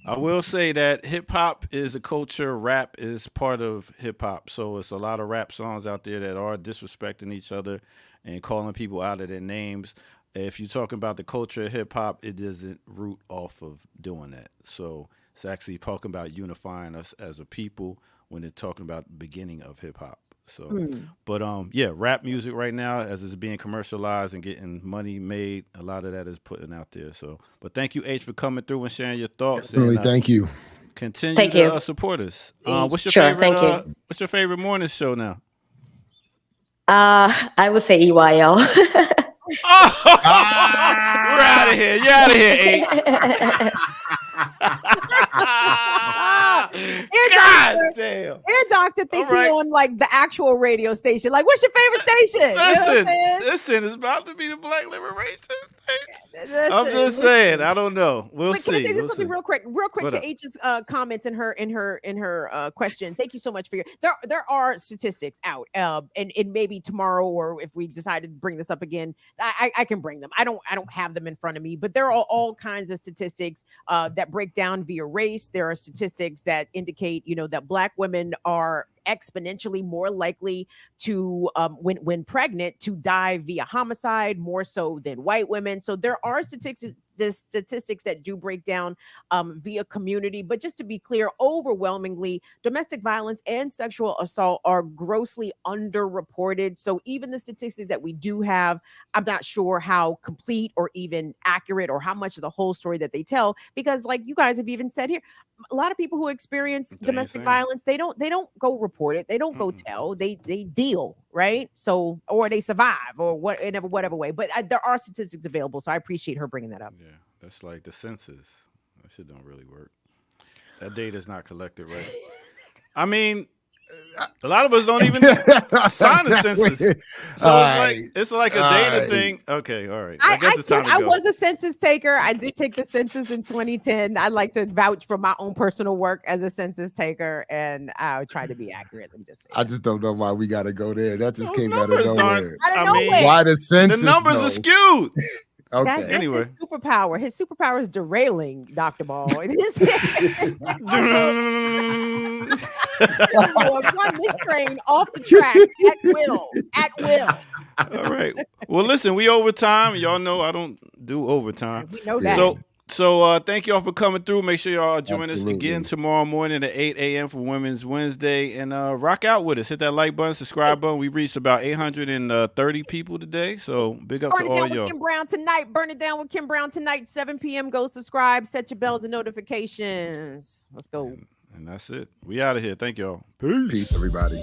I will say that hip hop is a culture. Rap is part of hip hop. So it's a lot of rap songs out there that are disrespecting each other and calling people out of their names. If you're talking about the culture of hip hop, it doesn't root off of doing that. So it's actually talking about unifying us as a people when they're talking about the beginning of hip hop. So, but yeah, rap music right now, as it's being commercialized and getting money made, a lot of that is putting out there. So, but thank you, H, for coming through and sharing your thoughts. Really, And, thank you. Continue Thank to you. support us. What's your Sure, favorite? thank you. What's your favorite morning show now? I would say EYL. Oh, we're out of here. You're out of here, H. God damn. Ear doctor think All right. he on like the actual radio station. Like, what's your favorite station? You know what I'm saying? Listen, it's about to be the Black Liberation Station. Listen, I'm just saying, I don't know. We'll Wait, see. can I say We'll this something see. real quick What to up? H's comments in her question. Thank you so much for your. There are statistics out, and maybe tomorrow or if we decide to bring this up again, I can bring them. I don't have them in front of me, but there are all kinds of statistics that break down via race. There are statistics that indicate, that Black women are exponentially more likely to when pregnant to die via homicide more so than white women. So there are statistics that do break down via community, but just to be clear, overwhelmingly domestic violence and sexual assault are grossly underreported. So even the statistics that we do have, I'm not sure how complete or even accurate or how much of the whole story that they tell, because like you guys have even said here, a lot of people who experience domestic violence, they don't go report it, they don't go tell, they deal, right? So, or they survive, or whatever way. But there are statistics available, so I appreciate her bringing that up. Yeah, that's like the census. That shit don't really work. That data is not collected right. I mean, a lot of us don't even sign the census, so it's like a data thing. Okay, all right. I guess it's time to go. I was a census taker. I did take the census in 2010. I'd like to vouch for my own personal work as a census taker, and I'll try to be accurate. Let me just say I just don't know why we got to go there. That just came out of nowhere. Why the census? The numbers are skewed. Okay. That's his superpower. His superpower is derailing, Dr. Ball. One train off the track at will. At will. All right. Well, listen, we overtime. Y'all know I don't do overtime. We know that. So thank y'all for coming through. Make sure y'all join us again tomorrow morning at 8 a.m. for Women's Wednesday. And rock out with us. Hit that like button, subscribe button. We reached about 830 people today. So big up to all y'all. Kim Brown tonight. Burn it down with Kim Brown tonight, 7 p.m. Go subscribe. Set your bells and notifications. Let's go. And that's it. We out of here. Thank y'all. Peace, everybody.